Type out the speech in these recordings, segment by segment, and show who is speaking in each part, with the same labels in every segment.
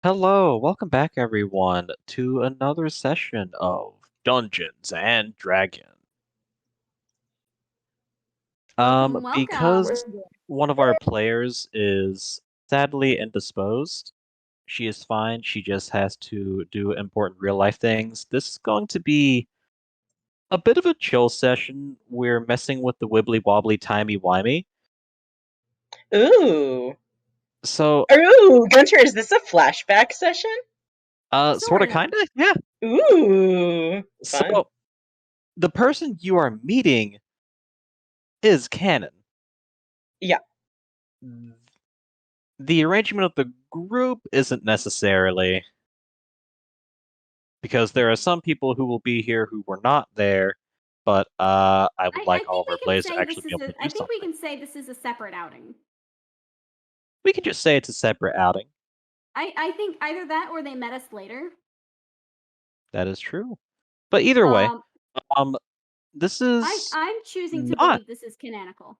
Speaker 1: Hello, welcome back everyone to another session of Dungeons and Dragons.
Speaker 2: Welcome, welcome.
Speaker 1: Because one of our players is sadly indisposed, she is fine, she just has to do important real life things. This is going to be a bit of a chill session. We're messing with the wibbly wobbly timey wimey.
Speaker 3: Ooh.
Speaker 1: So,
Speaker 3: Ooh, Gunter, is this a flashback session?
Speaker 1: sort of,
Speaker 2: Sorta.
Speaker 1: kind of, yeah.
Speaker 3: Ooh. Fun.
Speaker 1: So, the person you are meeting is canon.
Speaker 3: Yeah.
Speaker 1: The arrangement of the group isn't necessarily, because there are some people who will be here who were not there, but I would
Speaker 2: I
Speaker 1: like all
Speaker 2: think
Speaker 1: of our
Speaker 2: we can
Speaker 1: players to
Speaker 2: say
Speaker 1: actually
Speaker 2: this
Speaker 1: be
Speaker 2: is
Speaker 1: able to
Speaker 2: a.
Speaker 1: do
Speaker 2: I think we
Speaker 1: something.
Speaker 2: can say this is a separate outing.
Speaker 1: We can just say it's a separate outing.
Speaker 2: I think either that or they met us later.
Speaker 1: That is true. But either way,
Speaker 2: Um,
Speaker 1: this is
Speaker 2: I'm choosing to
Speaker 1: not.
Speaker 2: believe this is canonical.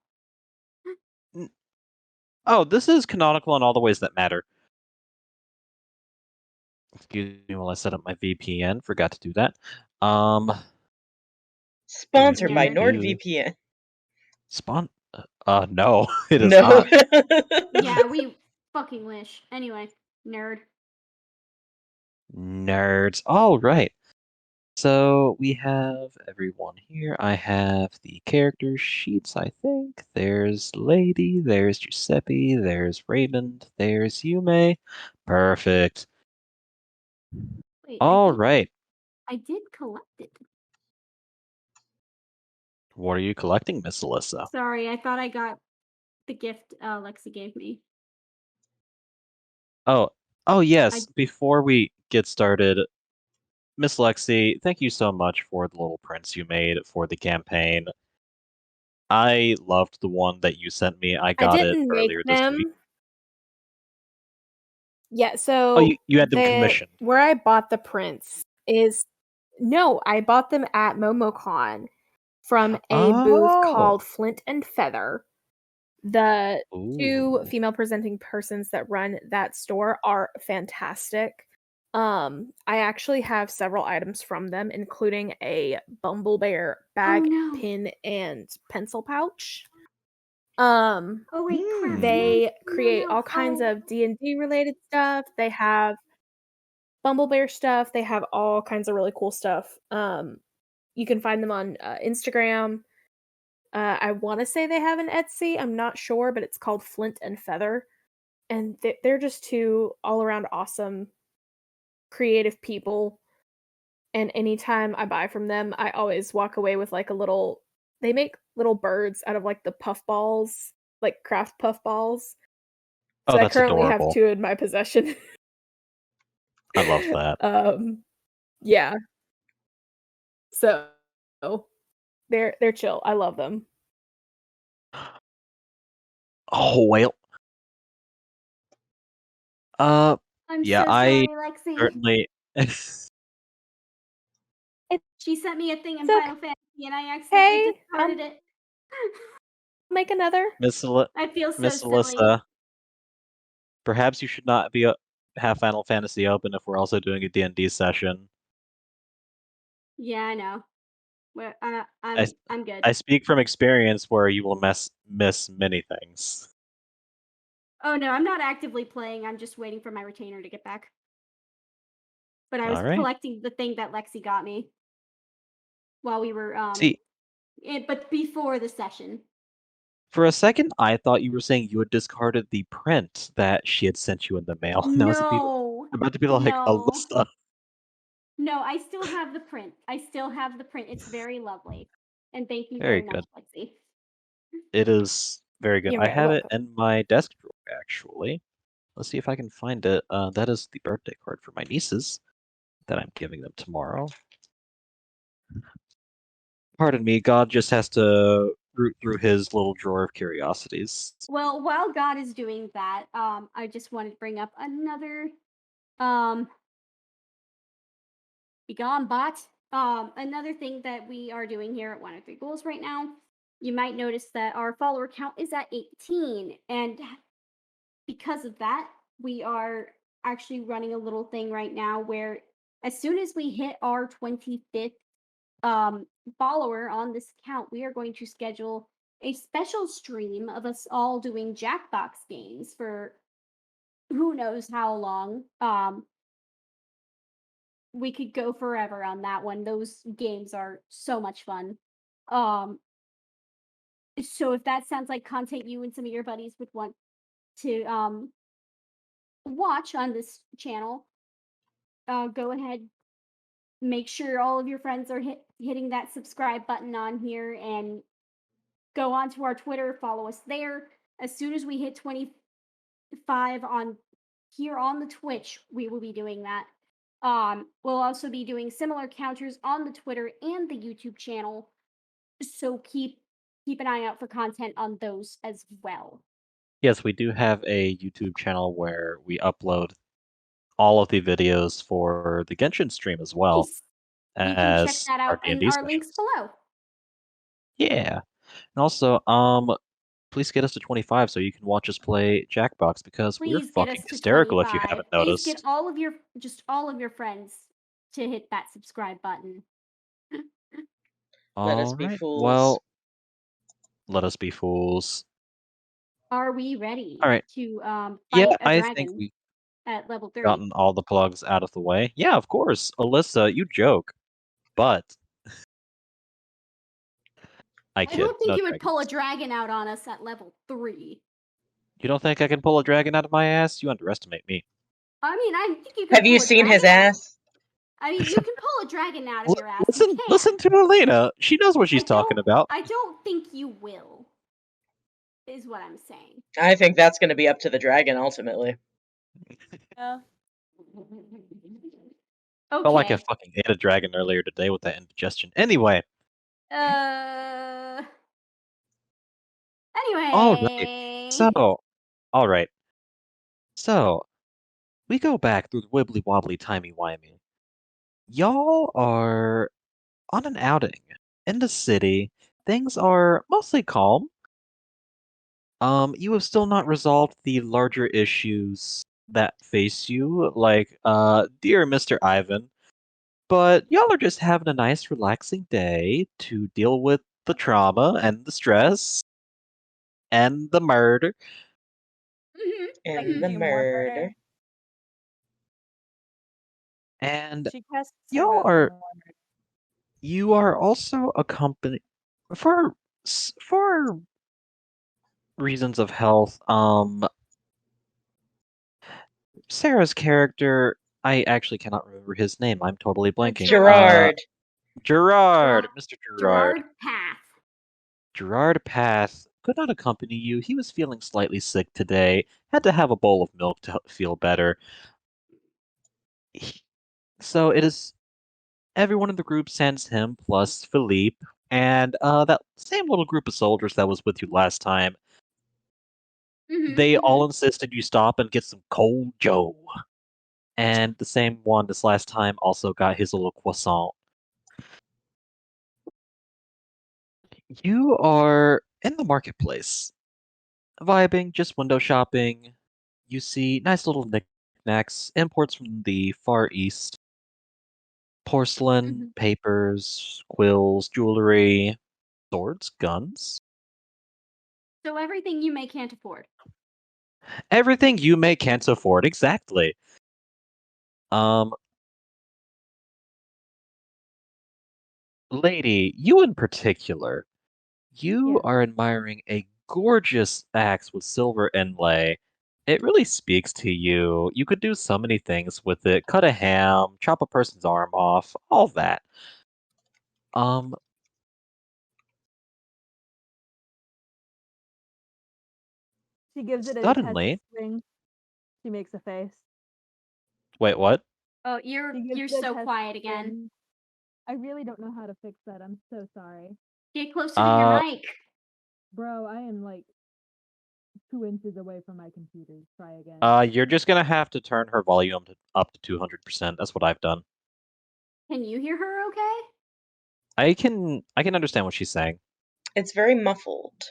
Speaker 1: Oh, this is canonical in all the ways that matter. Excuse me while I set up my VPN. Forgot to do that.
Speaker 3: Sponsored by
Speaker 2: Nerd.
Speaker 3: NordVPN.
Speaker 1: No, it is
Speaker 3: No.
Speaker 1: not.
Speaker 2: Yeah, we fucking wish. Anyway, nerd.
Speaker 1: Nerds. All right. So we have everyone here. I have the character sheets, I think. There's Lady, there's Giuseppe, there's Raymond, there's Yume. Perfect.
Speaker 2: Wait,
Speaker 1: All right.
Speaker 2: I did collect it.
Speaker 1: What are you collecting, Miss Alyssa?
Speaker 2: Sorry, I thought I got the gift Lexi gave me.
Speaker 1: Oh yes. Before we get started, Miss Lexi, thank you so much for the little prints you made for the campaign. I loved the one that you sent me. I got it
Speaker 4: didn't make
Speaker 1: earlier this week.
Speaker 4: them. Yeah,
Speaker 1: Oh,
Speaker 4: so
Speaker 1: you had them commissioned.
Speaker 4: where I bought the prints is no, I bought them at MomoCon from a booth
Speaker 1: Oh.
Speaker 4: called Flint and Feather. The two
Speaker 1: Ooh.
Speaker 4: female presenting persons that run that store are fantastic. I actually have several items from them, including a Bumble Bear bag, pin, and pencil pouch.
Speaker 2: Oh wait, crap.
Speaker 4: They create all kinds of D&D related stuff. They have Bumble Bear stuff. They have all kinds of really cool stuff. You can find them on Instagram. I want to say they have an Etsy. I'm not sure, but it's called Flint and Feather. And they're just two all around awesome, creative people. And anytime I buy from them, I always walk away with like a little. They make little birds out of like the puff balls, like craft puff balls.
Speaker 1: Oh,
Speaker 4: So I
Speaker 1: that's
Speaker 4: currently
Speaker 1: adorable.
Speaker 4: have 2 in my possession.
Speaker 1: I love that.
Speaker 4: Yeah. So they're chill. I love them.
Speaker 1: Oh, well.
Speaker 2: I'm
Speaker 1: Yeah,
Speaker 2: so
Speaker 1: I
Speaker 2: sorry, Lexi.
Speaker 1: certainly.
Speaker 2: She sent me a thing in
Speaker 4: It's
Speaker 2: Final Fantasy, and I accidentally discarded it.
Speaker 4: Make another.
Speaker 2: I feel so
Speaker 1: Miss
Speaker 2: silly.
Speaker 1: Alyssa, perhaps you should not have Final Fantasy open if we're also doing a D&D session.
Speaker 2: Yeah, I know. Well,
Speaker 1: I,
Speaker 2: I'm good.
Speaker 1: I speak from experience where you will miss many things.
Speaker 2: Oh no, I'm not actively playing. I'm just waiting for my retainer to get back. But I was collecting the thing that Lexi got me while we were
Speaker 1: See,
Speaker 2: but before the session.
Speaker 1: for a second, I thought you were saying you had discarded the print that she had sent you in the mail. And I was about to be like,
Speaker 2: No.
Speaker 1: Alyssa.
Speaker 2: No, I still have the print. It's very lovely. And thank you
Speaker 1: Very
Speaker 2: very much, Lexi.
Speaker 1: It is very good.
Speaker 4: You're
Speaker 1: I
Speaker 4: very
Speaker 1: have it
Speaker 4: welcome.
Speaker 1: in my desk drawer, actually. Let's see if I can find it. That is the birthday card for my nieces that I'm giving them tomorrow. Pardon me, God just has to root through his little drawer of curiosities.
Speaker 2: Well, while God is doing that, I just wanted to bring up another Begone bot. Another thing that we are doing here at 103 Goals right now, you might notice that our follower count is at 18, and because of that, we are actually running a little thing right now where as soon as we hit our 25th follower on this account, we are going to schedule a special stream of us all doing Jackbox games for who knows how long. We could go forever on that one. Those games are so much fun. So if that sounds like content you and some of your buddies would want to watch on this channel, go ahead, make sure all of your friends are hitting that subscribe button on here, and go on to our Twitter, follow us there. As soon as we hit 25 on here on the Twitch, we will be doing that. We'll also be doing similar counters on the Twitter and the YouTube channel, so keep an eye out for content on those as well.
Speaker 1: Yes, we do have a YouTube channel where we upload all of the videos for the Genshin stream as well.
Speaker 2: Nice. You can check
Speaker 1: as
Speaker 2: that
Speaker 1: our
Speaker 2: out in
Speaker 1: D&D
Speaker 2: our links
Speaker 1: specials.
Speaker 2: below.
Speaker 1: Yeah. And also, please get us to 25 so you can watch us play Jackbox because we're
Speaker 2: Please get
Speaker 1: fucking
Speaker 2: us to
Speaker 1: hysterical if you
Speaker 2: 25.
Speaker 1: haven't
Speaker 2: Please
Speaker 1: noticed.
Speaker 2: get all of your friends to hit that subscribe button.
Speaker 3: Let us be
Speaker 1: Alright,
Speaker 3: fools.
Speaker 1: well, let us be fools.
Speaker 2: Are we ready
Speaker 1: Alright.
Speaker 2: to fight
Speaker 1: Yeah,
Speaker 2: a
Speaker 1: I think
Speaker 2: dragon
Speaker 1: we've
Speaker 2: at level 30?
Speaker 1: gotten all the plugs out of the way. Yeah, of course. Alyssa, you joke. But I kid.
Speaker 2: don't think
Speaker 1: No
Speaker 2: you would pull a
Speaker 1: dragons.
Speaker 2: dragon out on us at level 3.
Speaker 1: You don't think I can pull a dragon out of my ass? You underestimate me.
Speaker 2: I mean, I think you can
Speaker 3: Have you
Speaker 2: pull a
Speaker 3: seen his
Speaker 2: dragon out.
Speaker 3: ass?
Speaker 2: I mean, you can pull a dragon out of your ass. You can.
Speaker 1: Listen to Elena. She knows what she's talking about.
Speaker 2: I don't think you will, is what I'm saying.
Speaker 3: I think that's going to be up to the dragon ultimately.
Speaker 4: Yeah.
Speaker 2: Okay.
Speaker 1: Felt like I fucking ate a dragon earlier today with that indigestion. Anyway.
Speaker 2: Anyway.
Speaker 1: Alright. Alright. So, we go back through the wibbly wobbly timey wimey. Y'all are on an outing in the city. Things are mostly calm. You have still not resolved the larger issues that face you, like, dear Mr. Ivan. But y'all are just having a nice, relaxing day to deal with the trauma and the stress and the murder.
Speaker 3: And the murder.
Speaker 1: And
Speaker 4: She casts
Speaker 1: y'all
Speaker 4: about
Speaker 1: are
Speaker 4: more.
Speaker 1: you are also accompanied for reasons of health. Sarah's character, I actually cannot remember his name. I'm totally blanking.
Speaker 3: Gerard.
Speaker 1: Gerard, Mr. Gerard.
Speaker 2: Path.
Speaker 1: Gerard Path could not accompany you. He was feeling slightly sick today. Had to have a bowl of milk to feel better. So it is everyone in the group sends him plus Philippe and that same little group of soldiers that was with you last time. They all insisted you stop and get some cold Joe. And the same one this last time also got his little croissant. You are in the marketplace, vibing, just window shopping. You see nice little knickknacks, imports from the Far East, porcelain, papers, quills, jewelry, swords, guns.
Speaker 2: So everything you may can't afford.
Speaker 1: Everything you may can't afford, exactly. Lady, you in particular, you are admiring a gorgeous axe with silver inlay. It really speaks to you. You could do so many things with it. Cut a ham, chop a person's arm off, all that.
Speaker 5: She gives it a
Speaker 1: Suddenly,
Speaker 5: swing. She makes a face.
Speaker 1: wait, what?
Speaker 2: Oh, you're so quiet again.
Speaker 5: I really don't know how to fix that. I'm so sorry.
Speaker 2: Get closer to your mic.
Speaker 5: Bro, I am like 2 inches away from my computer. Try again.
Speaker 1: You're just gonna have to turn her volume up to 200%. That's what I've done.
Speaker 2: Can you hear her okay?
Speaker 1: I can understand what she's saying.
Speaker 3: It's very muffled.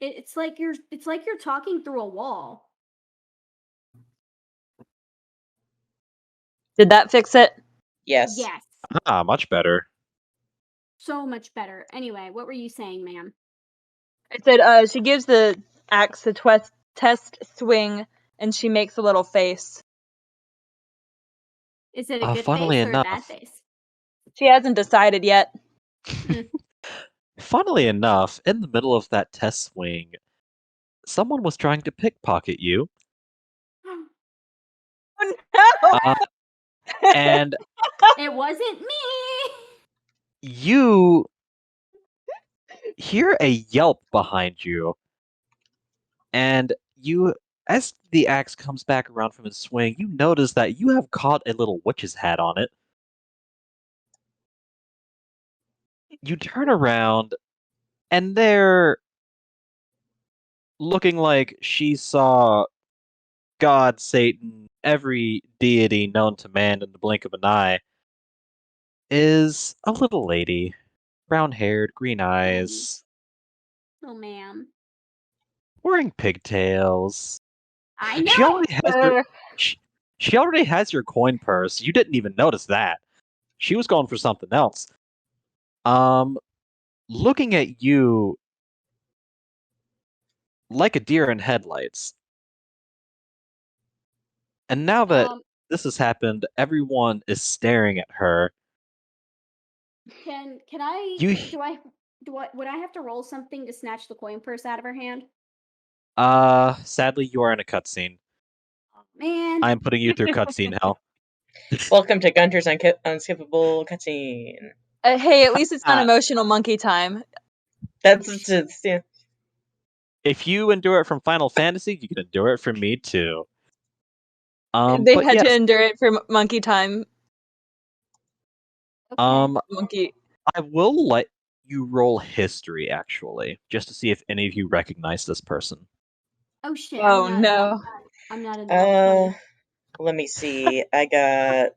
Speaker 2: It's like you're talking through a wall.
Speaker 6: Did that fix it?
Speaker 3: Yes.
Speaker 2: Yes.
Speaker 1: Ah, much better.
Speaker 2: So much better. Anyway, what were you saying, ma'am?
Speaker 6: I said she gives the axe the test swing, and she makes a little face.
Speaker 2: Is it a good
Speaker 1: Funnily
Speaker 2: face or a bad
Speaker 1: enough,
Speaker 2: face?
Speaker 6: She hasn't decided yet.
Speaker 1: funnily enough, in the middle of that test swing, someone was trying to pickpocket you,
Speaker 6: Oh no!
Speaker 1: and
Speaker 2: It wasn't me.
Speaker 1: you hear a yelp behind you, and you, as the axe comes back around from its swing, you notice that you have caught a little witch's hat on it. You turn around, and they're looking like she saw God, Satan, every deity known to man in the blink of an eye, is a little lady. Brown haired, green eyes,
Speaker 2: Oh, ma'am.
Speaker 1: wearing pigtails.
Speaker 2: I know.
Speaker 1: She already has your she already has your coin purse. You didn't even notice that. She was going for something else. Looking at you like a deer in headlights. And now that this has happened, everyone is staring at her.
Speaker 2: Can I
Speaker 1: You
Speaker 2: would I have to roll something to snatch the coin purse out of her hand?
Speaker 1: sadly you are in a cutscene.
Speaker 2: Oh, man.
Speaker 1: I am putting you through cutscene hell.
Speaker 3: Welcome to Gunter's Unskippable Cutscene.
Speaker 6: Hey, at least it's not emotional monkey time.
Speaker 3: That's just, yeah.
Speaker 1: If you endure it from Final Fantasy, you can endure it from me too.
Speaker 6: They
Speaker 1: but
Speaker 6: had
Speaker 1: yes,
Speaker 6: to endure it for monkey time.
Speaker 2: Okay.
Speaker 6: Monkey.
Speaker 1: I will let you roll history actually, just to see if any of you recognize this person.
Speaker 2: Oh shit.
Speaker 6: Oh no.
Speaker 2: I'm not in level 20.
Speaker 3: Let me see. I got.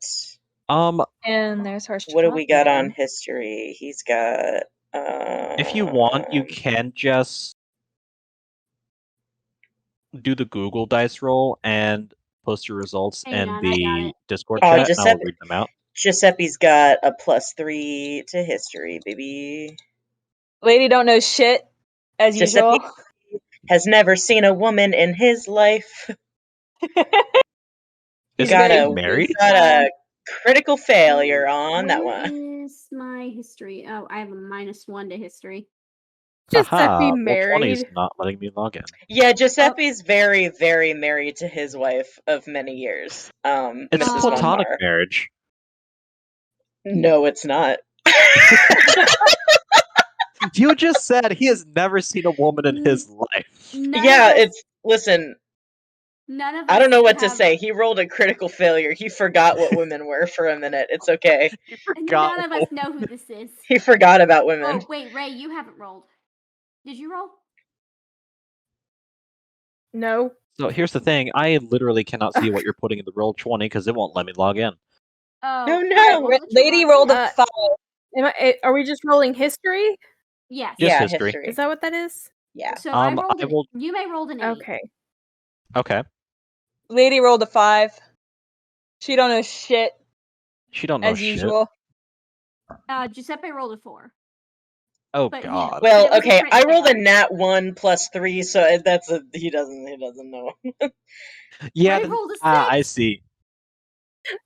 Speaker 6: And there's her.
Speaker 3: What do we got on history? He's got.
Speaker 1: If you want, you can just do the Google dice roll and post your results
Speaker 2: Hang
Speaker 1: in
Speaker 2: on, I got
Speaker 1: the
Speaker 2: it.
Speaker 1: Discord
Speaker 3: Oh,
Speaker 1: chat, and I'll read them out.
Speaker 3: Giuseppe's got a +3 to history, baby.
Speaker 6: Lady don't know shit, as
Speaker 3: Giuseppe
Speaker 6: usual.
Speaker 3: has never seen a woman in his life.
Speaker 1: Is
Speaker 3: got
Speaker 1: he
Speaker 3: a
Speaker 1: married?
Speaker 3: got a critical failure on that
Speaker 2: Where
Speaker 3: one.
Speaker 2: is my history? Oh, I have a -1 to history.
Speaker 1: Roll
Speaker 4: Giuseppe
Speaker 1: 20 is
Speaker 4: married.
Speaker 1: not letting me log in.
Speaker 3: Yeah, Giuseppe's very, very married to his wife of many years.
Speaker 1: It's
Speaker 3: Mrs.
Speaker 1: platonic
Speaker 3: Vampire.
Speaker 1: marriage.
Speaker 3: No, it's not.
Speaker 1: You just said he has never seen a woman in his life.
Speaker 3: Listen.
Speaker 2: None of us
Speaker 3: I don't know what to
Speaker 2: have-
Speaker 3: say. He rolled a critical failure. He forgot what women were for a minute. It's okay.
Speaker 2: None of us know who this is.
Speaker 3: He forgot about women.
Speaker 2: Oh, wait, Ray, you haven't rolled. Did you roll?
Speaker 4: No.
Speaker 1: So here's the thing: I literally cannot see what you're putting in the roll 20 because it won't let me log in.
Speaker 2: Oh,
Speaker 3: no.
Speaker 2: alright, well,
Speaker 6: Lady rolled a 5.
Speaker 4: Are we just rolling history?
Speaker 2: Yes.
Speaker 1: Just history.
Speaker 4: Is that what that is?
Speaker 3: Yeah.
Speaker 2: So
Speaker 1: I
Speaker 2: rolled. You may rolled an 8.
Speaker 4: Okay.
Speaker 1: Okay.
Speaker 6: Lady rolled a 5. She don't know shit.
Speaker 1: She don't know
Speaker 6: as
Speaker 1: shit.
Speaker 6: usual.
Speaker 2: Giuseppe rolled a 4.
Speaker 1: Oh
Speaker 2: but
Speaker 1: god.
Speaker 3: Well,
Speaker 2: it was a
Speaker 3: okay,
Speaker 2: crit
Speaker 3: I rolled a
Speaker 2: fail.
Speaker 3: nat 1 + 3, so that's a he doesn't know.
Speaker 1: Yeah,
Speaker 2: Ray rolled a 6.
Speaker 1: I see.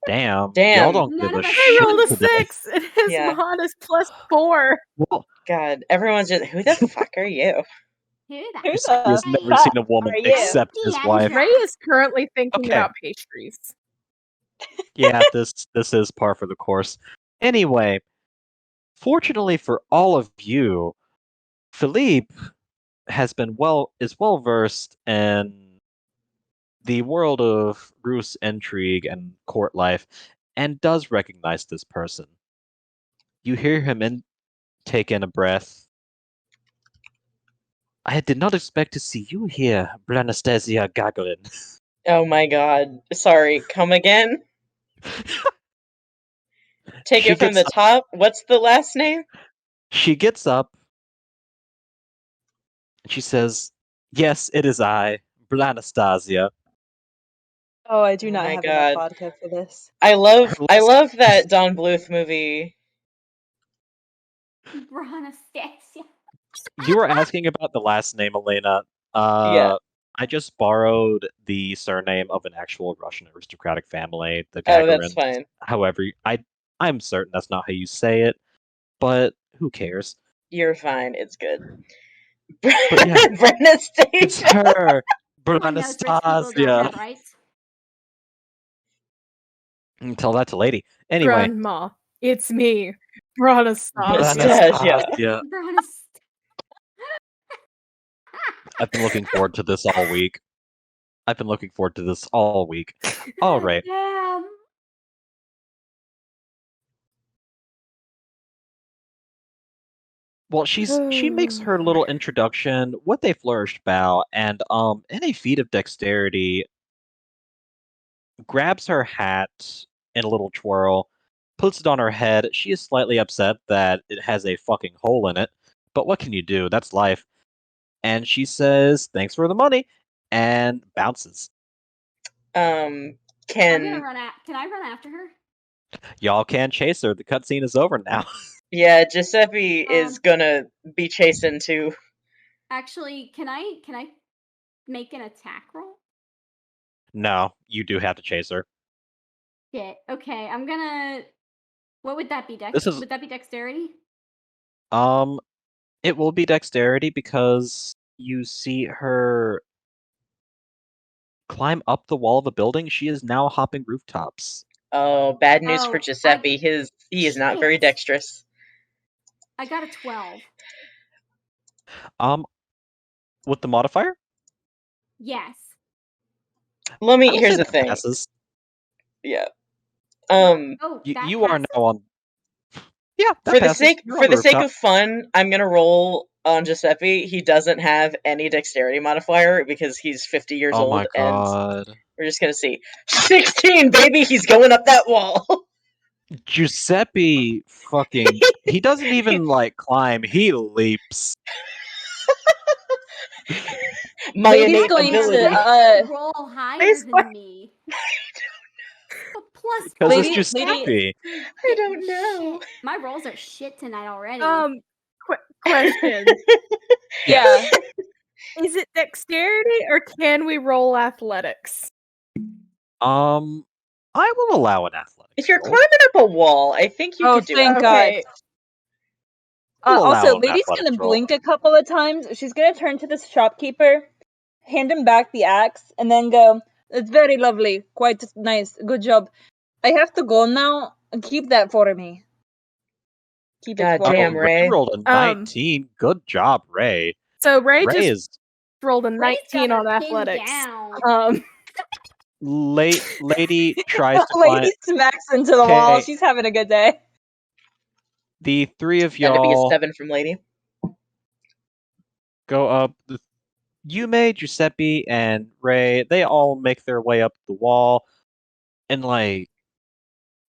Speaker 1: Damn.
Speaker 3: Damn.
Speaker 1: Y'all don't give
Speaker 2: None
Speaker 1: a
Speaker 2: of us-
Speaker 4: I
Speaker 1: shit
Speaker 4: rolled a
Speaker 1: today.
Speaker 4: 6 and his
Speaker 3: Yeah.
Speaker 4: mod is +4.
Speaker 1: Well,
Speaker 3: God, everyone's just who the fuck are you?
Speaker 2: Who
Speaker 6: Who
Speaker 1: he
Speaker 6: the
Speaker 1: has never
Speaker 6: fuck
Speaker 1: seen a woman
Speaker 6: are you?
Speaker 1: except his wife.
Speaker 4: Ray is currently thinking
Speaker 1: Okay.
Speaker 4: about pastries.
Speaker 1: Yeah, this is par for the course. Anyway, fortunately for all of you, Philippe is well versed in the world of ruse intrigue and court life, and does recognize this person. You hear him take in a breath. I did not expect to see you here, Branastasia Gaglin.
Speaker 3: Oh my god. Sorry, come again? Take
Speaker 1: She
Speaker 3: it from
Speaker 1: gets
Speaker 3: the top. What's the last name?
Speaker 1: She gets up and she says, "Yes, it is I, Branastasia."
Speaker 6: Oh, I do
Speaker 3: Oh
Speaker 6: not
Speaker 3: my
Speaker 6: have
Speaker 3: God.
Speaker 6: enough vodka for this.
Speaker 3: I love
Speaker 1: Her last-
Speaker 3: that Don Bluth movie.
Speaker 2: Anastasia.
Speaker 1: You were asking about the last name, Elena.
Speaker 3: Yeah.
Speaker 1: I just borrowed the surname of an actual Russian aristocratic family, the
Speaker 3: Oh, that's
Speaker 1: Gagarins.
Speaker 3: fine.
Speaker 1: However, I'm certain that's not how you say it, but who cares?
Speaker 3: You're fine. It's good.
Speaker 1: But yeah, it's
Speaker 3: Anastasia.
Speaker 1: her,
Speaker 2: Everyone knows rich people don't
Speaker 1: Anastasia.
Speaker 2: have rights.
Speaker 1: Tell that to Lady. Anyway,
Speaker 4: Grandma, it's me, Anastasia.
Speaker 3: Anastasia.
Speaker 1: I've been looking forward to this all week. All right.
Speaker 2: Damn.
Speaker 1: Well, she makes her little introduction with a flourished bow, and in a feat of dexterity, grabs her hat in a little twirl, puts it on her head. She is slightly upset that it has a fucking hole in it, but what can you do? That's life. And she says, "Thanks for the money," and bounces.
Speaker 2: I'm gonna run out. Can I run after her?
Speaker 1: Y'all can chase her. The cutscene is over now.
Speaker 3: Yeah, Giuseppe is gonna be chasing too.
Speaker 2: Actually, can I make an attack roll?
Speaker 1: No, you do have to chase her.
Speaker 2: Shit. Okay, I'm gonna. What would that be, Dex?
Speaker 1: This is-
Speaker 2: Would that be dexterity?
Speaker 1: It will be dexterity because you see her climb up the wall of a building. She is now hopping rooftops.
Speaker 3: Oh, bad news for
Speaker 2: Oh,
Speaker 3: Giuseppe. He is not very
Speaker 2: Shit.
Speaker 3: dexterous.
Speaker 2: I got a 12.
Speaker 1: With the modifier?
Speaker 2: Yes.
Speaker 3: Here's the thing.
Speaker 1: Passes.
Speaker 3: Yeah.
Speaker 2: Oh, that
Speaker 1: You are
Speaker 2: passes?
Speaker 1: now on. Yeah, that
Speaker 3: for the
Speaker 1: passes.
Speaker 3: sake
Speaker 1: You're on the
Speaker 3: sake
Speaker 1: rooftop.
Speaker 3: of fun, I'm gonna roll on Giuseppe. He doesn't have any dexterity modifier because he's 50 years
Speaker 1: Oh
Speaker 3: old,
Speaker 1: my
Speaker 3: and
Speaker 1: god.
Speaker 3: we're just gonna see. 16, baby, he's going up that wall.
Speaker 1: Giuseppe fucking. He doesn't even like climb, he leaps.
Speaker 3: My
Speaker 6: Lady's
Speaker 3: innate
Speaker 6: going
Speaker 3: ability.
Speaker 6: to
Speaker 2: roll higher than me. Plus,
Speaker 1: Because it's
Speaker 6: Lady-
Speaker 1: Giuseppe.
Speaker 3: I don't know.
Speaker 2: Shit. My rolls are shit tonight already.
Speaker 4: Question.
Speaker 6: Yeah.
Speaker 4: Is it dexterity or can we roll athletics?
Speaker 1: I will allow an athletic.
Speaker 3: If you're climbing up a wall, I think you could do
Speaker 6: thank
Speaker 3: it.
Speaker 6: God.
Speaker 4: Okay.
Speaker 1: We'll allow
Speaker 6: Also,
Speaker 1: an
Speaker 6: Lady's
Speaker 1: athletics
Speaker 6: gonna
Speaker 1: roll.
Speaker 6: blink a couple of times. She's gonna turn to this shopkeeper, hand him back the axe, and then go, "It's very lovely. Quite nice. Good job. I have to go now. Keep that for me. Keep it
Speaker 3: God
Speaker 6: for
Speaker 3: damn,
Speaker 6: me."
Speaker 3: Ray.
Speaker 1: Ray rolled a 19. Good job, Ray.
Speaker 4: So Ray
Speaker 1: Ray
Speaker 4: just
Speaker 1: is
Speaker 4: rolled a
Speaker 2: Ray's
Speaker 4: 19
Speaker 2: got
Speaker 4: on
Speaker 2: her pinned
Speaker 4: athletics.
Speaker 2: down.
Speaker 1: Lady tries to
Speaker 6: Lady
Speaker 1: find.
Speaker 6: smacks into the wall.
Speaker 1: Okay.
Speaker 6: She's having a good day.
Speaker 1: The three of
Speaker 3: Gotta be a
Speaker 1: y'all
Speaker 3: 7 from Lady.
Speaker 1: go up. Yume, Giuseppe, and Ray, they all make their way up the wall in like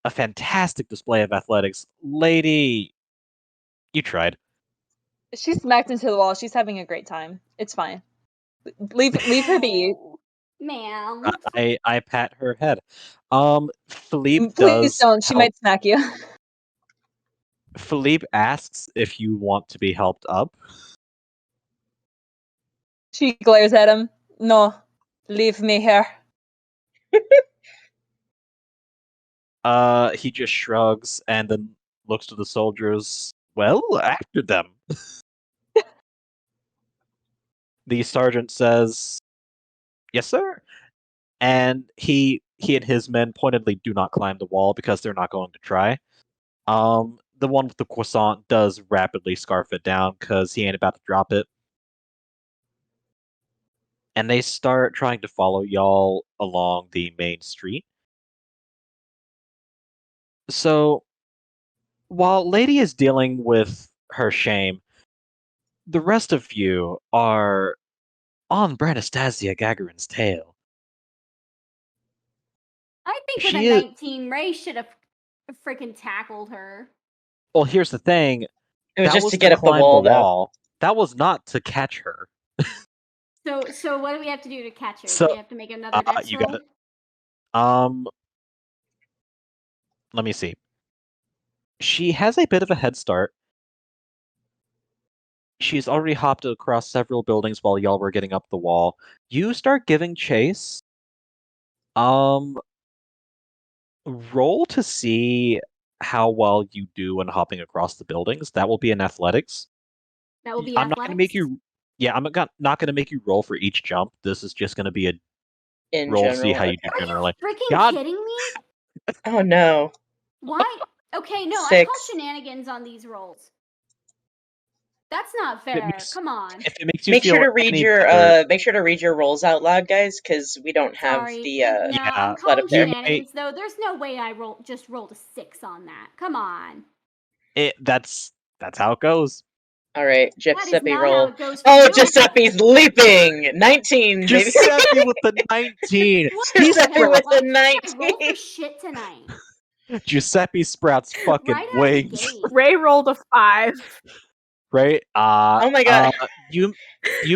Speaker 1: a fantastic display of athletics. Lady, you tried.
Speaker 6: She smacked into the wall. She's having a great time. It's fine. Leave her be.
Speaker 2: Oh, ma'am.
Speaker 1: I pat her head. Philippe
Speaker 6: Please
Speaker 1: does
Speaker 6: don't. She
Speaker 1: help.
Speaker 6: might smack you.
Speaker 1: Philippe asks if you want to be helped up.
Speaker 6: She glares at him. No, leave me here.
Speaker 1: He just shrugs and then looks to the soldiers. Well, after them. The sergeant says, "Yes, sir." And he and his men pointedly do not climb the wall because they're not going to try. The one with the croissant does rapidly scarf it down because he ain't about to drop it. And they start trying to follow y'all along the main street. So, while Lady is dealing with her shame, the rest of you are on Branastasia Gagarin's tail.
Speaker 2: I think with
Speaker 1: She
Speaker 2: a
Speaker 1: is.
Speaker 2: 19, Ray should have freaking tackled her.
Speaker 1: Well, here's the thing.
Speaker 3: It was
Speaker 1: That
Speaker 3: just
Speaker 1: was
Speaker 3: to get up the
Speaker 1: climb
Speaker 3: wall,
Speaker 1: the
Speaker 3: though.
Speaker 1: wall. That was not to catch her.
Speaker 2: So what do we have to do to catch her?
Speaker 1: So,
Speaker 2: do we have to make another dex
Speaker 1: you
Speaker 2: roll?
Speaker 1: gotta Let me see. She has a bit of a head start. She's already hopped across several buildings while y'all were getting up the wall. You start giving chase. Roll to see how well you do when hopping across the buildings. That will be in athletics.
Speaker 2: That will be
Speaker 1: I'm not going to make
Speaker 2: athletics.
Speaker 1: you. Yeah, I'm not going to make you roll for each jump. This is just going to be a
Speaker 3: In
Speaker 1: roll to see
Speaker 3: general,
Speaker 1: how you do
Speaker 3: okay.
Speaker 2: Are you
Speaker 1: generally.
Speaker 2: freaking
Speaker 1: God,
Speaker 2: kidding me?
Speaker 3: Oh no.
Speaker 2: Why? Okay, no, I call
Speaker 3: 6.
Speaker 2: shenanigans on these rolls. That's not
Speaker 1: if it
Speaker 2: fair.
Speaker 1: makes,
Speaker 2: Come on.
Speaker 1: if it makes you
Speaker 3: Make
Speaker 1: feel
Speaker 3: sure to read
Speaker 1: any
Speaker 3: your
Speaker 1: better,
Speaker 3: make sure to read your rolls out loud, guys, because we don't have
Speaker 2: Sorry.
Speaker 3: the
Speaker 2: No,
Speaker 1: yeah,
Speaker 2: I'm
Speaker 3: let
Speaker 2: calling
Speaker 3: up there.
Speaker 2: shenanigans though. There's no way I just rolled a 6 on that. Come on.
Speaker 1: that's how it goes.
Speaker 3: All right,
Speaker 2: That is
Speaker 3: Giuseppe
Speaker 2: not how
Speaker 3: roll.
Speaker 2: it goes for
Speaker 3: Oh,
Speaker 2: you.
Speaker 3: Giuseppe's leaping. 19, baby.
Speaker 1: Giuseppe with the 19.
Speaker 2: What
Speaker 1: He's
Speaker 2: the
Speaker 3: Giuseppe
Speaker 2: hell?
Speaker 3: with
Speaker 2: Why
Speaker 3: the
Speaker 2: can't I roll
Speaker 3: 19.
Speaker 2: for shit tonight?
Speaker 1: Giuseppe sprouts fucking
Speaker 2: Right out of the
Speaker 1: wings.
Speaker 2: gate.
Speaker 4: Ray rolled a 5.
Speaker 1: Right?
Speaker 3: Oh my god.
Speaker 1: You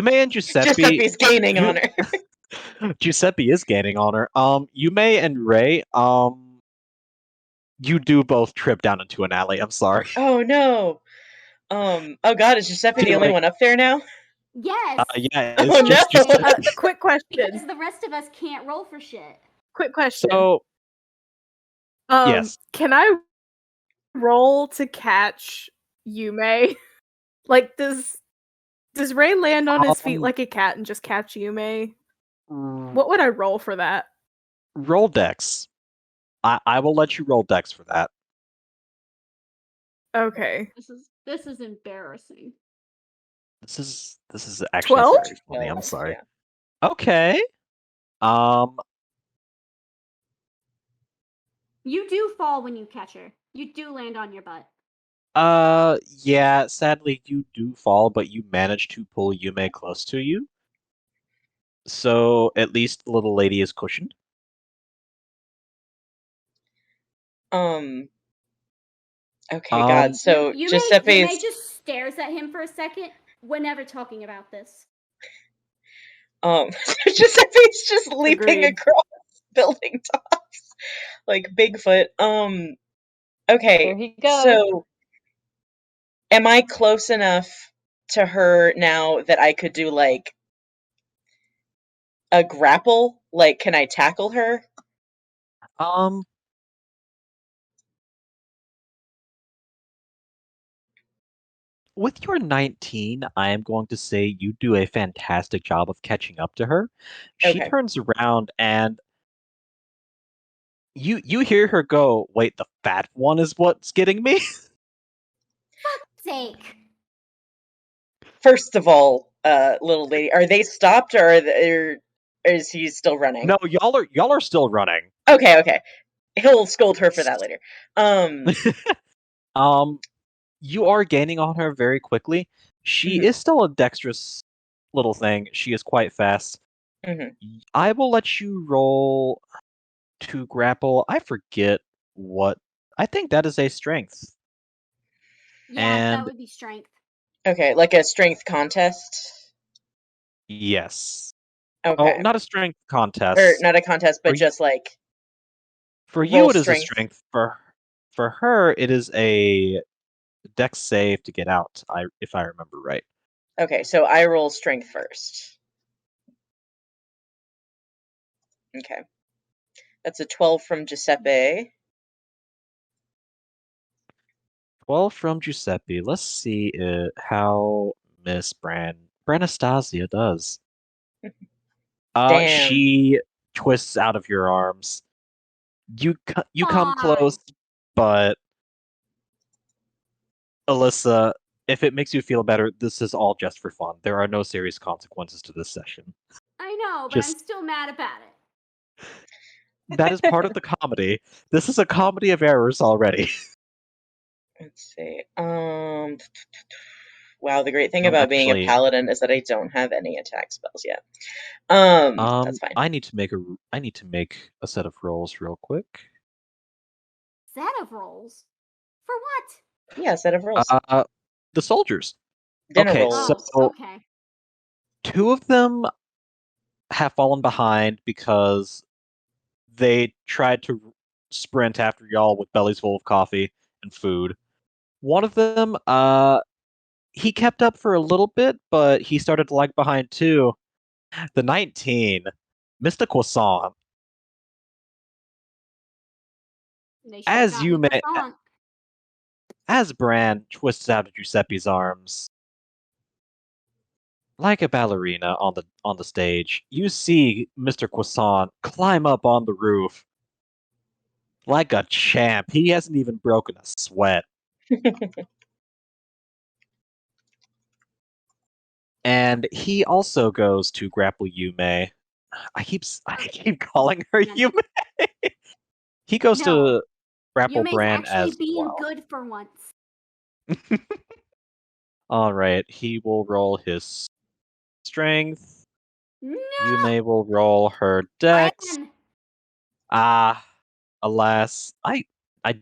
Speaker 1: may and Giuseppe.
Speaker 3: Giuseppe's gaining
Speaker 1: you-
Speaker 3: honor.
Speaker 1: Giuseppe is gaining honor. Yume and Ray, you do both trip down into an alley. I'm sorry.
Speaker 3: Oh no. Oh god, is Giuseppe the only
Speaker 1: Like-
Speaker 3: one up there now?
Speaker 2: Yes.
Speaker 1: Yeah,
Speaker 3: Oh,
Speaker 1: it's just
Speaker 3: no.
Speaker 1: Giuseppe.
Speaker 4: Quick
Speaker 2: Because
Speaker 4: question.
Speaker 2: the rest of us can't roll for shit.
Speaker 4: Quick question.
Speaker 1: So yes.
Speaker 4: Can I roll to catch Yume? Like, does Ray land on his feet like a cat and just catch Yume? What would I roll for that?
Speaker 1: Roll dex. I will let you roll dex for that.
Speaker 4: Okay.
Speaker 2: This is embarrassing.
Speaker 1: This is actually
Speaker 4: 12?
Speaker 1: very funny. I'm sorry.
Speaker 3: Yeah.
Speaker 1: Okay.
Speaker 2: You do fall when you catch her. You do land on your butt.
Speaker 1: Yeah, sadly you do fall, but you manage to pull Yume close to you. So at least the little lady is cushioned.
Speaker 3: Okay, God. So
Speaker 2: you
Speaker 3: Giuseppe's
Speaker 2: may just stares at him for a second. We're never talking about this.
Speaker 3: Giuseppe's just leaping
Speaker 4: Agreed.
Speaker 3: across building tops like Bigfoot. Okay.
Speaker 6: Here he goes.
Speaker 3: So am I close enough to her now that I could do like a grapple? Like, can I tackle her?
Speaker 1: With your 19, I am going to say you do a fantastic job of catching up to her. She
Speaker 3: Okay.
Speaker 1: turns around and you hear her go, "Wait, the fat one is what's getting me?"
Speaker 2: Sake.
Speaker 3: First of all, little lady, are they stopped or is he still running?
Speaker 1: No, y'all are still running.
Speaker 3: Okay. He'll scold her for that later.
Speaker 1: You are gaining on her very quickly. She
Speaker 3: Mhm.
Speaker 1: is still a dexterous little thing. She is quite fast.
Speaker 3: Mhm.
Speaker 1: I will let you roll to grapple. I forget what. I think that is a strength.
Speaker 2: Yeah, that
Speaker 1: And
Speaker 2: would be strength.
Speaker 3: Okay, like a strength contest.
Speaker 1: yes.
Speaker 3: Okay.
Speaker 1: Oh, not a strength contest.
Speaker 3: Or not a contest, but
Speaker 1: For you-
Speaker 3: just like
Speaker 1: For
Speaker 3: roll
Speaker 1: you, it is
Speaker 3: strength.
Speaker 1: a strength. For her, it is a dex save to get out. If I remember right.
Speaker 3: Okay, so I roll strength first. Okay. That's a 12 from Giuseppe.
Speaker 1: 12 from Giuseppe. Let's see how Miss Branastasia does.
Speaker 3: Damn.
Speaker 1: She twists out of your arms. You come close, but Alyssa, if it makes you feel better, this is all just for fun. There are no serious consequences to this session.
Speaker 2: I know, but I'm
Speaker 1: Just-
Speaker 2: still mad about it.
Speaker 1: That is part of the comedy. This is a comedy of errors already.
Speaker 3: Let's see. Wow, the great thing about being a paladin is that I don't have any attack spells yet. That's fine.
Speaker 1: I need to make a set of rolls real quick.
Speaker 2: Set of rolls? For what?
Speaker 3: Yeah, set of rolls.
Speaker 1: The soldiers.
Speaker 3: Dinner
Speaker 1: okay,
Speaker 3: rolls.
Speaker 1: so
Speaker 2: Okay.
Speaker 1: 2 of them have fallen behind because they tried to sprint after y'all with bellies full of coffee and food. One of them, he kept up for a little bit, but he started to lag behind too. The 19, Mr. Croissant.
Speaker 2: They should have
Speaker 1: As
Speaker 2: gotten
Speaker 1: you may,
Speaker 2: croissant.
Speaker 1: as Bran twists out of Giuseppe's arms, like a ballerina on the stage, you see Mr. Croissant climb up on the roof like a champ. He hasn't even broken a sweat. And he also goes to grapple Yume. I keep calling her
Speaker 2: Yeah.
Speaker 1: Yume. He goes
Speaker 2: No,
Speaker 1: to grapple
Speaker 2: Yume's
Speaker 1: Bran
Speaker 2: actually
Speaker 1: as
Speaker 2: being
Speaker 1: well.
Speaker 2: good for once.
Speaker 1: All right, he will roll his strength.
Speaker 2: No,
Speaker 1: Yume will roll her dex.
Speaker 2: Bran,
Speaker 1: Ah, alas, I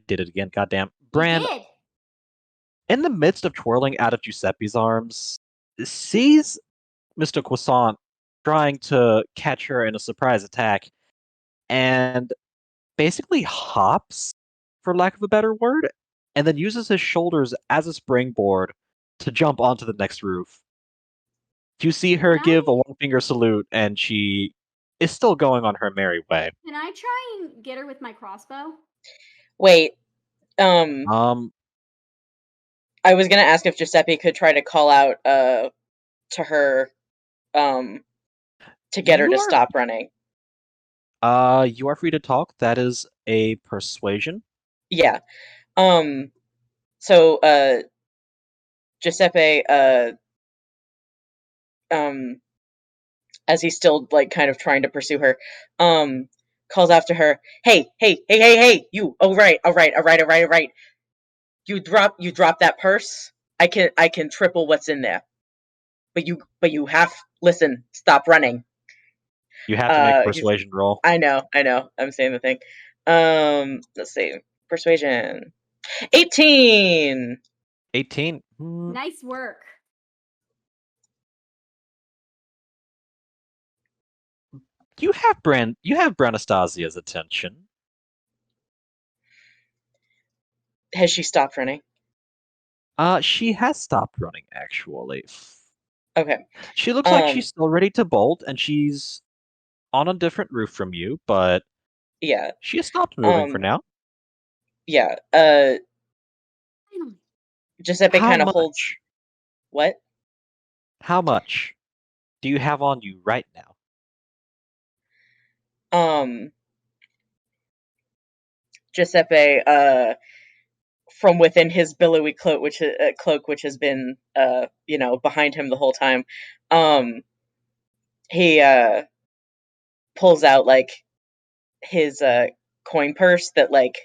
Speaker 1: did it again. Goddamn,
Speaker 2: you
Speaker 1: Bran,
Speaker 2: did.
Speaker 1: in the midst of twirling out of Giuseppe's arms, sees Mr. Croissant trying to catch her in a surprise attack, and basically hops, for lack of a better word, and then uses his shoulders as a springboard to jump onto the next roof. You see her give a one finger salute, and she is still going on her merry way.
Speaker 2: Can I try and get her with my crossbow?
Speaker 3: Wait,
Speaker 1: Um,
Speaker 3: I was gonna ask if Giuseppe could try to call out to her to get her
Speaker 1: You
Speaker 3: to
Speaker 1: are-
Speaker 3: stop running.
Speaker 1: you are free to talk. That is a persuasion.
Speaker 3: Yeah. So Giuseppe as he's still like kind of trying to pursue her, calls after her, hey, you, all right. You drop that purse. I can triple what's in there. But you have listen, stop running.
Speaker 1: You have to make a persuasion roll.
Speaker 3: I know. I'm saying the thing. Let's see. Persuasion. 18.
Speaker 1: 18.
Speaker 2: Nice work.
Speaker 1: You have Branastasia's attention.
Speaker 3: Has she stopped running?
Speaker 1: She has stopped running, actually.
Speaker 3: Okay.
Speaker 1: She looks like she's still ready to bolt, and she's on a different roof from you, but
Speaker 3: yeah.
Speaker 1: she has stopped moving for now.
Speaker 3: Yeah. Giuseppe kind of holds. What?
Speaker 1: How much do you have on you right now?
Speaker 3: Giuseppe, from within his billowy cloak, which has been, behind him the whole time, he pulls out like his coin purse that like.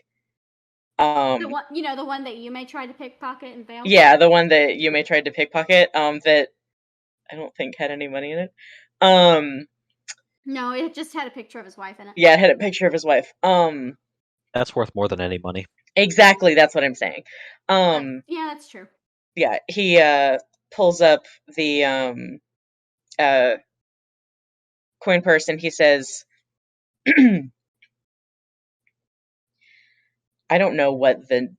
Speaker 2: The one that you may try to pickpocket and fail.
Speaker 3: Yeah, the one that you may try to pickpocket. That I don't think had any money in it.
Speaker 2: No, it just had a picture of his wife in it.
Speaker 3: Yeah, it had a picture of his wife.
Speaker 1: That's worth more than any money.
Speaker 3: Exactly, that's what I'm saying.
Speaker 2: Yeah, that's true.
Speaker 3: Yeah, he pulls up the coin purse and he says, I don't know what the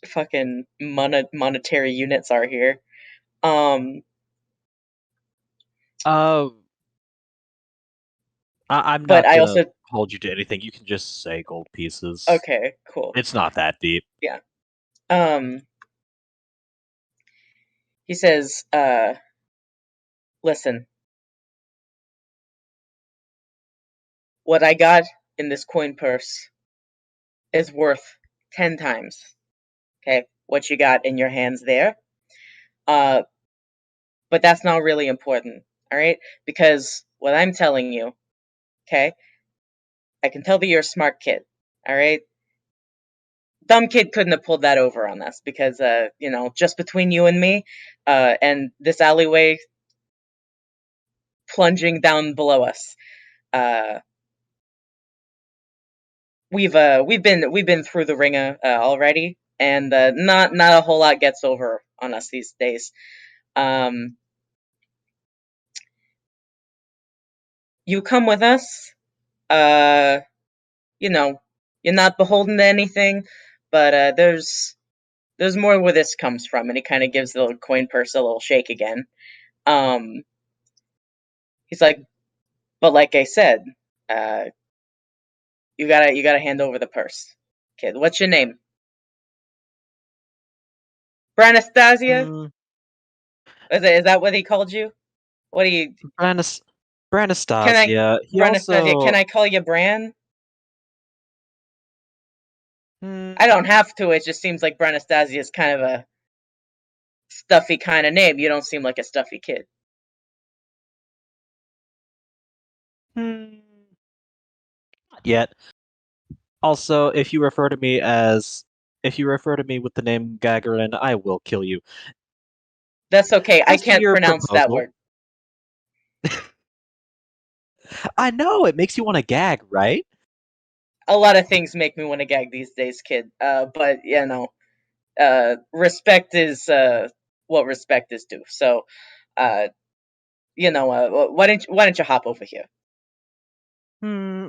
Speaker 3: fucking monetary units are here.
Speaker 1: I'm
Speaker 3: but
Speaker 1: not
Speaker 3: I
Speaker 1: gonna
Speaker 3: also
Speaker 1: hold you to anything. You can just say gold pieces.
Speaker 3: okay, cool.
Speaker 1: It's not that deep.
Speaker 3: Yeah. He says, listen. What I got in this coin purse is worth 10 times. Okay, what you got in your hands there. But that's not really important, all right? Because what I'm telling you, okay, I can tell that you're a smart kid, all right? Dumb kid couldn't have pulled that over on us because, just between you and me, and this alleyway plunging down below us, we've been through the ringer already, and not a whole lot gets over on us these days. You come with us, you know, you're not beholden to anything, but there's more where this comes from, and he kind of gives the little coin purse a little shake again. He's like, but like I said, uh, you gotta hand over the purse, kid. What's your name? Branastasia?
Speaker 1: Mm,
Speaker 3: Is that what he called you? What do you?
Speaker 1: Branis-
Speaker 3: Can I,
Speaker 1: Branastasia. He
Speaker 3: Branastasia? Can
Speaker 1: also.
Speaker 3: I call you Bran? I
Speaker 1: Hmm,
Speaker 3: don't have to. It just seems like Branastasia is kind of a stuffy kind of name. You don't seem like a stuffy kid.
Speaker 1: hmm, not yet. Also, if you refer to me with the name Gagarin, I will kill you.
Speaker 3: That's okay. I
Speaker 1: As for
Speaker 3: can't
Speaker 1: your
Speaker 3: pronounce that
Speaker 1: proposal,
Speaker 3: word.
Speaker 1: I know it makes you want to gag, right?
Speaker 3: A lot of things make me want to gag these days, kid. But respect is what respect is due. So, uh, why don't you hop over here?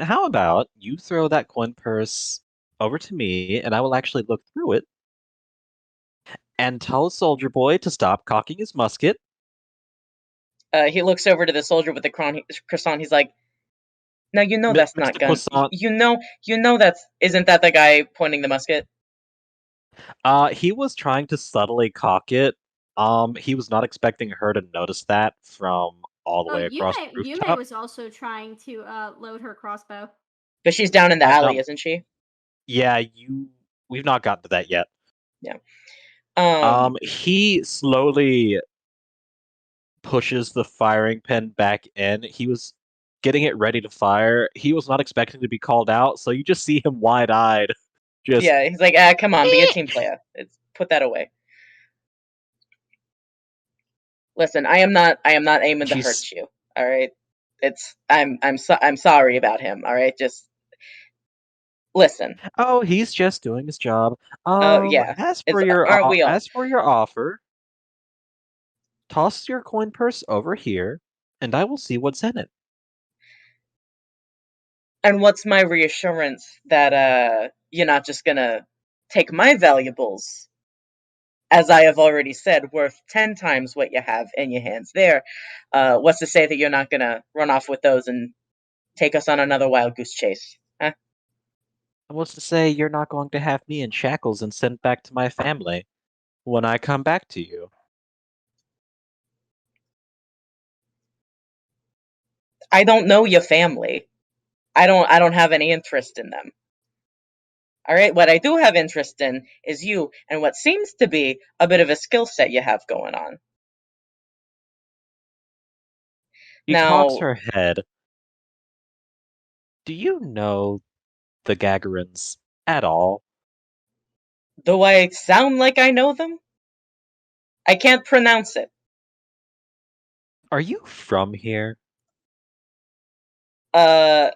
Speaker 1: How about you throw that coin purse over to me, and I will actually look through it and tell Soldier Boy to stop cocking his musket.
Speaker 3: He looks over to the soldier with the croissant. He's like, "Now you know that's not
Speaker 1: Mr.
Speaker 3: gun.
Speaker 1: Croissant,
Speaker 3: You know that's isn't that the guy pointing the musket?"
Speaker 1: he was trying to subtly cock it. He was not expecting her to notice that from all the
Speaker 2: Oh,
Speaker 1: way across the
Speaker 2: Yume
Speaker 1: rooftop.
Speaker 2: was also trying to load her crossbow.
Speaker 3: But she's down in the
Speaker 1: No,
Speaker 3: alley, isn't she?
Speaker 1: yeah, we've not gotten to that yet.
Speaker 3: Yeah. Um.
Speaker 1: He slowly pushes the firing pin back in. He was getting it ready to fire. He was not expecting to be called out, so you just see him wide-eyed. Just
Speaker 3: Yeah. He's like, come on, be a
Speaker 1: "Eh."
Speaker 3: team player. Put that away. Listen, I am not aiming to hurt
Speaker 1: He's
Speaker 3: you. All right. I'm sorry about him. All right. Just listen.
Speaker 1: oh, he's just doing his job.
Speaker 3: Yeah. Aren't we all?
Speaker 1: As for your offer, toss your coin purse over here, and I will see what's in it.
Speaker 3: And what's my reassurance that you're not just gonna take my valuables, as I have already said, worth 10 times what you have in your hands there? What's to say that you're not gonna run off with those and take us on another wild goose chase? Huh?
Speaker 1: And what's to say you're not going to have me in shackles and sent back to my family when I come back to you?
Speaker 3: I don't know your family. I don't have any interest in them. All right, what I do have interest in is you and what seems to be a bit of a skill set you have going on.
Speaker 1: She cocks
Speaker 3: Now,
Speaker 1: her head. Do you know the Gagarins at all?
Speaker 3: do I sound like I know them? I can't pronounce it.
Speaker 1: Are you from here?
Speaker 3: Uh,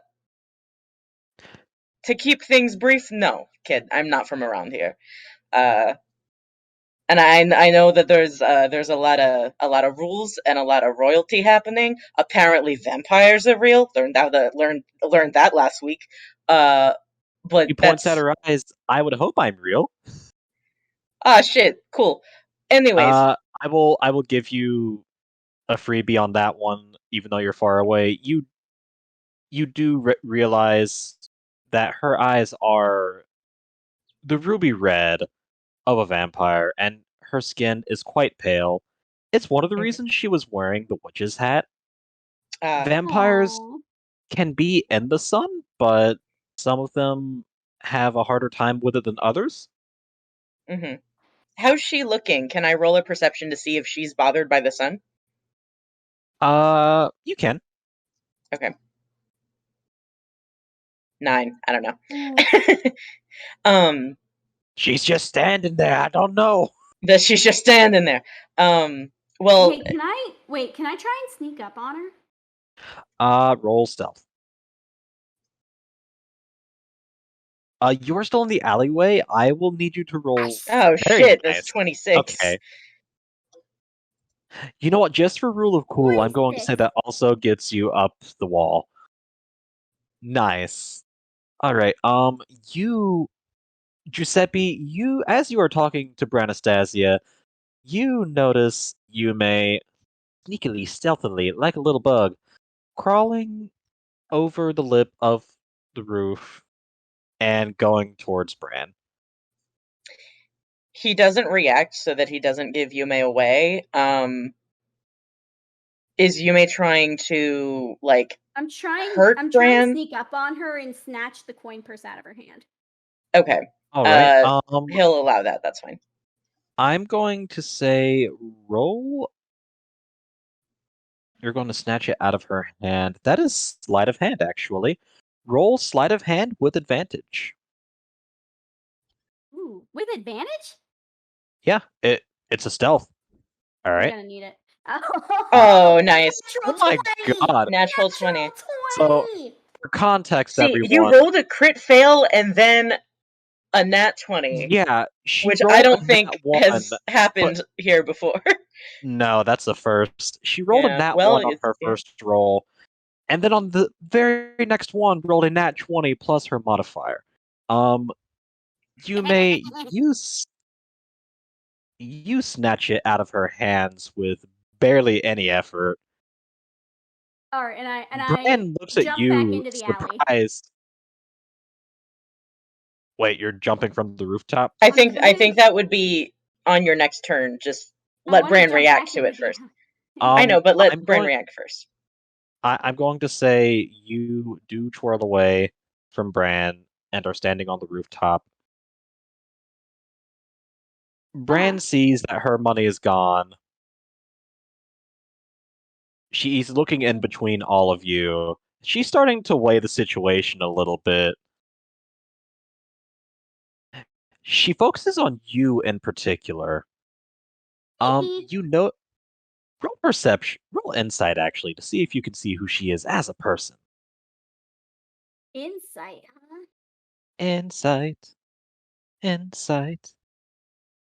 Speaker 3: to keep things brief, no, kid, I'm not from around here. Uh, and I know that there's a lot of rules and a lot of royalty happening. Apparently, vampires are real. Learned that last week. Uh, but
Speaker 1: She points at
Speaker 3: that's
Speaker 1: her eyes. I would hope I'm real.
Speaker 3: shit, cool. Anyways,
Speaker 1: I will give you a freebie on that one, even though you're far away. You do realize that her eyes are the ruby red of a vampire, and her skin is quite pale. It's one of the
Speaker 3: mhm,
Speaker 1: reasons she was wearing the witch's hat.
Speaker 3: uh,
Speaker 1: Vampires
Speaker 2: Aww.
Speaker 1: can be in the sun, but some of them have a harder time with it than others.
Speaker 3: mhm. How's she looking? Can I roll a perception to see if she's bothered by the sun?
Speaker 1: You can.
Speaker 3: Okay, 9. I don't
Speaker 2: Oh.
Speaker 3: know. um,
Speaker 1: She's just standing there. I don't know.
Speaker 3: that she's just standing there. Well,
Speaker 2: Hey, can I wait? Can I try and sneak up on her?
Speaker 1: Roll stealth. You're still in the alleyway. I will need you to roll.
Speaker 2: Nice.
Speaker 3: oh
Speaker 1: Very
Speaker 3: shit, that's
Speaker 1: nice.
Speaker 3: 26.
Speaker 1: Okay. You know what? Just for rule of cool, I'm going to say
Speaker 2: 26.
Speaker 1: that also gets you up the wall. Nice. All right. You, Giuseppe, as you are talking to Branastasia, you notice Yume sneakily, stealthily, like a little bug, crawling over the lip of the roof and going towards Bran.
Speaker 3: He doesn't react so that he doesn't give Yume away. Is Yume trying to
Speaker 2: I'm trying
Speaker 3: hurt
Speaker 2: to
Speaker 3: Bran?
Speaker 2: sneak up on her and snatch the coin purse out of her hand.
Speaker 3: Okay.
Speaker 1: All right.
Speaker 3: He'll allow that. That's fine.
Speaker 1: I'm going to say roll. You're going to snatch it out of her hand. That is sleight of hand, actually. Roll sleight of hand with advantage.
Speaker 2: Ooh, with advantage?
Speaker 1: Yeah, it's a stealth. All
Speaker 2: I'm
Speaker 1: right.
Speaker 2: gonna need it.
Speaker 3: Oh, nice.
Speaker 2: Natural
Speaker 1: Oh my
Speaker 2: 20!
Speaker 1: god.
Speaker 3: Natural 20.
Speaker 1: So, for context,
Speaker 3: See, you
Speaker 1: everyone.
Speaker 3: rolled a crit fail and then a nat 20,
Speaker 1: Yeah, she
Speaker 3: which
Speaker 1: rolled
Speaker 3: I
Speaker 1: a
Speaker 3: don't
Speaker 1: nat
Speaker 3: think has
Speaker 1: one,
Speaker 3: happened
Speaker 1: but
Speaker 3: here before.
Speaker 1: no, that's the first. She rolled a
Speaker 3: Yeah,
Speaker 1: nat
Speaker 3: well,
Speaker 1: one on her first roll, and then on the very next one rolled a nat 20 plus her modifier. You may you snatch it out of her hands with barely any effort.
Speaker 2: Alright, and
Speaker 1: Bran
Speaker 2: I
Speaker 1: looks at
Speaker 2: jump back
Speaker 1: you
Speaker 2: into the alley.
Speaker 1: surprised. Wait, you're jumping from the rooftop?
Speaker 3: I
Speaker 2: On the
Speaker 3: think
Speaker 2: roof.
Speaker 3: that would be on your next turn. Just
Speaker 2: I
Speaker 3: let
Speaker 2: want
Speaker 3: Bran
Speaker 2: jump
Speaker 3: react
Speaker 2: back
Speaker 3: to
Speaker 2: into
Speaker 3: it
Speaker 2: the
Speaker 3: first.
Speaker 2: alley.
Speaker 3: I know, but let
Speaker 1: I'm
Speaker 3: Bran
Speaker 1: going.
Speaker 3: react first.
Speaker 1: I'm going to say you do twirl away from Bran and are standing on the rooftop. Bran sees that her money is gone. She's looking in between all of you. She's starting to weigh the situation a little bit. She focuses on you in particular. You know, roll perception, roll insight actually to see if you can see who she is as a person.
Speaker 2: Insight, huh?
Speaker 1: Insight, insight.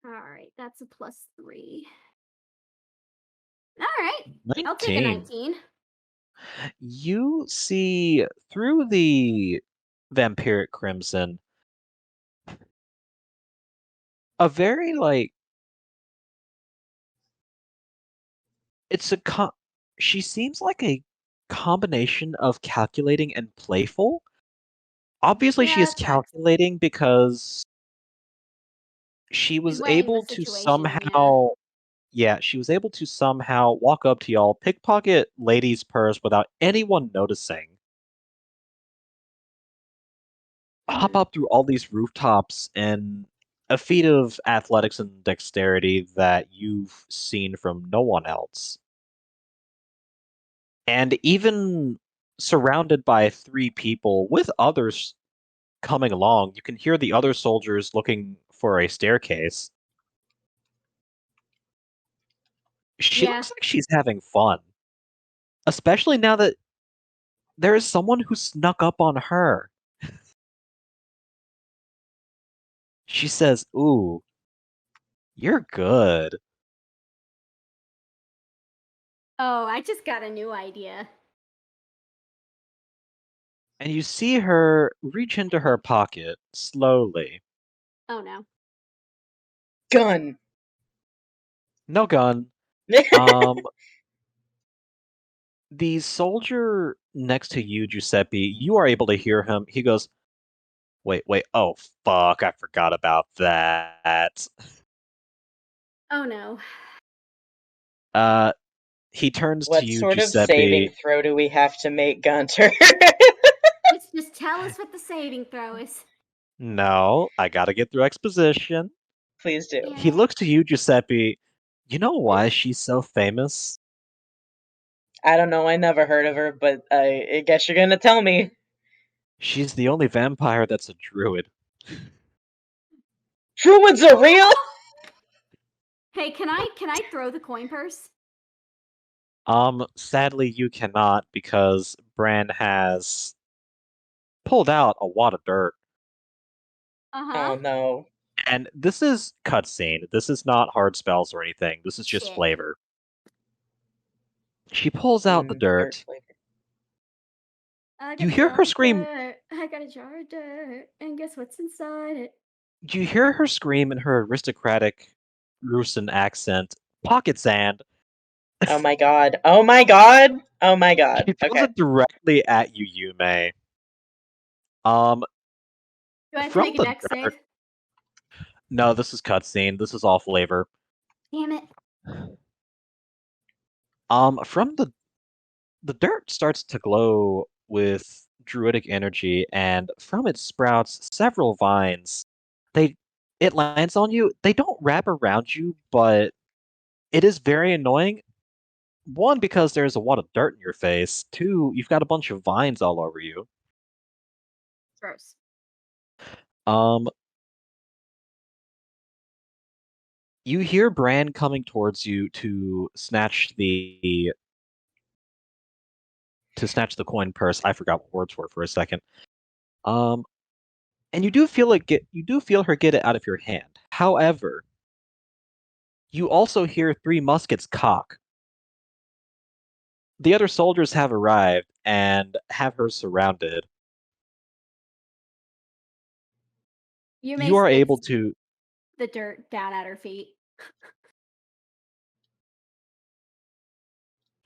Speaker 2: Alright, that's a +3. Alright, I'll take a
Speaker 1: 19.
Speaker 2: 19.
Speaker 1: You see through the vampiric crimson a very it's a she seems like a combination of calculating and playful. Obviously she
Speaker 2: Yeah,
Speaker 1: is
Speaker 2: that tracks.
Speaker 1: calculating because she
Speaker 2: She's
Speaker 1: was
Speaker 2: weighing the
Speaker 1: able to
Speaker 2: situation, yeah.
Speaker 1: she was able to somehow walk up to y'all, pickpocket lady's purse without anyone noticing. Hop up through all these rooftops and a feat of athletics and dexterity that you've seen from no one else. And even surrounded by 3 people with others coming along, you can hear the other soldiers looking for a staircase. She
Speaker 2: Yeah.
Speaker 1: looks like she's having fun. Especially now that there is someone who snuck up on her. She says, "Ooh, you're good."
Speaker 2: Oh, I just got a new idea.
Speaker 1: And you see her reach into her pocket slowly.
Speaker 2: Oh no.
Speaker 3: Gun.
Speaker 1: No gun. The soldier next to you, Giuseppe, you are able to hear him. He goes, wait, oh fuck, I forgot about that.
Speaker 2: Oh no.
Speaker 1: He turns to
Speaker 3: What
Speaker 1: you,
Speaker 3: sort of saving
Speaker 1: Giuseppe.
Speaker 3: throw do we have to make, Gunter?
Speaker 2: Just tell us what the saving throw is.
Speaker 1: No, I gotta get through exposition.
Speaker 3: Please do.
Speaker 1: He
Speaker 2: Damn it.
Speaker 1: looks to you, Giuseppe. You know why she's so famous?
Speaker 3: I don't know. I never heard of her, but I guess you're gonna tell me.
Speaker 1: She's the only vampire that's a druid.
Speaker 3: Druids are real.
Speaker 2: Hey, can I throw the coin purse?
Speaker 1: Sadly you cannot because Bran has pulled out a wad of dirt.
Speaker 2: Uh-huh.
Speaker 3: Oh no.
Speaker 1: And this is cutscene. This is not hard spells or anything. This is just
Speaker 2: Shit.
Speaker 1: flavor. She pulls out the
Speaker 3: Dirt
Speaker 1: dirt.
Speaker 3: flavor.
Speaker 2: I got
Speaker 1: You
Speaker 2: a
Speaker 1: hear
Speaker 2: jar
Speaker 1: her
Speaker 2: of
Speaker 1: scream.
Speaker 2: dirt. I got a jar of dirt, and guess what's inside it?
Speaker 1: You hear her scream in her aristocratic Russian accent. Pocket sand.
Speaker 3: Oh my god. Oh my god. Oh my god.
Speaker 1: She throws
Speaker 3: Okay.
Speaker 1: it directly at you, Yume. Um,
Speaker 2: Do I have to
Speaker 1: from
Speaker 2: make a
Speaker 1: the
Speaker 2: dex
Speaker 1: dirt.
Speaker 2: save?
Speaker 1: No, this is cutscene. This is all flavor.
Speaker 2: Damn it.
Speaker 1: From the dirt starts to glow with druidic energy, and from it sprouts several vines. It lands on you. They don't wrap around you, but it is very annoying. One, because there's a lot of dirt in your face. Two, you've got a bunch of vines all over you.
Speaker 2: Gross.
Speaker 1: Um, you hear Bran coming towards you to snatch the coin purse. I forgot what words were for a second. Um, and you do feel her get it out of your hand. However, you also hear 3 muskets cock. The other soldiers have arrived and have her surrounded. You are able to.
Speaker 2: the dirt down at her feet.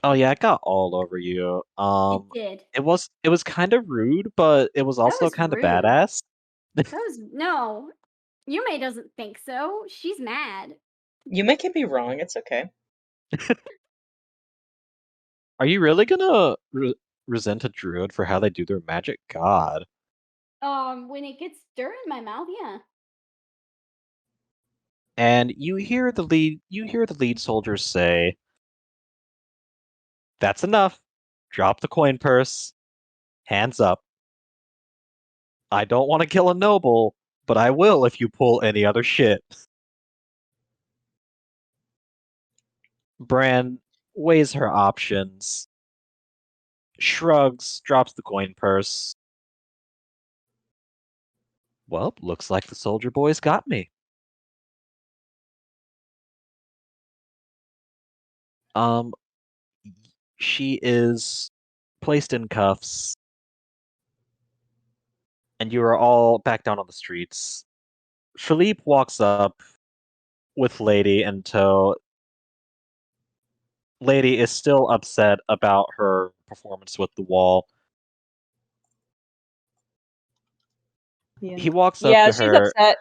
Speaker 1: Oh yeah, it got all over you.
Speaker 2: It did.
Speaker 1: It was kind of rude, but it was also
Speaker 2: was
Speaker 1: kind of
Speaker 2: rude.
Speaker 1: badass.
Speaker 2: That was no. Yume doesn't think so. She's mad.
Speaker 3: You may be wrong. It's okay.
Speaker 1: Are you really gonna resent a druid for how they do their magic? God.
Speaker 2: When it gets dirt in my mouth, yeah.
Speaker 1: And you hear the lead soldiers say, "That's enough. Drop the coin purse. Hands up. I don't want to kill a noble, but I will if you pull any other shit." Bran weighs her options, shrugs, drops the coin purse. Well, looks like the soldier boys got me. Um, she is placed in cuffs, and you are all back down on the streets. Philippe walks up with Lady in tow. Lady is still upset about her performance with the wall. He walks up
Speaker 6: Yeah,
Speaker 1: to
Speaker 6: she's
Speaker 1: her.
Speaker 6: upset.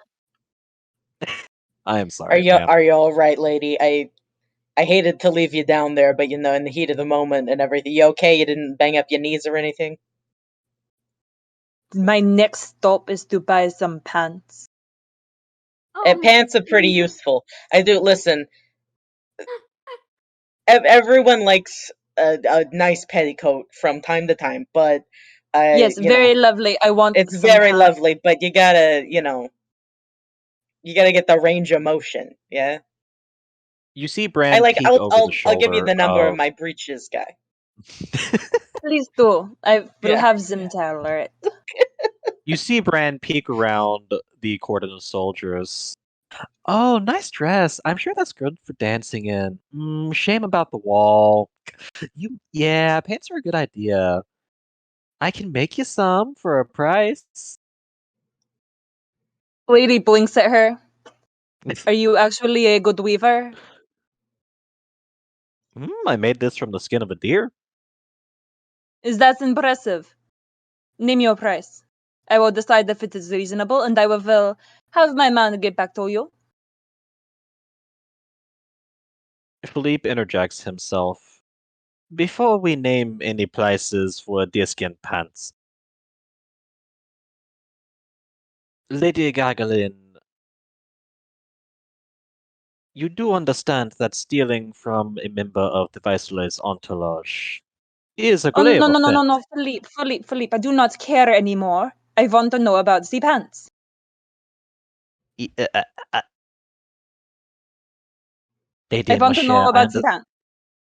Speaker 1: I am sorry, ma'am.
Speaker 3: Are you all right, lady? I hated to leave you down there, but in the heat of the moment and everything, you okay? You didn't bang up your knees or anything?
Speaker 6: My next stop is to buy some pants.
Speaker 3: Pants are pretty useful. I do listen. Everyone likes a nice petticoat from time to time, but
Speaker 6: Yes,
Speaker 3: you
Speaker 6: very
Speaker 3: know,
Speaker 6: lovely. I want
Speaker 3: it's
Speaker 6: some
Speaker 3: very
Speaker 6: pants.
Speaker 3: lovely. But you gotta, you gotta get the range of motion. Yeah.
Speaker 1: You see Bran peek over the
Speaker 3: I'll give you
Speaker 1: shoulder
Speaker 3: the number of
Speaker 1: of.
Speaker 3: my breeches guy.
Speaker 6: Please do. I will
Speaker 3: Yeah.
Speaker 6: have them tailor it.
Speaker 1: You see Bran peek around the cordon of soldiers. Oh, nice dress. I'm sure that's good for dancing in. Shame about the wall. Yeah, pants are a good idea. I can make you some for a price.
Speaker 6: Lady blinks at her. Are you actually a good weaver?
Speaker 1: I made this from the skin of a deer.
Speaker 6: Is that impressive? Name your price. I will decide if it is reasonable, and I will have my man get back to you.
Speaker 1: Philippe interjects himself. Before we name any prices for deerskin pants, Lady Gagelin, you do understand that stealing from a member of the Viceroy's entourage is a
Speaker 6: Oh,
Speaker 1: grave
Speaker 6: no, no, no, no,
Speaker 1: offense.
Speaker 6: no, Philippe, I do not care anymore. I want to know about the pants.
Speaker 1: E- uh, uh, uh, Lady
Speaker 6: I
Speaker 1: and
Speaker 6: want to know
Speaker 1: Michelle,
Speaker 6: about the pants.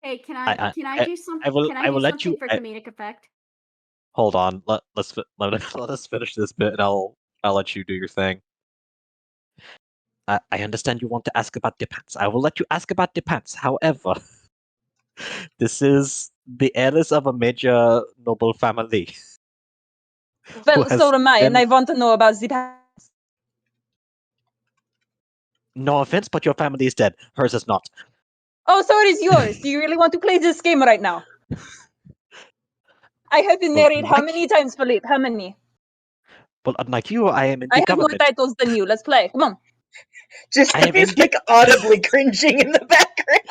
Speaker 2: Hey, can
Speaker 1: I,
Speaker 2: I
Speaker 1: I,
Speaker 2: do some?
Speaker 1: I will,
Speaker 2: Can I
Speaker 1: I
Speaker 2: do
Speaker 1: will let
Speaker 2: something
Speaker 1: you.
Speaker 2: for comedic effect?
Speaker 1: Hold on. Let us finish this bit, and I'll let you do your thing. I understand you want to ask about the pants. I will let you ask about the pants. However, this is the heiress of a major noble family.
Speaker 6: Well,
Speaker 1: has
Speaker 6: so am I, and
Speaker 1: been-
Speaker 6: I want to know about the pants.
Speaker 1: No offense, but your family is dead. Hers is not.
Speaker 6: Oh, so it is yours. Do you really want to play this game right now? I have been
Speaker 1: Well,
Speaker 6: married how
Speaker 1: like-
Speaker 6: many times, Philippe? How many?
Speaker 1: Well, unlike you, I am in
Speaker 6: I
Speaker 1: the
Speaker 6: have more
Speaker 1: government.
Speaker 6: titles than you. Let's play. Come on.
Speaker 1: I am
Speaker 3: Giuseppe's
Speaker 1: in the-
Speaker 3: like audibly cringing in the background.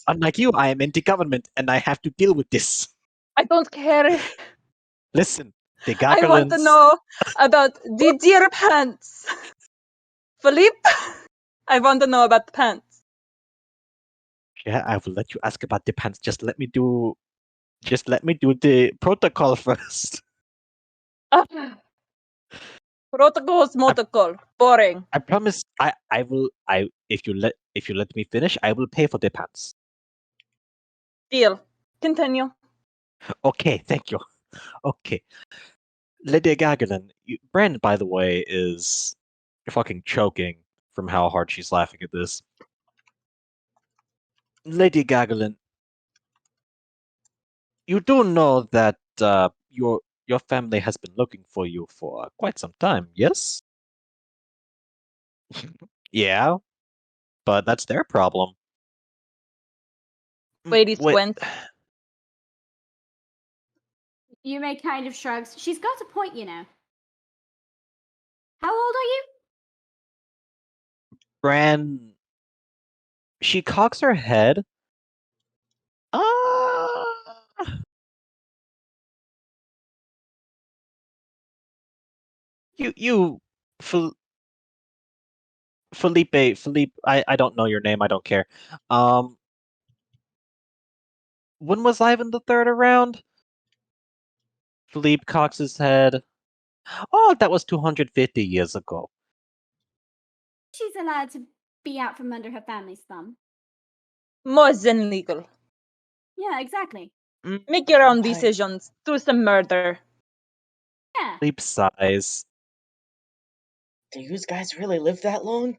Speaker 1: Unlike you, I am in the government, and I have to deal with this.
Speaker 6: I don't care.
Speaker 1: Listen, the
Speaker 6: I want to
Speaker 1: gargolins.
Speaker 6: know about the deer pants. Philippe, I want to know about the pants.
Speaker 1: Yeah, I will let you ask about the pants. Just let me do the protocol first.
Speaker 6: Ah. Protocol's protocol. Boring.
Speaker 1: I promise. I will. If you let me finish, I will pay for the pants.
Speaker 6: Deal. Continue.
Speaker 1: Okay, thank you. Okay, Lady Gagolin. Brand, by the way, is fucking choking from how hard she's laughing at this. Lady Gagolin, you do know that your family has been looking for you for quite some time, yes? Yeah, but that's their problem.
Speaker 6: Lady Squint.
Speaker 2: Yume kind of shrugs. She's got a point, you know. How old are you?
Speaker 1: Bran, she cocks her head. You, Fel- Philippe, I don't know your name, I don't care. When was Ivan the Third around? Philippe cocks his head. Oh, that was 250 years ago.
Speaker 2: She's allowed to be out from under her family's thumb.
Speaker 6: More than legal.
Speaker 2: Yeah, exactly.
Speaker 6: Make your own
Speaker 3: Vampire.
Speaker 6: decisions. Do some murder.
Speaker 2: Yeah.
Speaker 1: Philippe sighs.
Speaker 3: Do you guys really live that long?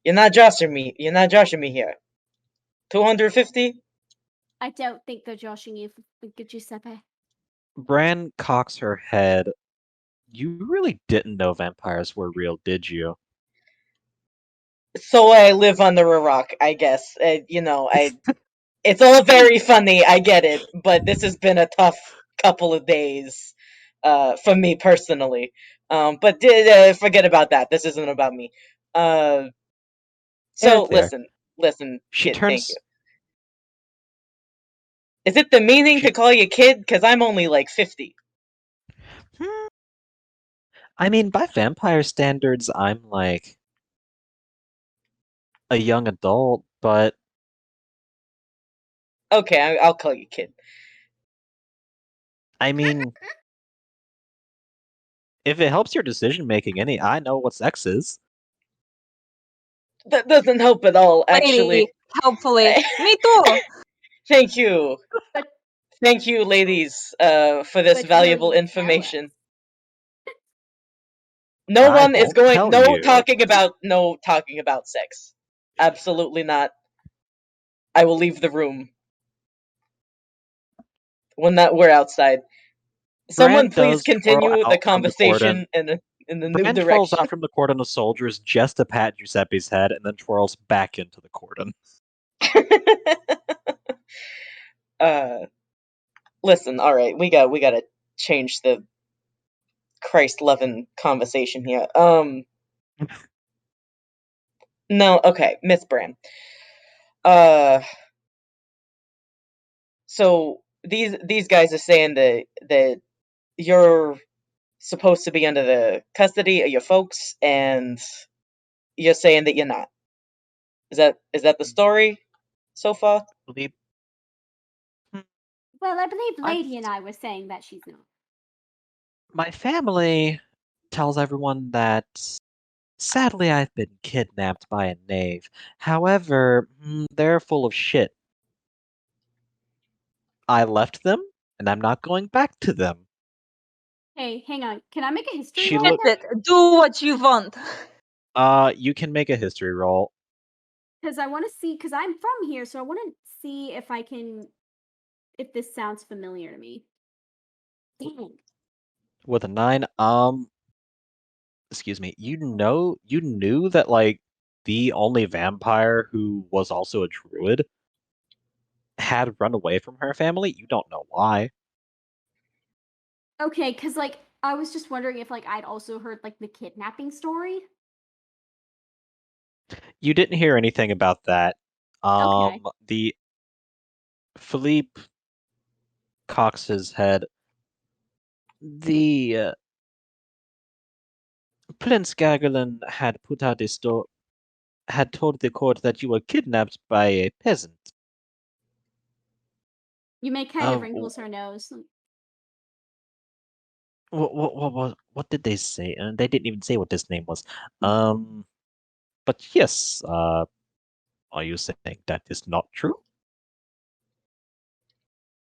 Speaker 3: You're not joshing me. You're not joshing me here. 250?
Speaker 2: I don't think they're joshing you, Giuseppe.
Speaker 1: Bran cocks her head. You really didn't know vampires were real, did you?
Speaker 3: So I live under a rock, I guess. It's all very funny, I get it, but this has been a tough couple of days for me personally. But forget about that. This isn't about me. So
Speaker 1: Fair, fair.
Speaker 3: listen,
Speaker 1: She
Speaker 3: kid, thank you.
Speaker 1: turns.
Speaker 3: Is it demeaning
Speaker 1: She-
Speaker 3: to call you kid? Because I'm only like 50.
Speaker 1: I mean, by vampire standards, I'm like a young adult, but
Speaker 3: Okay, I'll call you kid.
Speaker 1: I mean, if it helps your decision making any, I know what sex is.
Speaker 3: That doesn't help at all, actually.
Speaker 6: Lady, helpfully. Me too.
Speaker 3: Thank you.
Speaker 2: But
Speaker 3: Thank you, ladies, for this
Speaker 2: But will
Speaker 3: valuable
Speaker 2: you tell
Speaker 3: information. No
Speaker 1: I
Speaker 3: one is
Speaker 1: won't
Speaker 3: going.
Speaker 1: tell
Speaker 3: No
Speaker 1: you.
Speaker 3: talking about sex. Absolutely not. I will leave the room when we're outside. Someone
Speaker 1: Bran
Speaker 3: please
Speaker 1: does twirl
Speaker 3: continue the
Speaker 1: out from the cordon.
Speaker 3: conversation in the new
Speaker 1: Bran twirls
Speaker 3: direction.
Speaker 1: out from the cordon of soldiers just to pat Giuseppe's head, and then twirls back into the cordon.
Speaker 3: Listen, all right, we gotta change the Christ loving conversation here. No, okay, Miss Bran. So these guys are saying that you're supposed to be under the custody of your folks, and you're saying that you're not. Is that the story so far?
Speaker 1: Philippe,
Speaker 2: well, I believe
Speaker 1: I-
Speaker 2: Lady and I were saying that she's not.
Speaker 1: my family tells everyone that sadly I've been kidnapped by a knave. However, they're full of shit. I left them, and I'm not going back to them.
Speaker 2: Hey, hang on. Can I make a history
Speaker 1: She
Speaker 2: roll?
Speaker 1: look.
Speaker 6: That's it. Do what you want.
Speaker 1: You can make a history roll.
Speaker 2: Because I want to see. Because I'm from here, so I want to see if this sounds familiar to me. Dang.
Speaker 1: With a 9, excuse me, you knew that, like, the only vampire who was also a druid had run away from her family? You don't know why.
Speaker 2: Okay, because like I was just wondering if like I'd also heard like the kidnapping story.
Speaker 1: You didn't hear anything about that.
Speaker 2: Okay.
Speaker 1: The Philippe cocks his head. The Prince Gagelin had put out a had told the court that you were kidnapped by a peasant.
Speaker 2: You may kind of wrinkles her nose.
Speaker 1: What did they say? And they didn't even say what his name was. But yes, are you saying that is not true?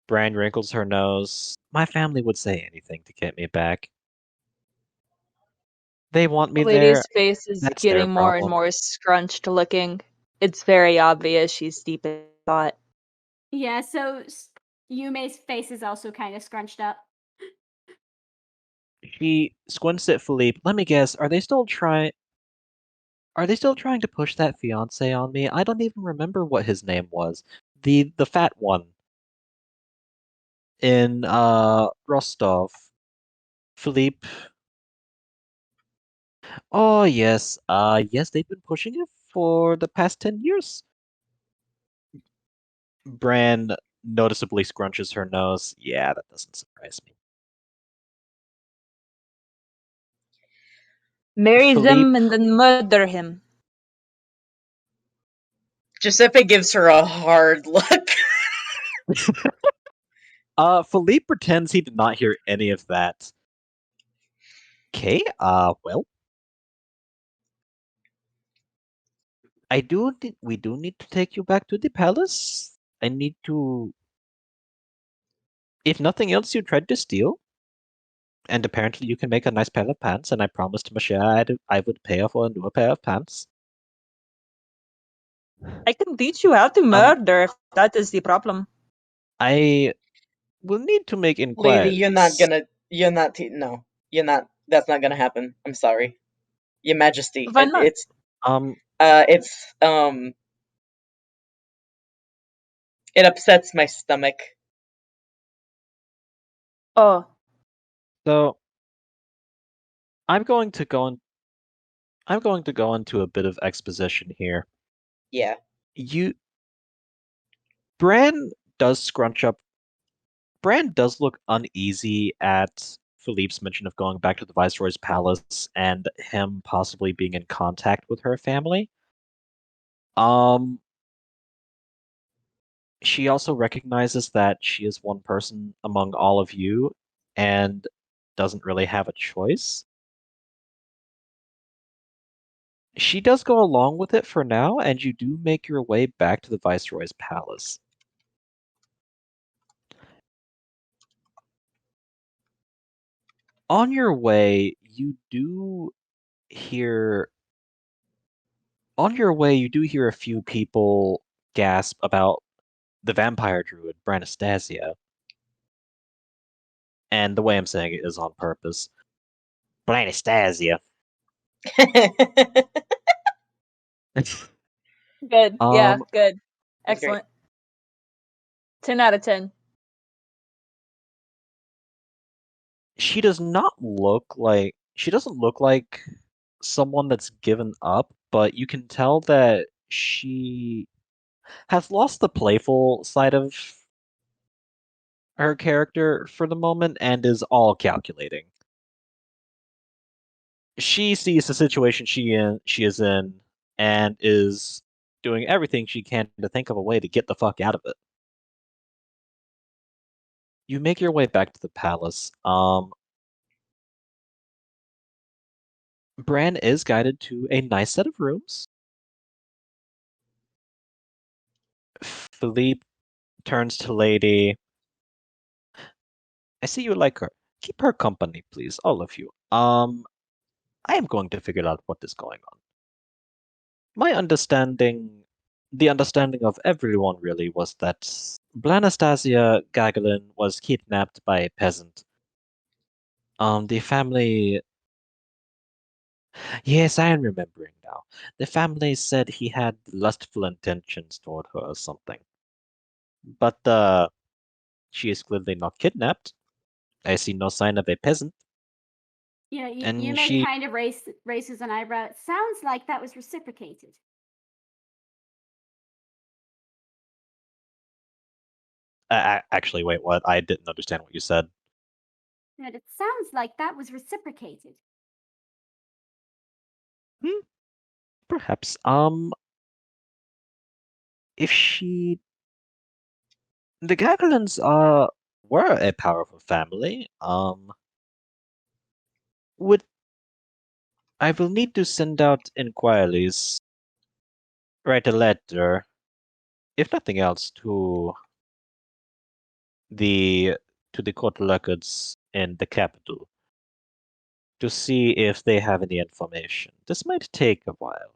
Speaker 1: Bran wrinkles her nose. My family would say anything to get me back. They want me
Speaker 6: The
Speaker 1: there.
Speaker 6: lady's face is
Speaker 1: That's their
Speaker 6: getting more and
Speaker 1: problem.
Speaker 6: more scrunched looking. It's very obvious she's deep in thought.
Speaker 2: Yeah, so Yume's face is also kind of scrunched up.
Speaker 1: She squints at Philippe. Let me guess, are they still trying to push that fiance on me? I don't even remember what his name was. The fat one in Rostov. Philippe. Oh yes. Yes, they've been pushing it for the past 10 years. Bran noticeably scrunches her nose. Yeah, that doesn't surprise me.
Speaker 6: Marry
Speaker 1: Philippe,
Speaker 6: them and then murder him.
Speaker 3: Giuseppe gives her a hard look.
Speaker 1: Philippe pretends he did not hear any of that. Okay, well, we do need to take you back to the palace. I need to, if nothing else, you tried to steal, and apparently you can make a nice pair of pants, and I promised Michelle I would pay her for a newer pair of pants.
Speaker 6: I can teach you how to murder if that is the problem.
Speaker 1: I will need to make
Speaker 3: Lady,
Speaker 1: inquiries.
Speaker 3: you're not, no. You're not, that's not gonna happen. I'm sorry. Your Majesty.
Speaker 6: Why not?
Speaker 3: It upsets my stomach.
Speaker 6: Oh,
Speaker 1: So I'm going to go into a bit of exposition here.
Speaker 3: Yeah.
Speaker 1: Bran does scrunch up. Bran does look uneasy at Philippe's mention of going back to the Viceroy's palace and him possibly being in contact with her family. She also recognizes that she is one person among all of you and doesn't really have a choice. She does go along with it for now, and you do make your way back to the Viceroy's palace. On your way, you do hear a few people gasp about the vampire druid, Branastasia. And the way I'm saying it is on purpose. Branastasia.
Speaker 6: good. Yeah, good.
Speaker 3: That's great.
Speaker 6: Excellent. 10 out of 10.
Speaker 1: She doesn't look like someone that's given up, but you can tell that she has lost the playful side of her character for the moment and is all calculating. She sees the situation she is in and is doing everything she can to think of a way to get the fuck out of it. You make your way back to the palace. Bran is guided to a nice set of rooms. Philippe turns to Lady. I see you like her. Keep her company, please, all of you. I am going to figure out what is going on. The understanding of everyone really was that Blanastasia Gagelin was kidnapped by a peasant. The family. Yes, I am remembering now. The family said he had lustful intentions toward her or something. But she is clearly not kidnapped. I see no sign of a peasant.
Speaker 2: Yeah, you
Speaker 1: And
Speaker 2: may
Speaker 1: she
Speaker 2: kind of raises an eyebrow. It sounds like that was reciprocated.
Speaker 1: actually, wait, what? I didn't understand what you said.
Speaker 2: And it sounds like that was reciprocated.
Speaker 1: Perhaps. If she, the Gaglans were a powerful family. Would I will need to send out inquiries, write a letter, if nothing else, the to the court records in the capital to see if they have any information. This might take a while.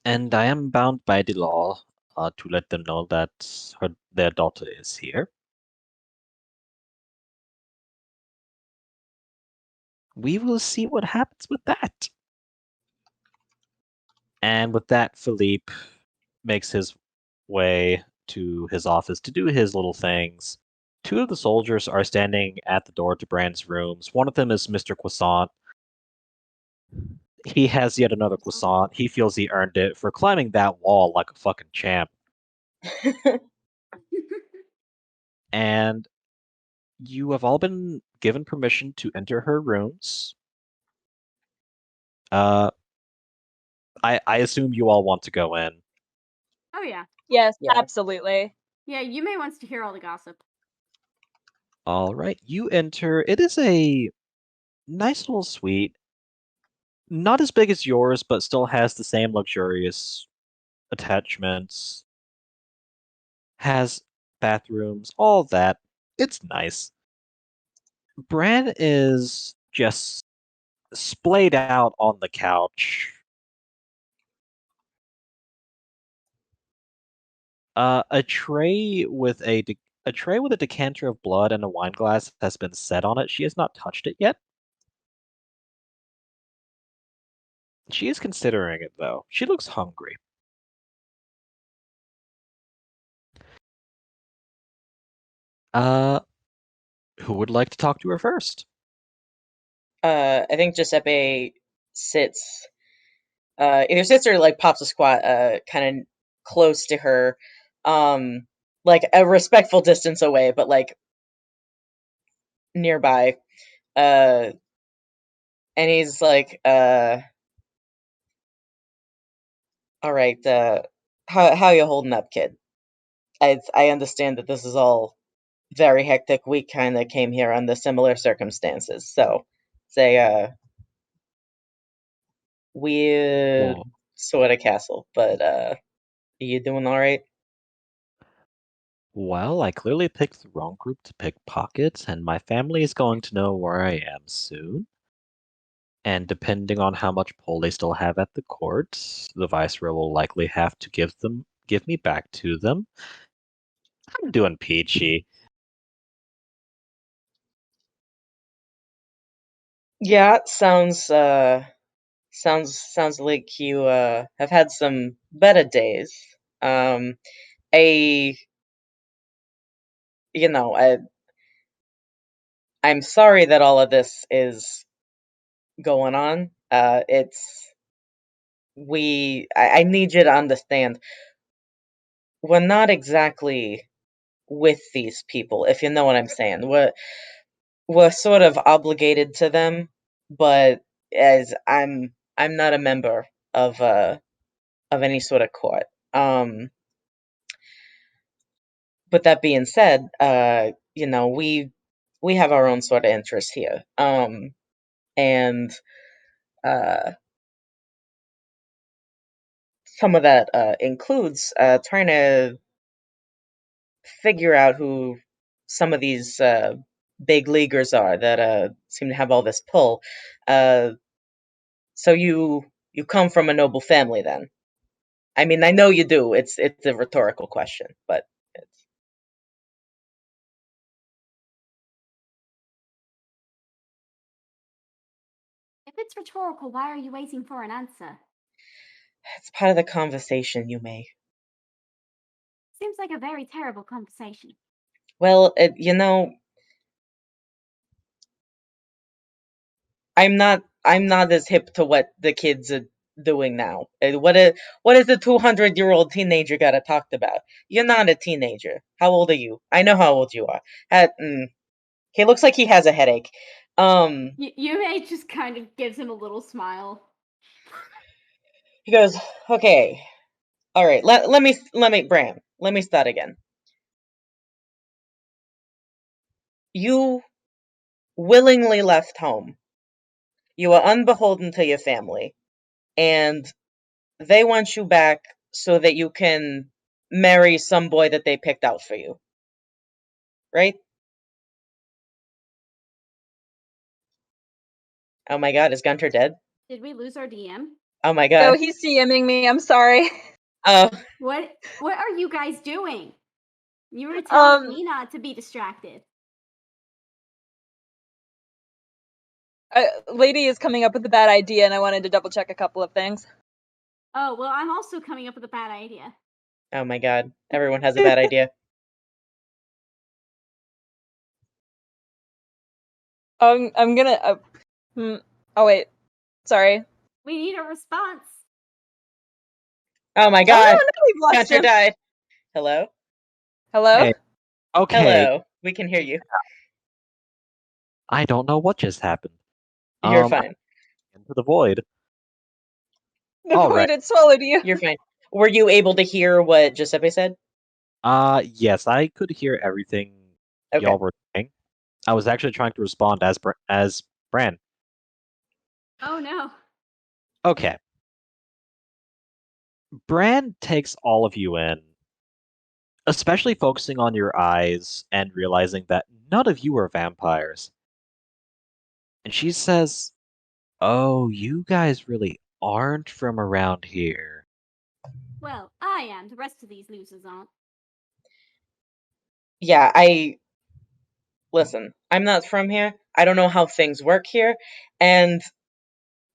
Speaker 1: And I am bound by the law to let them know that their daughter is here. We will see what happens with that. And with that, Philippe makes his way to his office to do his little things. Two of the soldiers are standing at the door to Brand's rooms. One of them is Mr. Croissant. He has yet another croissant. He feels he earned it for climbing that wall like a fucking champ. And you have all been given permission to enter her rooms. I assume you all want to go in.
Speaker 2: Oh yeah.
Speaker 6: Yes,
Speaker 3: Yeah.
Speaker 6: absolutely.
Speaker 2: Yeah, Yume wants to hear all the gossip.
Speaker 1: All right, you enter. It is a nice little suite. Not as big as yours, but still has the same luxurious attachments. Has bathrooms, all that. It's nice. Bran is just splayed out on the couch. A tray with a tray with a decanter of blood and a wine glass has been set on it. She has not touched it yet. She is considering it though. She looks hungry. Uh, who would like to talk to her first?
Speaker 3: I think Giuseppe sits, either sits or like pops a squat, kind of close to her, like a respectful distance away, but like nearby. And he's like, all right, how you holding up, kid? I understand that this is all very hectic. We kind of came here under similar circumstances, so it's a weird
Speaker 1: Whoa.
Speaker 3: sort of castle. But you doing all right?
Speaker 1: Well, I clearly picked the wrong group to pick pockets, and my family is going to know where I am soon. And depending on how much pull they still have at the court, the viceroy will likely have to give me back to them. I'm doing peachy.
Speaker 3: Yeah, sounds like you have had some better days. Um, I you know I'm sorry that all of this is going on. I need you to understand we're not exactly with these people, if you know what I'm saying. We're sort of obligated to them, but as I'm not a member of any sort of court. But that being said, we have our own sort of interests here. And uh some of that includes trying to figure out who some of these big leaguers are that seem to have all this pull. Uh, so you come from a noble family, then? I mean, I know you do. It's a rhetorical question, but it's
Speaker 2: it's rhetorical, why are you waiting for an answer?
Speaker 3: It's part of the conversation, Yume.
Speaker 2: Seems like a very terrible conversation.
Speaker 3: Well, I'm not as hip to what the kids are doing now. What is the 200-year-old teenager gotta talk about? You're not a teenager. How old are you? I know how old you are. He looks like he has a headache.
Speaker 2: Yume just kind of gives him a little smile.
Speaker 3: He goes, okay, all right. Let me Bram. Let me start again. You willingly left home. You are unbeholden to your family, and they want you back so that you can marry some boy that they picked out for you. Right? Oh my god, is Gunter dead?
Speaker 2: Did we lose our DM?
Speaker 3: Oh my
Speaker 6: No,
Speaker 3: god.
Speaker 6: he's CMing me. I'm sorry.
Speaker 3: Oh,
Speaker 2: What are you guys doing? You were telling me not to be distracted.
Speaker 6: Lady is coming up with a bad idea, and I wanted to double check a couple of things.
Speaker 2: Oh, well, I'm also coming up with a bad idea.
Speaker 3: oh my god. Everyone has a bad idea.
Speaker 6: I'm gonna. Oh wait, sorry.
Speaker 2: We need a response.
Speaker 3: Oh my
Speaker 6: Oh
Speaker 3: god.
Speaker 6: no, we've lost
Speaker 3: Gunter
Speaker 6: him.
Speaker 3: died. Hello?
Speaker 6: Hello.
Speaker 1: Hey. Okay.
Speaker 3: Hello. We can hear you.
Speaker 1: I don't know what just happened.
Speaker 3: You're fine.
Speaker 1: Into the void.
Speaker 6: The
Speaker 1: All
Speaker 6: void
Speaker 1: right.
Speaker 6: had swallowed you.
Speaker 3: You're fine. Were you able to hear what Giuseppe said?
Speaker 1: Yes, I could hear everything
Speaker 3: Okay.
Speaker 1: y'all were saying. I was actually trying to respond as Bran.
Speaker 2: Oh no.
Speaker 1: Okay. Bran takes all of you in, especially focusing on your eyes and realizing that none of you are vampires. And she says, "Oh, you guys really aren't from around here."
Speaker 2: Well, I am. The rest of these losers aren't.
Speaker 3: Yeah, listen, I'm not from here. I don't know how things work here. And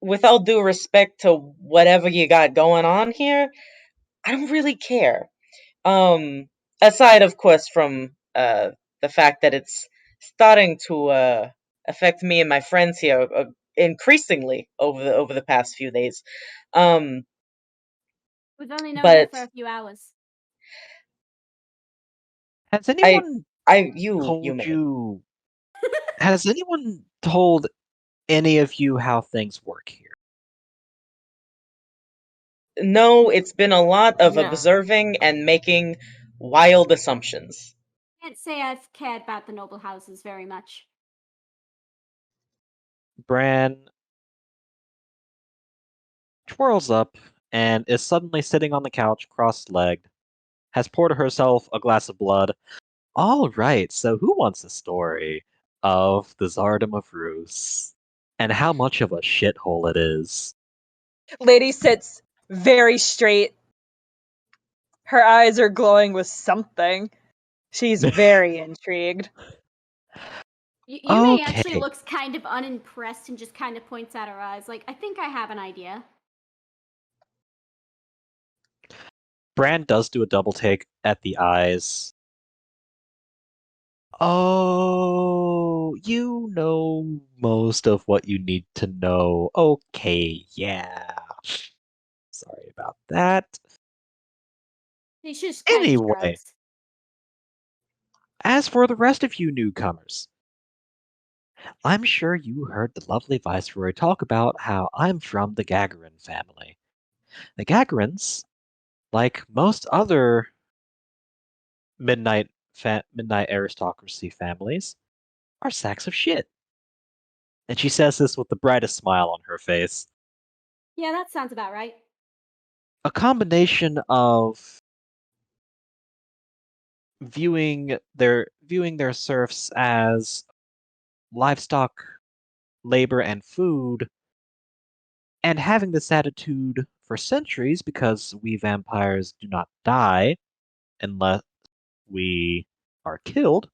Speaker 3: with all due respect to whatever you got going on here, I don't really care. Aside, of course, from the fact that it's starting to affect me and my friends here increasingly over the past few days.
Speaker 2: We've only known her
Speaker 3: But
Speaker 2: for a few hours.
Speaker 1: Has anyone
Speaker 3: you
Speaker 1: told
Speaker 3: may.
Speaker 1: you? Has anyone told any of you how things work here?
Speaker 3: No, it's been a lot of
Speaker 4: No.
Speaker 3: observing and making wild assumptions.
Speaker 2: Can't say I've cared about the noble houses very much.
Speaker 1: Bran twirls up and is suddenly sitting on the couch, cross-legged, has poured herself a glass of blood. All right, so who wants a story of the Tsardom of Rus and how much of a shithole it is?
Speaker 6: Lady sits very straight. Her eyes are glowing with something. She's very intrigued.
Speaker 2: Yume actually
Speaker 1: Okay.
Speaker 2: looks kind of unimpressed and just kind of points at her eyes, like, I think I have an idea.
Speaker 1: Bran does do a double take at the eyes. Oh, you know most of what you need to know. Okay, yeah. Sorry about that.
Speaker 2: She just kind of
Speaker 1: Anyway,
Speaker 2: shrugs.
Speaker 1: as for the rest of you newcomers, I'm sure you heard the lovely Viceroy talk about how I'm from the Gagarin family. The Gagarins, like most other midnight aristocracy families, are sacks of shit. And she says this with the brightest smile on her face.
Speaker 2: Yeah, that sounds about right.
Speaker 1: A combination of viewing their serfs as livestock, labor, and food, and having this attitude for centuries because we vampires do not die unless we are killed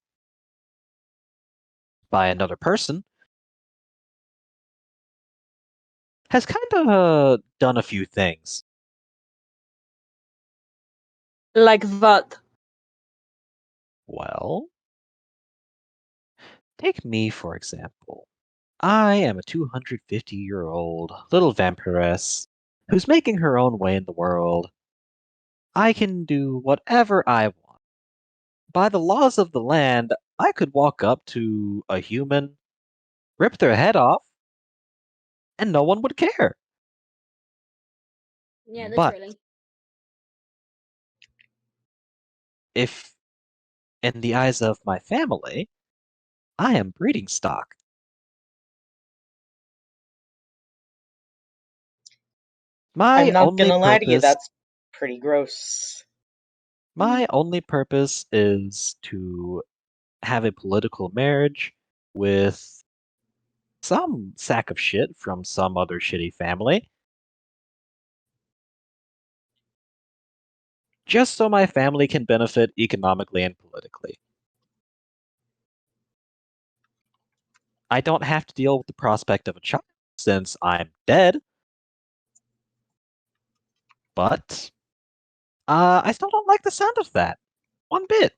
Speaker 1: by another person. has kind of done a few things.
Speaker 6: Like what?
Speaker 1: Well, take me for example. I am a 250-year-old little vampiress who's making her own way in the world. I can do whatever I want. By the laws of the land, I could walk up to a human, rip their head off, and no one would care.
Speaker 2: Yeah,
Speaker 1: But
Speaker 2: literally.
Speaker 1: if, in the eyes of my family, I am breeding stock.
Speaker 3: I'm
Speaker 1: My
Speaker 3: not
Speaker 1: only
Speaker 3: gonna lie to you,
Speaker 1: purpose,
Speaker 3: that's pretty gross.
Speaker 1: my only purpose is to have a political marriage with some sack of shit from some other shitty family, just so my family can benefit economically and politically. I don't have to deal with the prospect of a child since I'm dead, but I still don't like the sound of that. One bit.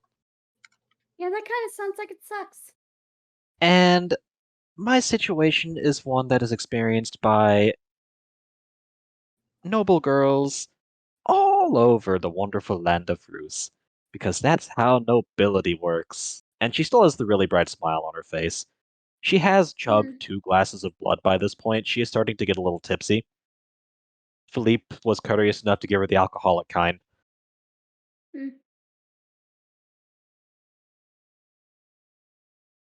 Speaker 2: Yeah, that kind of sounds like it sucks.
Speaker 1: And my situation is one that is experienced by noble girls all over the wonderful land of Rus, because that's how nobility works. And she still has the really bright smile on her face. She has chugged 2 glasses of blood by this point. She is starting to get a little tipsy. Philippe was courteous enough to give her the alcoholic kind.
Speaker 2: Mm.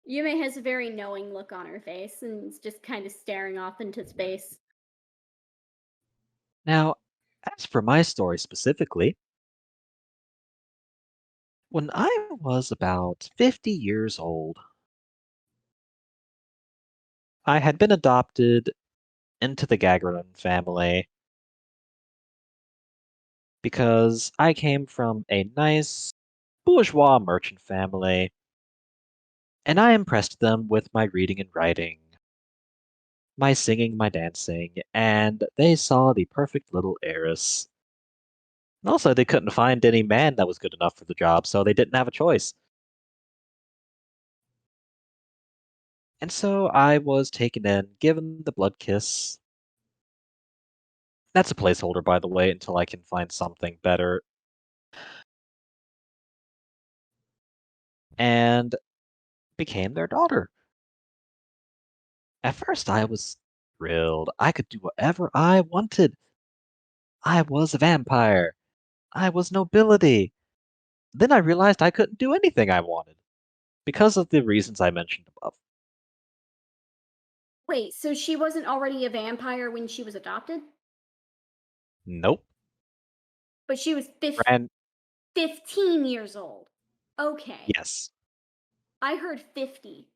Speaker 2: Yume has a very knowing look on her face and is just kind of staring off into space.
Speaker 1: Now, as for my story specifically, when I was about 50 years old, I had been adopted into the Gagarin family because I came from a nice bourgeois merchant family, and I impressed them with my reading and writing, my singing, my dancing, and they saw the perfect little heiress. And also, they couldn't find any man that was good enough for the job, so they didn't have a choice. And so I was taken in, given the blood kiss. That's a placeholder, by the way, until I can find something better. And became their daughter. At first, I was thrilled. I could do whatever I wanted. I was a vampire. I was nobility. Then I realized I couldn't do anything I wanted because of the reasons I mentioned above.
Speaker 2: Wait, so she wasn't already a vampire when she was adopted?
Speaker 1: Nope.
Speaker 2: But she was
Speaker 1: Brand
Speaker 2: 15 years old. Okay.
Speaker 1: yes.
Speaker 2: I heard 50.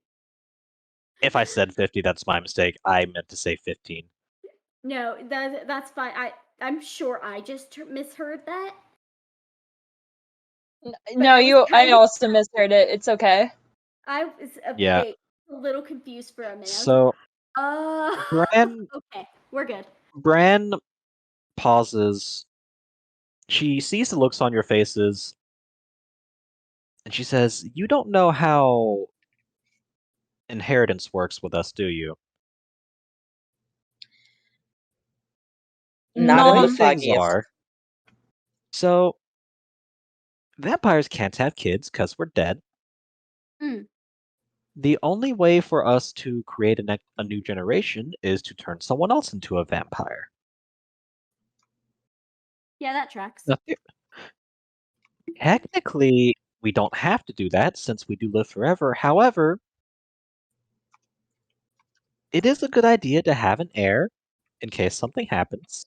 Speaker 1: If I said 50, that's my mistake. I meant to say 15.
Speaker 2: No, that's fine. I'm sure I just misheard that.
Speaker 6: No,
Speaker 2: I was
Speaker 6: I
Speaker 2: kind of
Speaker 6: also misheard it. It's okay.
Speaker 2: I was
Speaker 1: Yeah.
Speaker 2: a little confused for a minute.
Speaker 1: So
Speaker 2: I was
Speaker 1: Bran
Speaker 2: okay, we're good.
Speaker 1: Bran pauses. She sees the looks on your faces, and she says, "You don't know how inheritance works with us, do you?"
Speaker 3: Not
Speaker 1: The
Speaker 3: in
Speaker 1: way
Speaker 3: the
Speaker 6: No.
Speaker 1: things
Speaker 3: foggiest.
Speaker 1: are, so vampires can't have kids because we're dead.
Speaker 2: Mm.
Speaker 1: The only way for us to create a new generation is to turn someone else into a vampire.
Speaker 2: Yeah, that tracks.
Speaker 1: Now, technically, we don't have to do that since we do live forever. However, it is a good idea to have an heir in case something happens.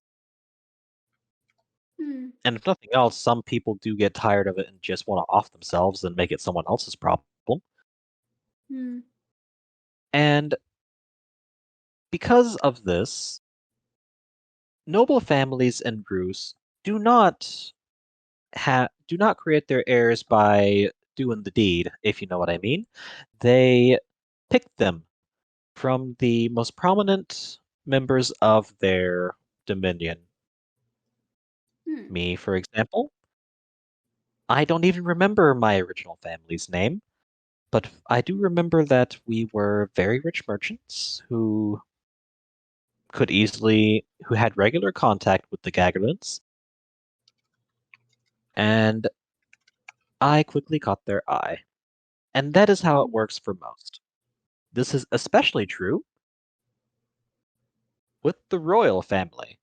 Speaker 2: Hmm.
Speaker 1: And if nothing else, some people do get tired of it and just want to off themselves and make it someone else's problem.
Speaker 2: Hmm.
Speaker 1: And because of this, noble families in Bruce do not create their heirs by doing the deed, if you know what I mean. They pick them from the most prominent members of their dominion.
Speaker 2: Hmm.
Speaker 1: Me, for example, I don't even remember my original family's name, but I do remember that we were very rich merchants who had regular contact with the Gagerlins, and I quickly caught their eye. And that is how it works for most. This is especially true with the royal family.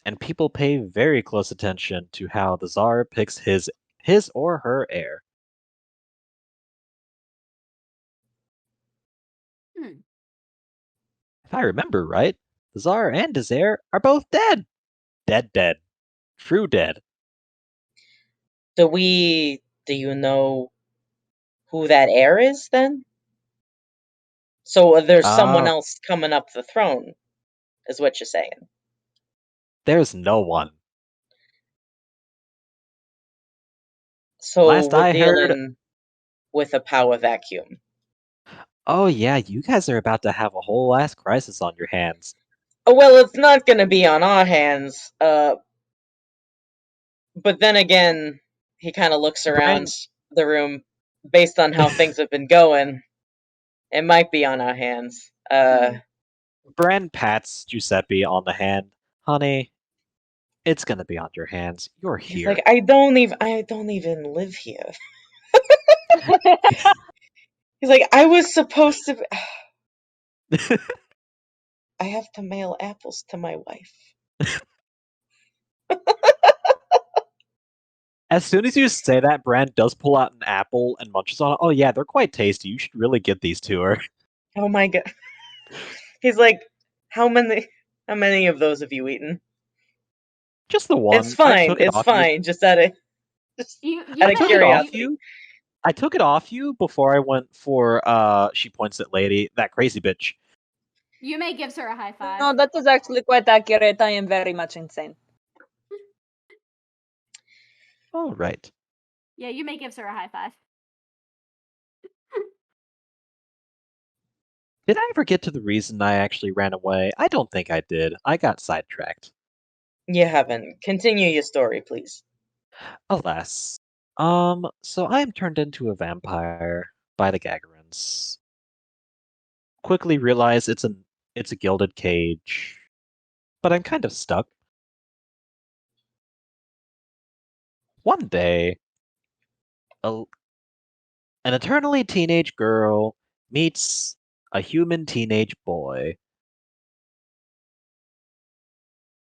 Speaker 1: And people pay very close attention to how the Tsar picks his or her heir.
Speaker 2: Hmm.
Speaker 1: If I remember right, the Tsar and his heir are both dead. Dead. True dead.
Speaker 3: Do you know who that heir is then? So there's someone else coming up the throne, is what you're saying.
Speaker 1: There's no one.
Speaker 3: So
Speaker 1: Last
Speaker 3: we're
Speaker 1: I heard,
Speaker 3: dealing with a power vacuum.
Speaker 1: oh yeah, you guys are about to have a whole ass crisis on your hands.
Speaker 3: Oh, well, it's not gonna be on our hands. But then again, he kind of looks around the room. Based on how things have been going, it might be on our hands.
Speaker 1: Bran pats Giuseppe on the hand. Honey, it's gonna be on your hands. You're
Speaker 3: He's
Speaker 1: here.
Speaker 3: like, I don't even live here. He's like, I was supposed to. I have to mail apples to my wife.
Speaker 1: As soon as you say that, Bran does pull out an apple and munches on it. Oh yeah, they're quite tasty. You should really get these to her.
Speaker 3: Oh my god. He's like, how many of those have you eaten?
Speaker 1: Just the one.
Speaker 3: It's fine. It's fine. Just out of curiosity.
Speaker 1: I took it off you before I went for she points at Lady, that crazy bitch.
Speaker 2: Yume gives her a high five.
Speaker 6: No, that is actually quite accurate. I am very much insane.
Speaker 1: All right.
Speaker 2: Yeah, Yume gives her a high five.
Speaker 1: Did I ever get to the reason I actually ran away? I don't think I did. I got sidetracked.
Speaker 3: You haven't. Continue your story, please.
Speaker 1: Alas. So I am turned into a vampire by the Gagarins. Quickly realize it's a gilded cage, but I'm kind of stuck. One day, an eternally teenage girl meets a human teenage boy.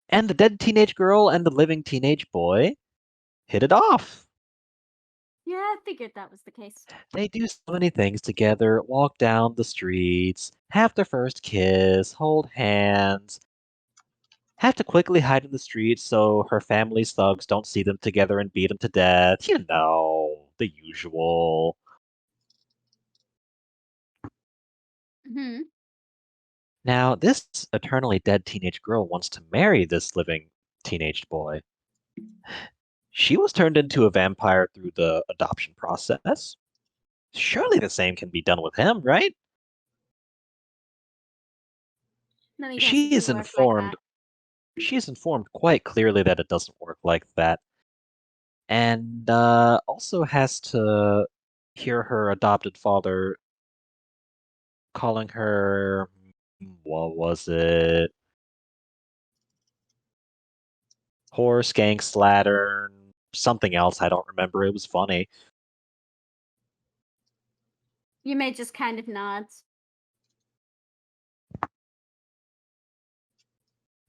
Speaker 1: And the dead teenage girl and the living teenage boy hit it off.
Speaker 2: Yeah, I figured that was the case.
Speaker 1: They do so many things together, walk down the streets, have their first kiss, hold hands, have to quickly hide in the streets so her family's thugs don't see them together and beat them to death. You know, the usual.
Speaker 2: Hmm.
Speaker 1: Now, this eternally dead teenage girl wants to marry this living teenage boy. She was turned into a vampire through the adoption process. Surely the same can be done with him, right?
Speaker 2: Let me guess,
Speaker 1: She
Speaker 2: it
Speaker 1: is
Speaker 2: didn't work like
Speaker 1: informed.
Speaker 2: that.
Speaker 1: She is informed quite clearly that it doesn't work like that, and also has to hear her adopted father calling her. What was it? Whore, skank, slattern, something else. I don't remember. It was funny.
Speaker 2: Yume just kind of nods.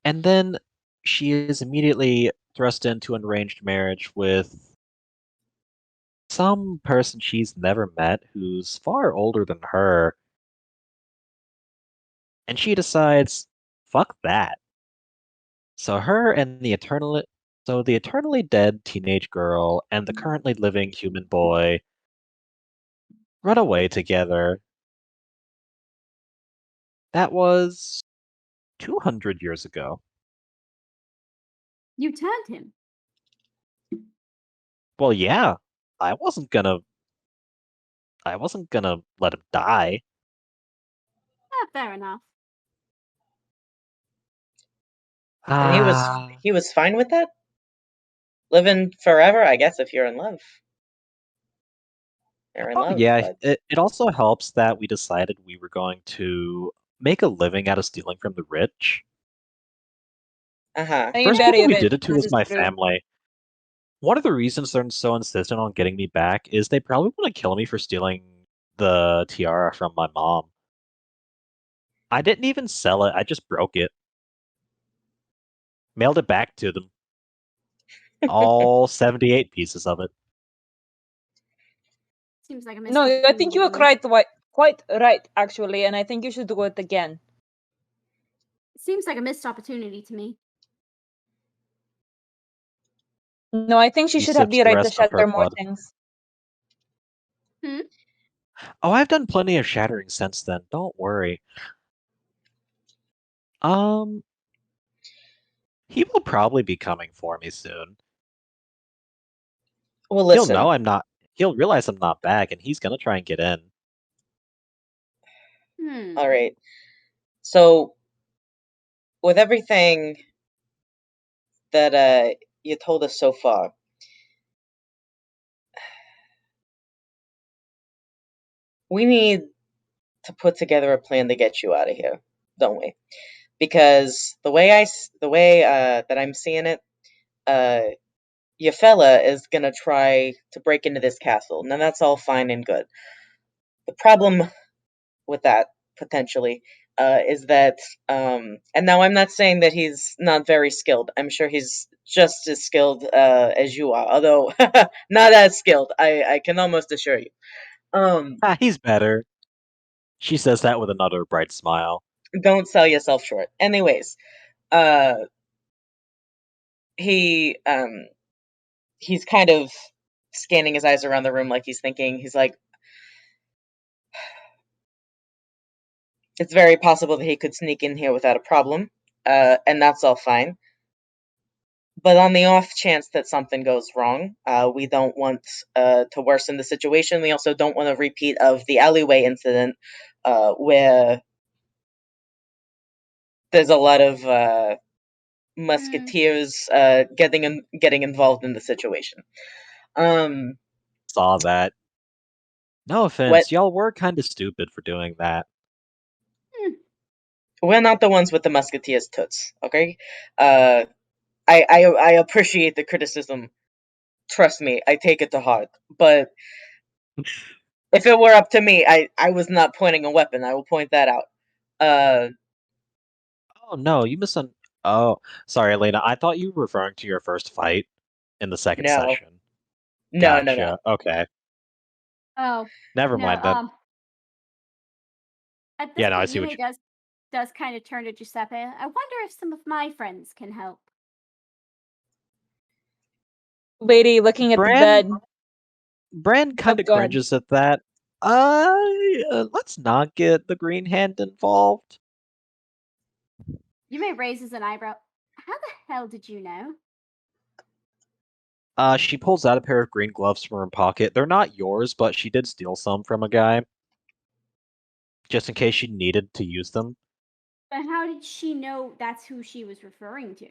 Speaker 1: And then she is immediately thrust into an arranged marriage with some person she's never met who's far older than her. And she decides, fuck that. So the eternally dead teenage girl and the currently living human boy run away together. That was 200 years ago.
Speaker 2: You turned him.
Speaker 1: Well, yeah. I wasn't gonna let him die.
Speaker 2: Fair enough.
Speaker 3: And he was fine with that? Living forever, I guess, if you're in love. You're in love,
Speaker 1: yeah.
Speaker 3: but...
Speaker 1: It also helps that we decided we were going to make a living out of stealing from the rich.
Speaker 3: Uh-huh.
Speaker 6: I am
Speaker 1: First
Speaker 6: very
Speaker 1: people we
Speaker 6: rich.
Speaker 1: did it to
Speaker 6: That
Speaker 1: was
Speaker 6: is
Speaker 1: my
Speaker 6: true.
Speaker 1: family. One of the reasons they're so insistent on getting me back is they probably want to kill me for stealing the tiara from my mom. I didn't even sell it, I just broke it. Mailed it back to them. All 78 pieces of it.
Speaker 2: Seems like a missed
Speaker 6: No, I
Speaker 2: opportunity
Speaker 6: think you
Speaker 2: to
Speaker 6: were
Speaker 2: me.
Speaker 6: quite right, actually, and I think you should do it again.
Speaker 2: Seems like a missed opportunity to me.
Speaker 6: No, I think she
Speaker 1: She
Speaker 6: should have
Speaker 1: sips
Speaker 6: the
Speaker 1: the
Speaker 6: right to
Speaker 1: rest of her
Speaker 6: shatter more
Speaker 1: blood.
Speaker 6: things.
Speaker 1: Oh, I've done plenty of shattering since then, don't worry. He will probably be coming for me soon.
Speaker 3: Well,
Speaker 1: He'll
Speaker 3: listen.
Speaker 1: know I'm not. He'll realize I'm not back, and he's gonna try and get in.
Speaker 3: All right. So, with everything that you told us so far, we need to put together a plan to get you out of here, don't we? Because the way that I'm seeing it, your fella is gonna try to break into this castle. Now that's all fine and good. The problem with that potentially is that, and now I'm not saying that he's not very skilled. I'm sure he's just as skilled as you are, although not as skilled. I can almost assure you.
Speaker 1: He's better. She says that with another bright smile.
Speaker 3: Don't sell yourself short. Anyways, uh, he's kind of scanning his eyes around the room like he's thinking. He's like, it's very possible that he could sneak in here without a problem, and that's all fine. But on the off chance that something goes wrong, we don't want to worsen the situation. We also don't want a repeat of the alleyway incident, where there's a lot of musketeers getting involved in the situation.
Speaker 1: Saw that. No
Speaker 3: What?
Speaker 1: offense, y'all were kind of stupid for doing that.
Speaker 3: We're not the ones with the musketeers toots, okay? I appreciate the criticism. Trust me, I take it to heart. But if it were up to me, I was not pointing a weapon. I will point that out.
Speaker 1: Oh no, you Oh, sorry, Elena. I thought you were referring to your first fight in the second
Speaker 3: No.
Speaker 1: session.
Speaker 3: No.
Speaker 1: Gotcha. Okay.
Speaker 2: Oh,
Speaker 1: Never
Speaker 2: no,
Speaker 1: mind then.
Speaker 2: at this
Speaker 1: Yeah, no, I
Speaker 2: point,
Speaker 1: see what
Speaker 2: Yumi does kind of turn to Giuseppe. I wonder if some of my friends can help.
Speaker 6: Lady looking at the bed.
Speaker 1: Bran kind of
Speaker 6: go ahead.
Speaker 1: cringes at that. Let's not get the Green Hand involved.
Speaker 2: Yumi raises an eyebrow. How the hell did you know?
Speaker 1: She pulls out a pair of green gloves from her pocket. They're not yours, but she did steal some from a guy. Just in case she needed to use them.
Speaker 2: But how did she know that's who she was referring to?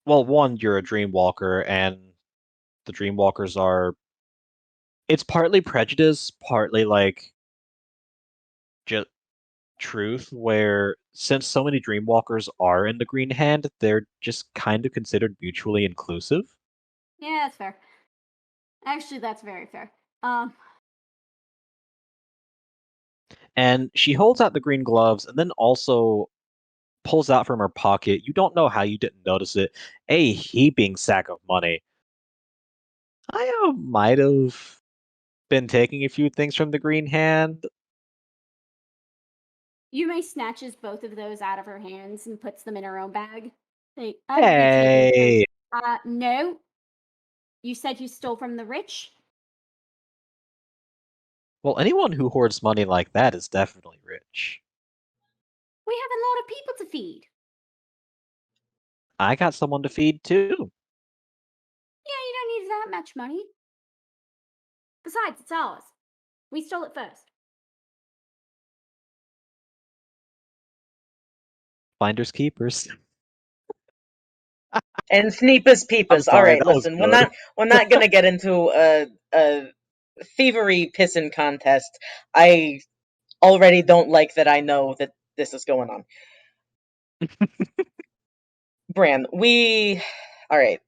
Speaker 1: Well, one, you're a Dreamwalker, and the Dreamwalkers are... It's partly prejudice, partly, like, just truth, where since so many Dreamwalkers are in the Green Hand, they're just kind of considered mutually inclusive.
Speaker 2: Yeah, that's fair. Actually, that's very fair.
Speaker 1: And she holds out the green gloves and then also pulls out from her pocket, you don't know how you didn't notice it, a heaping sack of money. I might have been taking a few things from the Green Hand.
Speaker 2: Yumi snatches both of those out of her hands and puts them in her own bag. Like, I'd be taking
Speaker 1: Hey!
Speaker 2: those. No. You said you stole from the rich?
Speaker 1: Well, anyone who hoards money like that is definitely rich.
Speaker 2: We have a lot of people to feed.
Speaker 1: I got someone to feed too.
Speaker 2: Yeah, you don't need that much money. Besides, it's ours. We stole it first.
Speaker 1: Finders keepers.
Speaker 3: And Sneepers
Speaker 1: I'm
Speaker 3: Peepers. All
Speaker 1: sorry,
Speaker 3: right,
Speaker 1: that was
Speaker 3: listen,
Speaker 1: good.
Speaker 3: we're not gonna get into a thievery pissing contest. I already don't like that I know that this is going on. Bran, all right.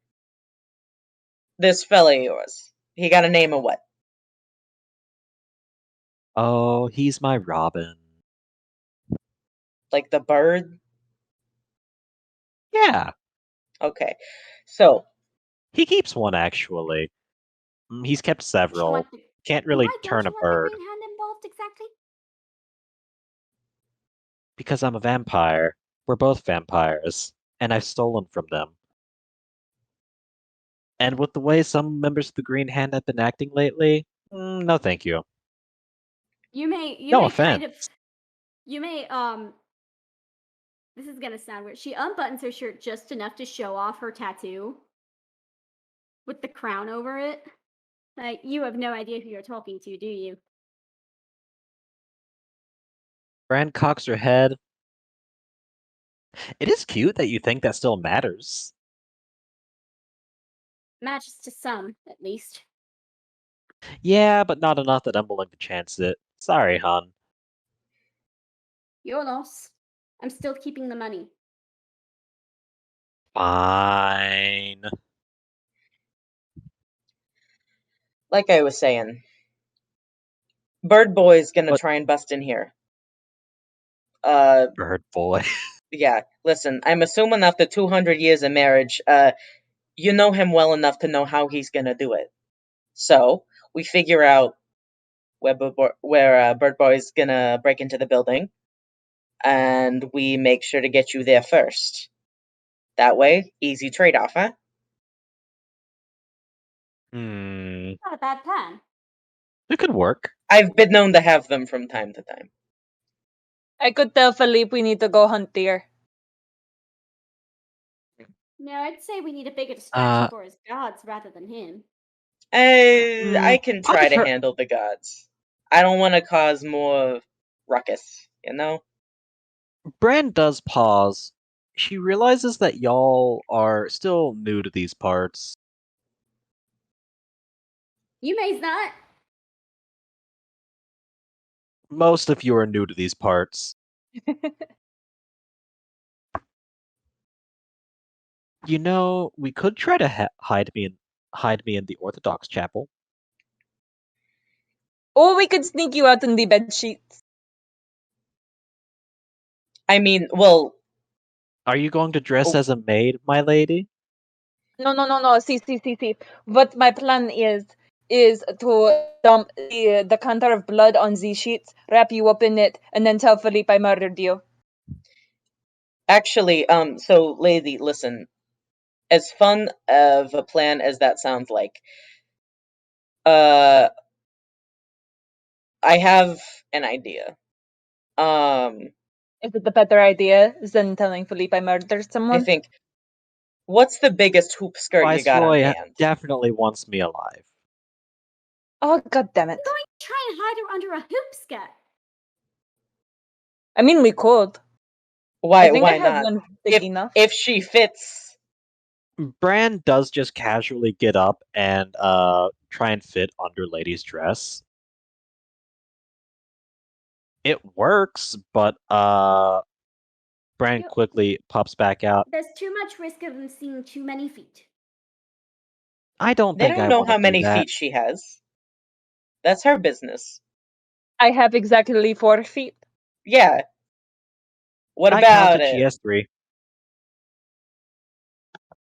Speaker 3: This fella of yours, he got a name of what?
Speaker 1: Oh, he's my Robin.
Speaker 3: Like the bird?
Speaker 1: Yeah,
Speaker 3: Okay, so
Speaker 1: he keeps one actually. He's kept
Speaker 2: Don't you
Speaker 1: several.
Speaker 2: want the,
Speaker 1: Can't really
Speaker 2: why don't
Speaker 1: turn a
Speaker 2: you want the
Speaker 1: bird
Speaker 2: green hand involved exactly?
Speaker 1: because I'm a vampire. We're both vampires, and I've stolen from them. And with the way some members of the Green Hand have been acting lately, no thank you.
Speaker 2: You may
Speaker 1: No
Speaker 2: kind of
Speaker 1: offense.
Speaker 2: you may this is gonna sound weird. She unbuttons her shirt just enough to show off her tattoo with the crown over it. Like, you have no idea who you're talking to, do you?
Speaker 1: Bran cocks her head. It is cute that you think that still matters.
Speaker 2: Matches to some, at least.
Speaker 1: Yeah, but not enough that I'm willing to chance it. Sorry, hon.
Speaker 2: Your loss. I'm still keeping the money.
Speaker 1: Fine.
Speaker 3: like I was saying, Bird Boy's gonna
Speaker 1: But
Speaker 3: try and bust in here.
Speaker 1: bird boy.
Speaker 3: Yeah, listen, I'm assuming after 200 years of marriage, you know him well enough to know how he's gonna do it. So, we figure out where Bird Boy's gonna break into the building, and we make sure to get you there first. That way, easy trade-off, huh?
Speaker 2: Not a bad plan.
Speaker 1: It could work.
Speaker 3: I've been known to have them from time to time.
Speaker 6: I could tell Philippe we need to go hunt deer.
Speaker 2: No, I'd say we need a bigger distraction
Speaker 1: Uh,
Speaker 2: for his gods rather than him.
Speaker 3: I can
Speaker 1: I'll
Speaker 3: try
Speaker 1: give
Speaker 3: to
Speaker 1: her.
Speaker 3: handle the gods. I don't want to cause more ruckus, you know?
Speaker 1: Bran does pause. She realizes that y'all are still new to these parts.
Speaker 2: You may's not.
Speaker 1: Most of you are new to these parts. You know, we could try to hide me in the Orthodox chapel.
Speaker 6: Or we could sneak you out in the bed sheets.
Speaker 3: I mean, well,
Speaker 1: Are you going to dress
Speaker 3: oh,
Speaker 1: as a maid, my lady?
Speaker 6: No. See. What my plan is to dump the counter of blood on the sheets, wrap you up in it, and then tell Philippe I murdered you.
Speaker 3: actually, so, lady, listen. As fun of a plan as that sounds like, uh, I have an idea.
Speaker 6: Is it a better idea than telling Philippe I murdered
Speaker 3: I
Speaker 6: someone?
Speaker 3: think, what's the biggest hoop skirt you got on
Speaker 1: Viceroy
Speaker 3: hand?
Speaker 1: definitely wants me alive.
Speaker 6: Oh, god damn it.
Speaker 2: I'm going to try and hide her under a hoop skirt.
Speaker 6: I mean, we could. I think I
Speaker 3: Why
Speaker 6: have
Speaker 3: not?
Speaker 6: one big enough.
Speaker 3: If she fits,
Speaker 1: Bran does just casually get up and try and fit under Lady's dress. It works, but Bran
Speaker 2: Yep.
Speaker 1: quickly pops back out.
Speaker 2: There's too much risk of them seeing too many feet.
Speaker 1: I don't
Speaker 3: they
Speaker 1: think
Speaker 3: don't
Speaker 1: I
Speaker 3: know
Speaker 1: want to
Speaker 3: how
Speaker 1: do
Speaker 3: many
Speaker 1: that.
Speaker 3: feet she has. That's her business.
Speaker 6: I have exactly 4 feet.
Speaker 3: Yeah. What
Speaker 1: I
Speaker 3: about
Speaker 1: counted. She
Speaker 3: it?
Speaker 1: has 3.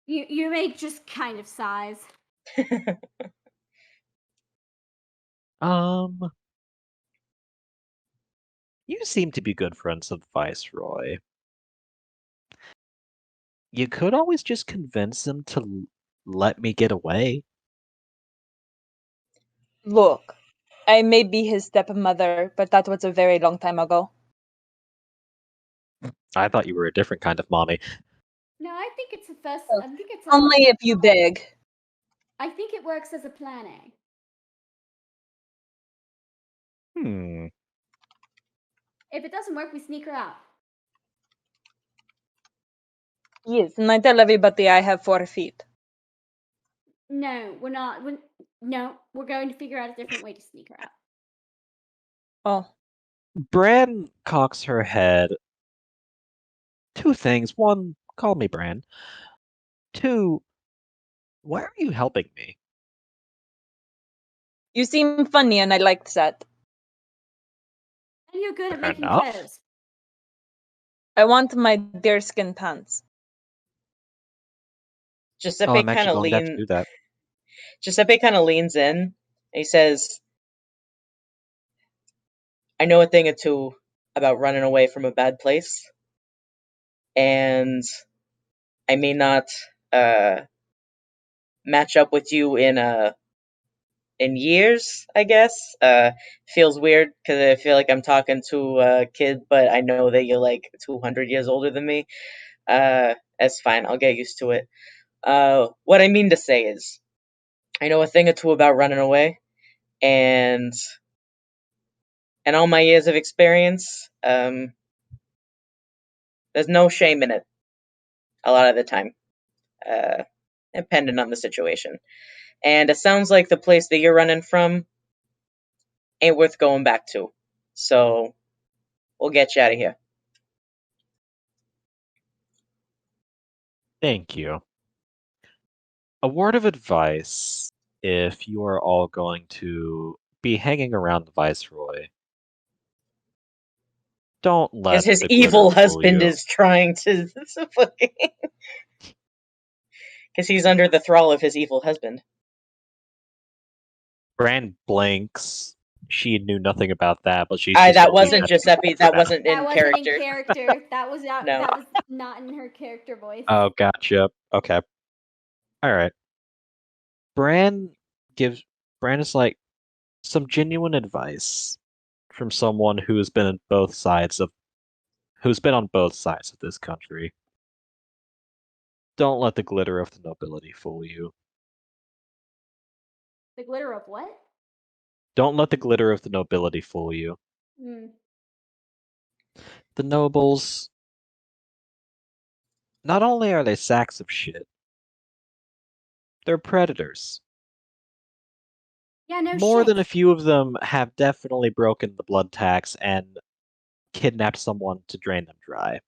Speaker 2: You may just kind of size.
Speaker 1: Um, you seem to be good friends with Viceroy. You could always just convince him to let me get away.
Speaker 6: Look, I may be his stepmother, but that was a very long time ago.
Speaker 1: I thought you were a different kind of mommy.
Speaker 2: No, I think it's a first.
Speaker 6: Oh,
Speaker 2: I think it's
Speaker 6: Only if you beg.
Speaker 2: I think it works as a plan A.
Speaker 1: Hmm.
Speaker 2: If it doesn't work, we sneak her out.
Speaker 6: Yes, and I tell everybody I have 4 feet.
Speaker 2: No, we're not. No, we're going to figure out a different way to sneak her out.
Speaker 6: Oh,
Speaker 1: Bran cocks her head. Two things. One, call me Bran. Two, why are you helping me?
Speaker 6: you seem funny and I liked that.
Speaker 2: And you're good at
Speaker 1: Fair
Speaker 2: making
Speaker 1: enough.
Speaker 2: clothes.
Speaker 6: I want my deerskin pants.
Speaker 1: Oh, I'm actually going to have to do that.
Speaker 3: Giuseppe kind of leans in. And he says, "I know a thing or two about running away from a bad place, and I may not match up with you in years, I guess. Feels weird because I feel like I'm talking to a kid, but I know that you're like 200 years older than me. That's fine. I'll get used to it. What I mean to say is, I know a thing or two about running away, and all my years of experience, there's no shame in it. A lot of the time, depending on the situation. And it sounds like the place that you're running from ain't worth going back to. So we'll get you out of here."
Speaker 1: Thank you. A word of advice if you are all going to be hanging around the Viceroy. Don't let
Speaker 3: Because his
Speaker 1: the
Speaker 3: evil
Speaker 1: glitter fool
Speaker 3: husband
Speaker 1: you.
Speaker 3: is trying to. Because he's under the thrall of his evil husband.
Speaker 1: Bran blinks. She knew nothing about that, but she's
Speaker 3: That
Speaker 1: just going to
Speaker 3: wasn't
Speaker 1: be
Speaker 3: Giuseppe.
Speaker 1: for
Speaker 3: That
Speaker 1: now.
Speaker 3: wasn't
Speaker 2: That
Speaker 3: in
Speaker 2: wasn't
Speaker 3: character.
Speaker 2: in character. That was not.
Speaker 3: No.
Speaker 2: That was not in her character voice.
Speaker 1: Oh, gotcha. Okay. All right. Bran is like some genuine advice from someone who's been on both sides of this country. Don't let the glitter of the nobility fool you.
Speaker 2: The glitter of what?
Speaker 1: Don't let the glitter of the nobility fool you.
Speaker 2: Hmm.
Speaker 1: The nobles, not only are they sacks of shit, they're predators.
Speaker 2: Yeah, no
Speaker 1: More
Speaker 2: shit.
Speaker 1: than a few of them have definitely broken the blood tax and kidnapped someone to drain them dry.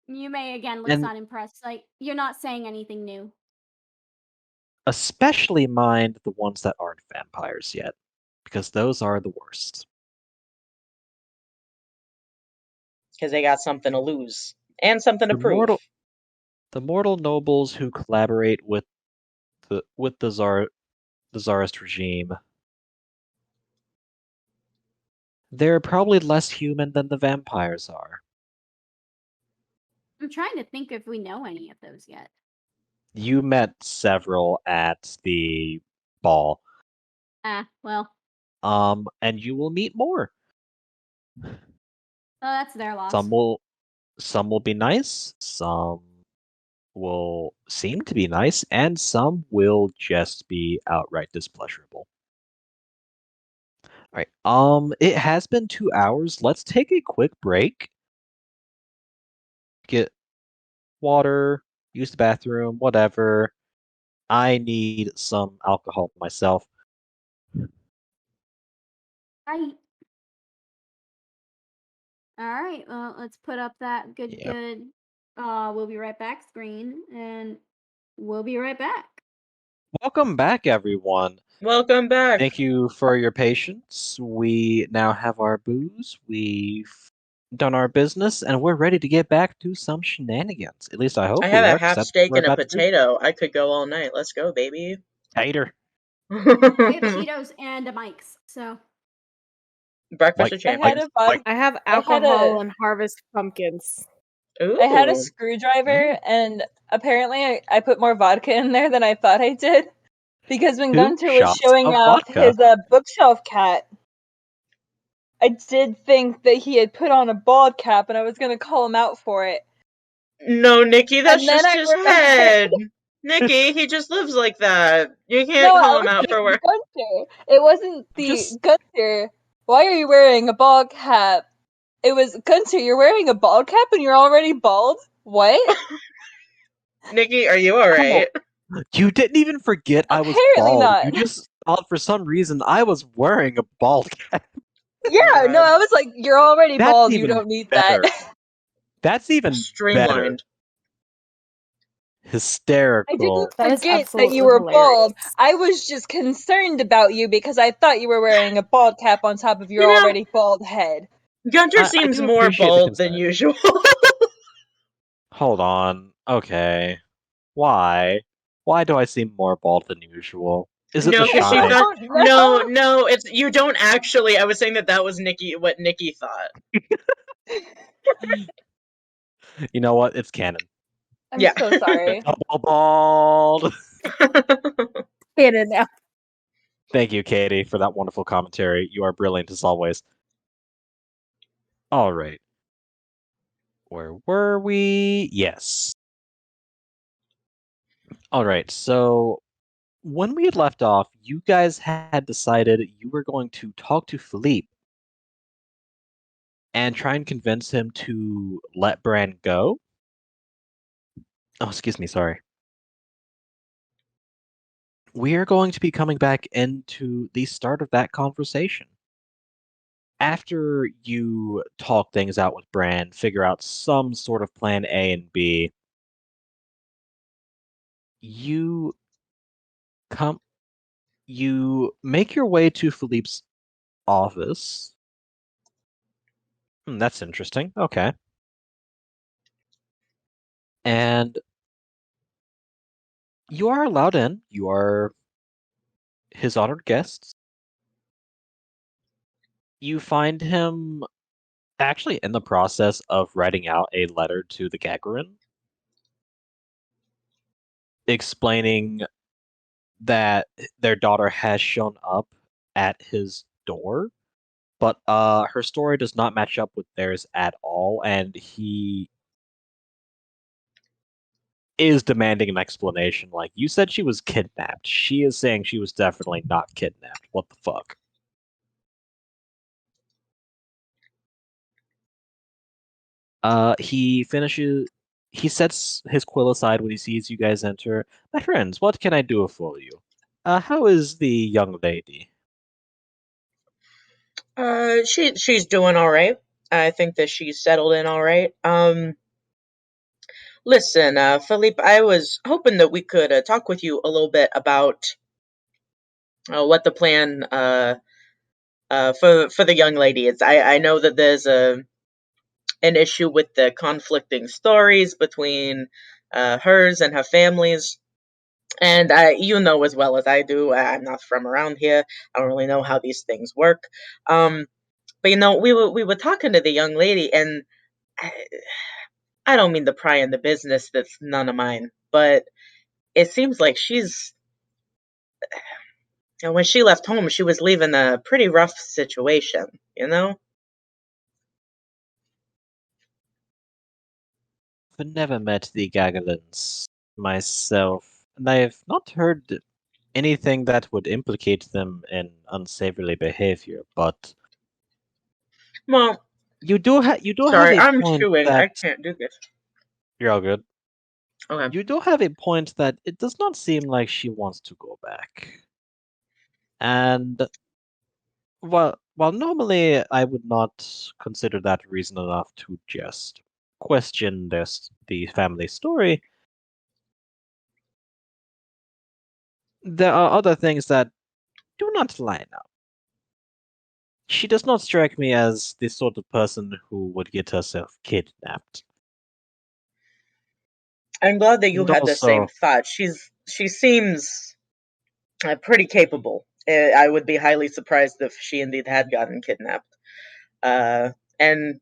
Speaker 2: You may again looks
Speaker 1: And
Speaker 2: unimpressed. Like you're not saying anything new.
Speaker 1: especially mind the ones that aren't vampires yet, because those are the worst.
Speaker 3: Because they got something to lose. And something to
Speaker 1: The
Speaker 3: prove.
Speaker 1: mortal nobles who collaborate with the Tsarist regime, they're probably less human than the vampires are.
Speaker 2: I'm trying to think if we know any of those yet.
Speaker 1: You met several at the ball.
Speaker 2: Well.
Speaker 1: And you will meet more.
Speaker 2: Oh, that's their loss.
Speaker 1: Some will be nice, some will seem to be nice, and some will just be outright displeasurable. All right. It has been 2 hours. Let's take a quick break. Get water, use the bathroom, whatever. I need some alcohol myself.
Speaker 2: Alright, well, let's put up that good. We'll be right back screen, and we'll be right back.
Speaker 1: Welcome back, everyone.
Speaker 3: Welcome back.
Speaker 1: Thank you for your patience. We now have our booze. We've done our business, and we're ready to get back to some shenanigans. At least I hope
Speaker 3: I
Speaker 1: we
Speaker 3: have
Speaker 1: are.
Speaker 3: a
Speaker 1: 'Cause
Speaker 3: half
Speaker 1: that's
Speaker 3: steak
Speaker 1: what we're
Speaker 3: and a
Speaker 1: about to do.
Speaker 3: potato. I could go all night. Let's go, baby.
Speaker 1: Tater.
Speaker 2: I have Cheetos and a Mike's, so.
Speaker 3: Breakfast
Speaker 1: Like-
Speaker 3: of
Speaker 6: I
Speaker 3: champions.
Speaker 6: had a bud.
Speaker 4: I have
Speaker 6: I had
Speaker 4: alcohol
Speaker 6: a-
Speaker 4: and harvest pumpkins.
Speaker 3: Ooh.
Speaker 6: I had a screwdriver, and apparently I put more vodka in there than I thought I did. Because when
Speaker 1: 2
Speaker 6: Gunter was
Speaker 1: shots
Speaker 6: showing
Speaker 1: of
Speaker 6: off
Speaker 1: vodka.
Speaker 6: his bookshelf cat, I did think that he had put on a bald cap, and I was going to call him out for it.
Speaker 3: No, Nikki, that's
Speaker 6: And then
Speaker 3: just
Speaker 6: I
Speaker 3: his
Speaker 6: remembered-
Speaker 3: head. Nikki, he just lives like that. You can't
Speaker 6: No,
Speaker 3: call
Speaker 6: I
Speaker 3: him out
Speaker 6: was
Speaker 3: for where.
Speaker 6: Gunter. It wasn't the
Speaker 1: Just-
Speaker 6: Gunter. Why are you wearing a bald cap? It was Gunter, you're wearing a bald cap and you're already bald? What?
Speaker 3: Nikki, are you alright?
Speaker 1: You didn't even forget I was
Speaker 6: Apparently
Speaker 1: bald.
Speaker 6: not.
Speaker 1: You just thought for some reason I was wearing a bald cap.
Speaker 6: Yeah, no, I was like, you're already
Speaker 1: That's
Speaker 6: bald, you
Speaker 1: even
Speaker 6: don't need
Speaker 1: better.
Speaker 6: that.
Speaker 1: That's even better.
Speaker 3: Streamlined.
Speaker 6: I didn't
Speaker 1: Hysterical.
Speaker 4: That is
Speaker 6: forget that
Speaker 4: absolutely
Speaker 6: you were bald.
Speaker 4: hilarious.
Speaker 6: I was just concerned about you because I thought you were wearing a bald cap on top of your
Speaker 3: You know-
Speaker 6: already bald head.
Speaker 3: Gunter
Speaker 1: I
Speaker 3: seems
Speaker 1: do
Speaker 3: more
Speaker 1: appreciate the
Speaker 3: bald than
Speaker 1: concern.
Speaker 3: usual.
Speaker 1: Hold on. Okay. Why? Why do I seem more bald than usual? Is it the
Speaker 3: No, because she
Speaker 1: shine?
Speaker 3: thought.
Speaker 6: No.
Speaker 3: No, it's you don't actually. I was saying that was Nikki. What Nikki thought.
Speaker 1: You know what? It's canon.
Speaker 6: I'm
Speaker 3: Yeah.
Speaker 6: so sorry.
Speaker 1: Double bald.
Speaker 4: Get it now.
Speaker 1: Thank you, Katie, for that wonderful commentary. You are brilliant as always. All right. Where were we? Yes. All right. So when we had left off, you guys had decided you were going to talk to Philippe and try and convince him to let Bran go. Oh, excuse me. Sorry. We are going to be coming back into the start of that conversation. After you talk things out with Bran, figure out some sort of plan A and B, you come you make your way to Philippe's office. That's interesting. Okay. And you are allowed in. You are his honored guests. You find him actually in the process of writing out a letter to the Gagarin explaining that their daughter has shown up at his door, but her story does not match up with theirs at all, and he is demanding an explanation. Like, you said she was kidnapped. She is saying she was definitely not kidnapped. What the fuck? He sets his quill aside when he sees you guys enter. My friends, what can I do for you? How is the young lady?
Speaker 3: She's doing all right. I think that she's settled in all right. Listen, Philippe, I was hoping that we could talk with you a little bit about what the plan for the young lady is. I know that there's an issue with the conflicting stories between hers and her family's. And you know as well as I do, I'm not from around here. I don't really know how these things work. But we were talking to the young lady, and I, I don't mean to pry in the business that's none of mine, but it seems like when she left home, she was leaving a pretty rough situation, you know?
Speaker 1: I've never met the Gagalins myself, and I have not heard anything that would implicate them in unsavory behavior, but
Speaker 3: Well,
Speaker 1: you do have
Speaker 3: sorry,
Speaker 1: a
Speaker 3: I'm
Speaker 1: point
Speaker 3: chewing. I
Speaker 1: that
Speaker 3: can't do this.
Speaker 1: you're all good.
Speaker 3: Okay.
Speaker 1: You do have a point that it does not seem like she wants to go back. And while normally I would not consider that reason enough to just question the family story, there are other things that do not line up. She does not strike me as the sort of person who would get herself kidnapped.
Speaker 3: I'm glad that you
Speaker 1: And
Speaker 3: had the same
Speaker 1: also,
Speaker 3: thought. She seems pretty capable. I would be highly surprised if she indeed had gotten kidnapped. And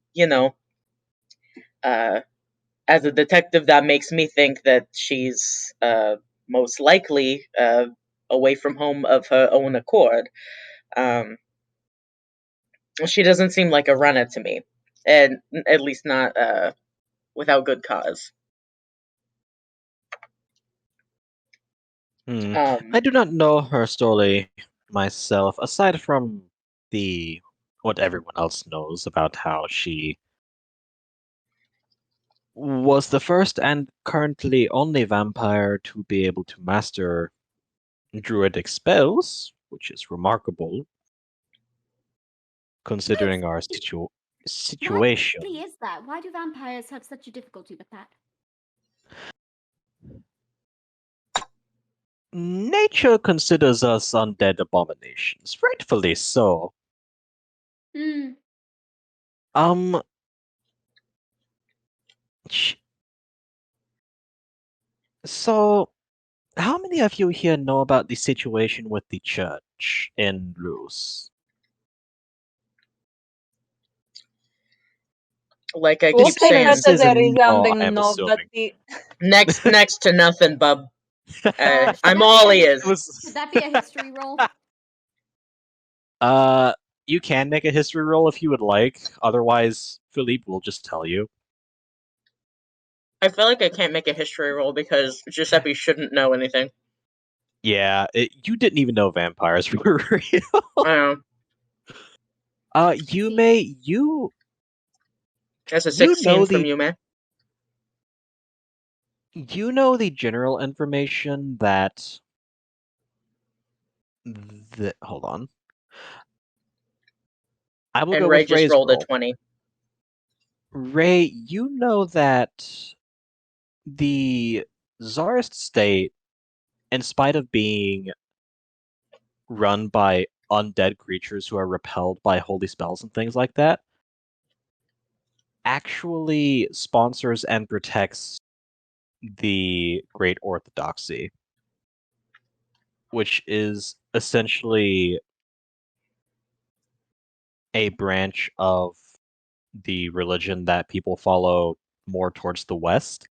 Speaker 3: uh, as a detective, that makes me think that she's most likely away from home of her own accord. Um, she doesn't seem like a runner to me, and at least not without good cause.
Speaker 1: hmm,
Speaker 3: Um,
Speaker 1: I do not know her story myself, aside from the what everyone else knows about how she was the first and currently only vampire to be able to master druidic spells, which is remarkable considering our
Speaker 2: Why
Speaker 1: situation.
Speaker 2: exactly is that? Why do vampires have such a difficulty with that?
Speaker 1: Nature considers us undead abominations, rightfully so.
Speaker 2: Hmm.
Speaker 1: Um, sh- so how many of you here know about the situation with the church in Luz?
Speaker 3: Like I
Speaker 6: We'll
Speaker 3: keep
Speaker 6: take that
Speaker 3: saying,
Speaker 1: This
Speaker 6: as
Speaker 1: is
Speaker 6: a
Speaker 1: a no,
Speaker 6: resounding
Speaker 1: I'm
Speaker 6: no,
Speaker 1: assuming.
Speaker 6: Betsy.
Speaker 3: next to nothing, bub.
Speaker 2: Should
Speaker 3: I'm
Speaker 2: that
Speaker 3: all
Speaker 2: be a
Speaker 3: ears.
Speaker 2: Should that be a history roll?
Speaker 1: You can make a history roll if you would like. Otherwise, Philippe will just tell you.
Speaker 3: I feel like I can't make a history roll because Giuseppe shouldn't know anything.
Speaker 1: Yeah, you didn't even know vampires were real.
Speaker 3: I don't know.
Speaker 1: You
Speaker 2: see.
Speaker 1: may you
Speaker 3: That's a
Speaker 1: you
Speaker 3: 16
Speaker 1: know
Speaker 3: from
Speaker 1: the
Speaker 3: you, man.
Speaker 1: you know the general information that hold on. I will
Speaker 3: And
Speaker 1: go
Speaker 3: Ray
Speaker 1: with
Speaker 3: just
Speaker 1: Ray's
Speaker 3: rolled a
Speaker 1: roll.
Speaker 3: 20.
Speaker 1: Ray, you know that the Tsarist state, in spite of being run by undead creatures who are repelled by holy spells and things like that, actually sponsors and protects the Great Orthodoxy, which is essentially a branch of the religion that people follow more towards the west.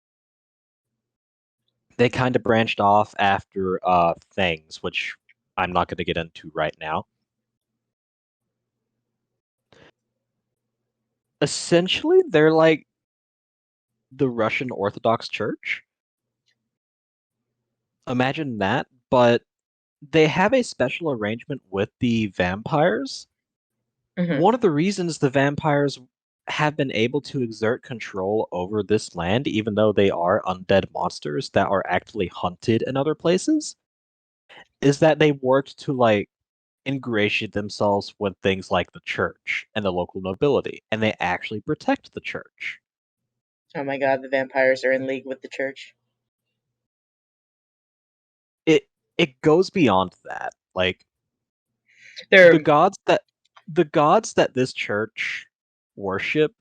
Speaker 1: They kind of branched off after things, which I'm not going to get into right now. Essentially, they're like the Russian Orthodox Church. Imagine that, but they have a special arrangement with the vampires.
Speaker 3: Mhm.
Speaker 1: One of the reasons the vampires have been able to exert control over this land, even though they are undead monsters that are actually hunted in other places, is that they worked to like ingratiate themselves with things like the church and the local nobility, and they actually protect the church.
Speaker 3: Oh my god, the vampires are in league with the church.
Speaker 1: It goes beyond that. Like
Speaker 3: They're
Speaker 1: the gods that this church worship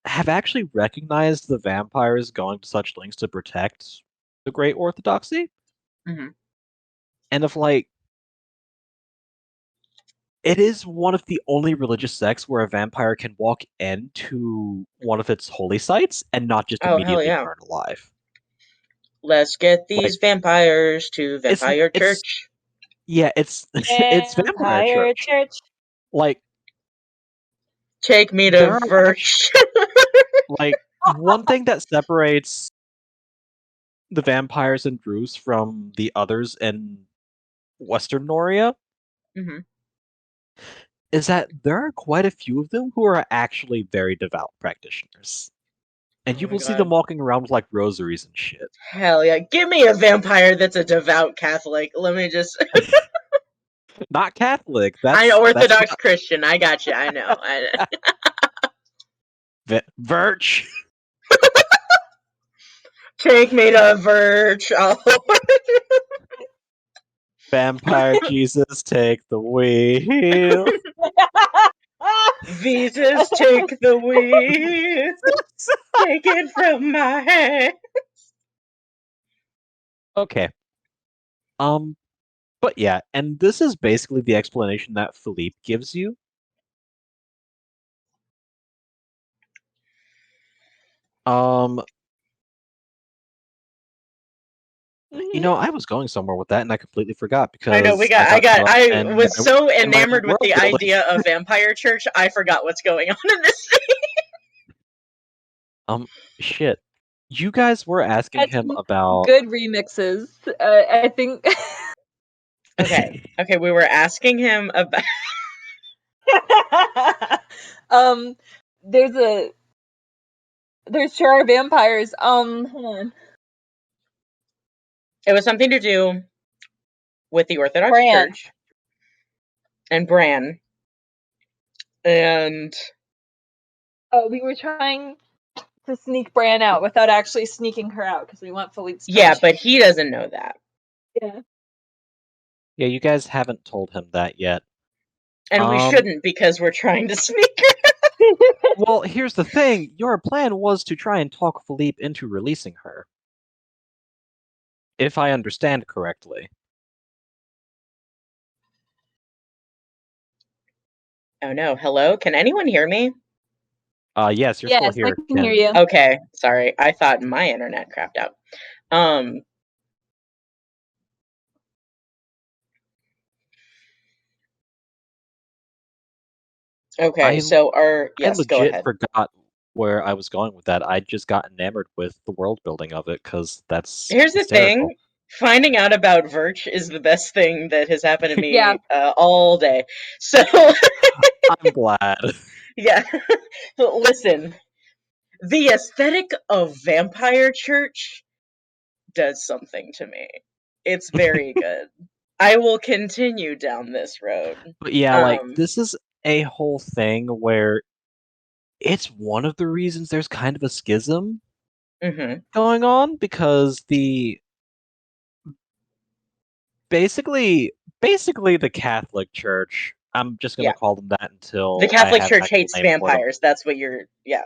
Speaker 1: have actually recognized the vampires going to such lengths to protect the Great Orthodoxy.
Speaker 3: Mhm.
Speaker 1: And if like it is one of the only religious sects where a vampire can walk into one of its holy sites and not just
Speaker 3: Oh hell
Speaker 1: immediately
Speaker 3: yeah.
Speaker 1: turn alive.
Speaker 3: Let's get
Speaker 1: Like
Speaker 3: these vampires to Vampire
Speaker 1: it's
Speaker 3: Church.
Speaker 1: yeah, it's it's Vampire
Speaker 6: Vampire
Speaker 1: Church.
Speaker 6: Church.
Speaker 1: Like
Speaker 3: Take me
Speaker 1: there
Speaker 3: to
Speaker 1: are
Speaker 3: Virch.
Speaker 1: like one thing that separates the vampires in Bruce from the others in Western Noria
Speaker 3: Mhm.
Speaker 1: is that there are quite a few of them who are actually very devout practitioners. And
Speaker 3: Oh
Speaker 1: you
Speaker 3: my
Speaker 1: will see them
Speaker 3: god.
Speaker 1: walking around with like rosaries and shit.
Speaker 3: Hell yeah. Give me a vampire that's a devout Catholic. Let me just
Speaker 1: Not Catholic.
Speaker 3: I know
Speaker 1: That's
Speaker 3: Orthodox
Speaker 1: not
Speaker 3: Christian. I got you. I know.
Speaker 1: Virch.
Speaker 3: Take me to Virch. Oh.
Speaker 1: Vampire Jesus, take the wheel.
Speaker 3: Jesus, take the wheel. Take it from my hand.
Speaker 1: Okay. But yeah, and this is basically the explanation that Philippe gives you. I was going somewhere with that and I completely forgot
Speaker 3: I know
Speaker 1: because I got caught up
Speaker 3: I
Speaker 1: in
Speaker 3: was so
Speaker 1: my
Speaker 3: enamored with
Speaker 1: world
Speaker 3: the
Speaker 1: building.
Speaker 3: idea of Vampire Church, I forgot what's going on in this scene.
Speaker 1: Shit. You guys were asking
Speaker 6: That's
Speaker 1: him about
Speaker 6: good remixes. I think.
Speaker 3: Okay, we were asking him about
Speaker 6: There's sure are vampires. Hold on.
Speaker 3: It was something to do with the Orthodox
Speaker 6: Bran.
Speaker 3: Church and Bran. And
Speaker 6: We were trying to sneak Bran out without actually sneaking her out because we want Philippe's
Speaker 3: yeah,
Speaker 6: church.
Speaker 3: but he doesn't know that.
Speaker 6: Yeah.
Speaker 1: Yeah, you guys haven't told him that yet.
Speaker 3: And we shouldn't because we're trying to sneak her.
Speaker 1: Well, here's the thing. Your plan was to try and talk Philippe into releasing her. If I understand correctly.
Speaker 3: Oh no, hello? Can anyone hear me?
Speaker 1: Yes, you're still
Speaker 6: Yes, I
Speaker 1: here.
Speaker 6: can hear you.
Speaker 3: Okay, sorry. I thought my internet crapped out. Okay, so yes,
Speaker 1: I
Speaker 3: go
Speaker 1: legit
Speaker 3: ahead.
Speaker 1: forgot where I was going with that. I just got enamored with the world building of it because that's
Speaker 3: Here's the
Speaker 1: hysterical.
Speaker 3: thing. Finding out about Virch is the best thing that has happened to me
Speaker 6: Yeah.
Speaker 3: all day. So
Speaker 1: I'm glad.
Speaker 3: yeah. So listen, the aesthetic of Vampire Church does something to me. It's very good. I will continue down this road.
Speaker 1: But yeah, like this is a whole thing where it's one of the reasons there's kind of a schism going on because basically the Catholic Church, I'm just gonna
Speaker 3: Yeah.
Speaker 1: call them that until
Speaker 3: The Catholic
Speaker 1: I have
Speaker 3: Church
Speaker 1: an actual
Speaker 3: hates
Speaker 1: name for them.
Speaker 3: vampires. That's what you're. Yeah.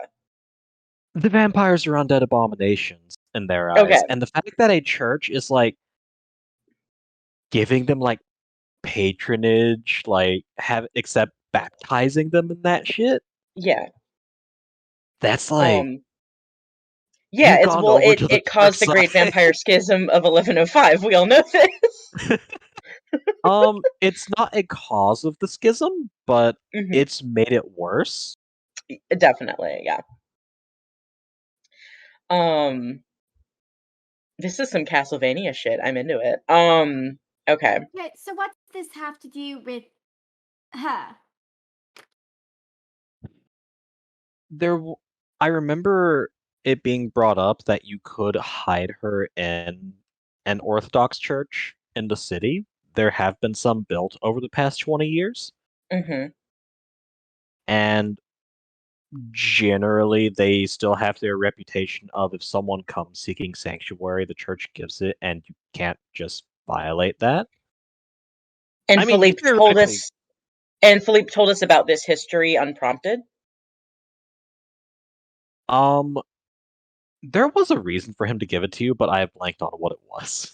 Speaker 1: The vampires are undead abominations in their eyes,
Speaker 3: Okay.
Speaker 1: and the fact that a church is like giving them like patronage, like except baptizing them in that shit.
Speaker 3: Yeah.
Speaker 1: That's like
Speaker 3: yeah,
Speaker 1: you've
Speaker 3: it's
Speaker 1: gone over to the
Speaker 3: it
Speaker 1: dark
Speaker 3: caused the Great
Speaker 1: side.
Speaker 3: Vampire Schism of 1105. We all know this.
Speaker 1: It's not a cause of the schism, but
Speaker 3: Mhm.
Speaker 1: it's made it worse.
Speaker 3: Definitely, yeah. This is some Castlevania shit. I'm into it. Okay.
Speaker 2: Okay, so what does this have to do with her?
Speaker 1: I remember it being brought up that you could hide her in an Orthodox church in the city. There have been some built over the past 20 years. And generally, they still have their reputation of if someone comes seeking sanctuary, the church gives it, and you can't just violate that.
Speaker 3: And
Speaker 1: I mean,
Speaker 3: Philippe told us about this history unprompted.
Speaker 1: There was a reason for him to give it to you, but I have blanked on what it was.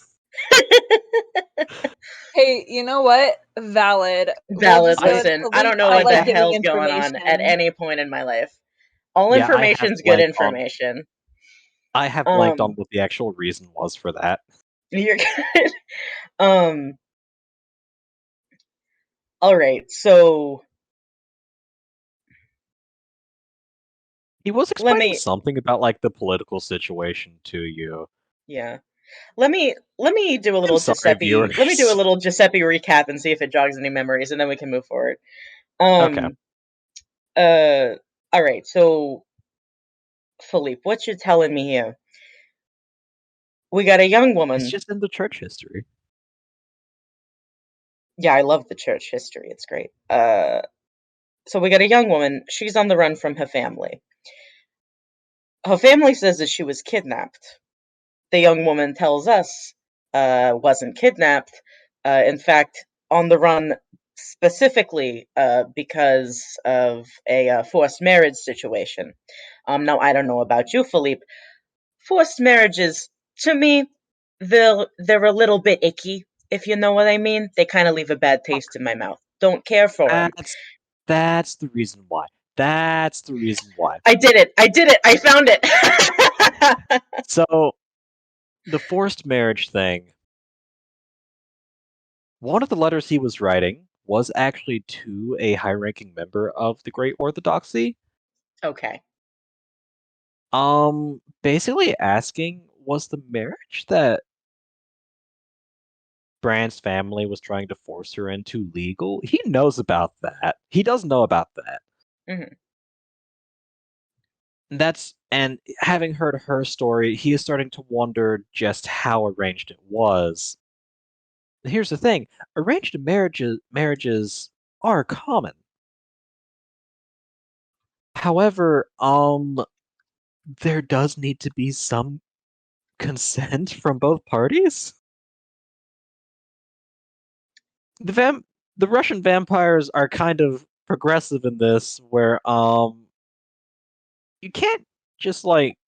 Speaker 6: Hey, you know what? Valid.
Speaker 3: Valid. Listen, I don't know what the hell's going on at any point in my life. All
Speaker 1: Yeah,
Speaker 3: information's good information.
Speaker 1: I have blanked on what the actual reason was for that.
Speaker 3: You're good. All right, so
Speaker 1: he was explaining something about like the political situation to you.
Speaker 3: Yeah. Let me do a little Giuseppe. Let me do a little Giuseppe recap and see if it jogs any memories, and then we can move forward.
Speaker 1: Okay.
Speaker 3: All right. So, Philippe, what you're telling me here? We got a young woman.
Speaker 1: It's just in the church history.
Speaker 3: Yeah, I love the church history. It's great. So we got a young woman. She's on the run from her family. Her family says that she was kidnapped. The young woman tells us wasn't kidnapped. In fact, on the run specifically because of a forced marriage situation. Now, I don't know about you, Philippe. Forced marriages, to me, they're a little bit icky, if you know what I mean. They kind of leave a bad taste in my mouth. Don't care for them.
Speaker 1: That's the reason why. That's the reason why.
Speaker 3: I did it. I found it.
Speaker 1: So, the forced marriage thing. One of the letters he was writing was actually to a high-ranking member of the Great Orthodoxy.
Speaker 3: Okay.
Speaker 1: Basically asking, was the marriage that Brand's family was trying to force her into legal. He knows about that. He does know about that.
Speaker 3: Mhm.
Speaker 1: And having heard her story, he is starting to wonder just how arranged it was. Here's the thing: arranged marriages are common. However, there does need to be some consent from both parties. The Russian vampires are kind of progressive in this, where you can't just like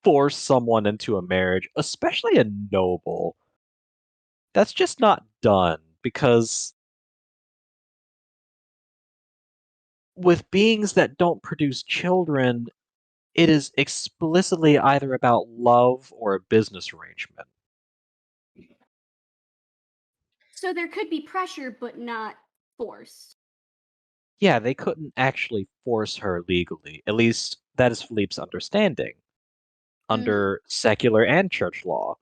Speaker 1: force someone into a marriage, especially a noble. That's just not done because with beings that don't produce children, it is explicitly either about love or a business arrangement.
Speaker 2: So there could be pressure, but not force.
Speaker 1: Yeah, they couldn't actually force her legally. At least that is Philippe's understanding under secular and church law.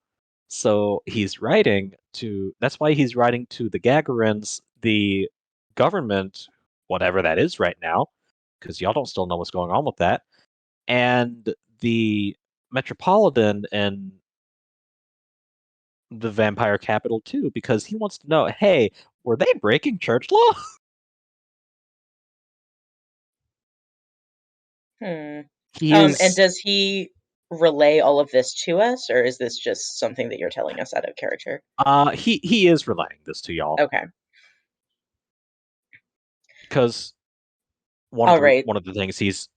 Speaker 1: So that's why he's writing to the Gagarins, the government, whatever that is right now, because y'all don't still know what's going on with that, and the Metropolitan and the vampire capital too, because he wants to know, hey, were they breaking church law?
Speaker 3: And
Speaker 1: He's
Speaker 3: does he relay all of this to us, or is this just something that you're telling us out of character?
Speaker 1: he is relaying this to y'all.
Speaker 3: Okay.
Speaker 1: Because
Speaker 3: All right.
Speaker 1: one of the things he's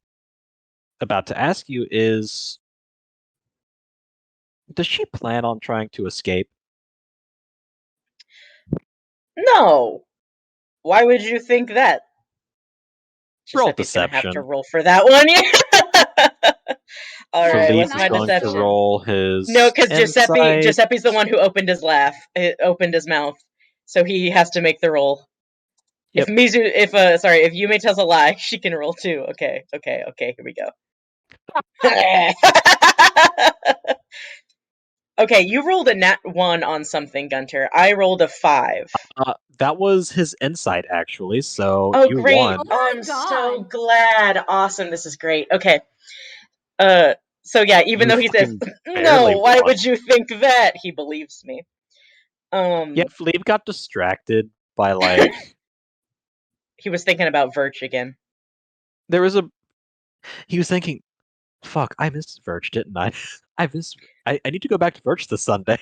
Speaker 1: about to ask you is, does she plan on trying to escape?
Speaker 3: No. Why would you think that?
Speaker 1: Roll
Speaker 3: Giuseppe's gonna have to
Speaker 1: deception.
Speaker 3: roll for that one. All right.
Speaker 1: Philippe
Speaker 3: What's
Speaker 1: is
Speaker 3: my
Speaker 1: going to
Speaker 3: deception?
Speaker 1: roll his
Speaker 3: No, because
Speaker 1: insight.
Speaker 3: Giuseppe's the one who opened his mouth, so he has to make the roll.
Speaker 1: Yep.
Speaker 3: If Yume tells a lie, she can roll too. Okay, here we go. Okay, you rolled a nat 1 on something, Gunter. I rolled a 5.
Speaker 1: That was his insight, actually. So
Speaker 3: Oh,
Speaker 1: you
Speaker 3: great!
Speaker 1: won.
Speaker 2: Oh my
Speaker 3: I'm so
Speaker 2: God.
Speaker 3: glad. Awesome. This is great. Okay. So yeah, even
Speaker 1: You
Speaker 3: though he says
Speaker 1: fucking barely
Speaker 3: no, why
Speaker 1: won.
Speaker 3: would you think that? He believes me.
Speaker 1: Yeah, Philippe got distracted by like
Speaker 3: He was thinking about Virch again.
Speaker 1: there was a. He was thinking, "Fuck, I missed Verge, didn't I? I need to go back to Verge this Sunday.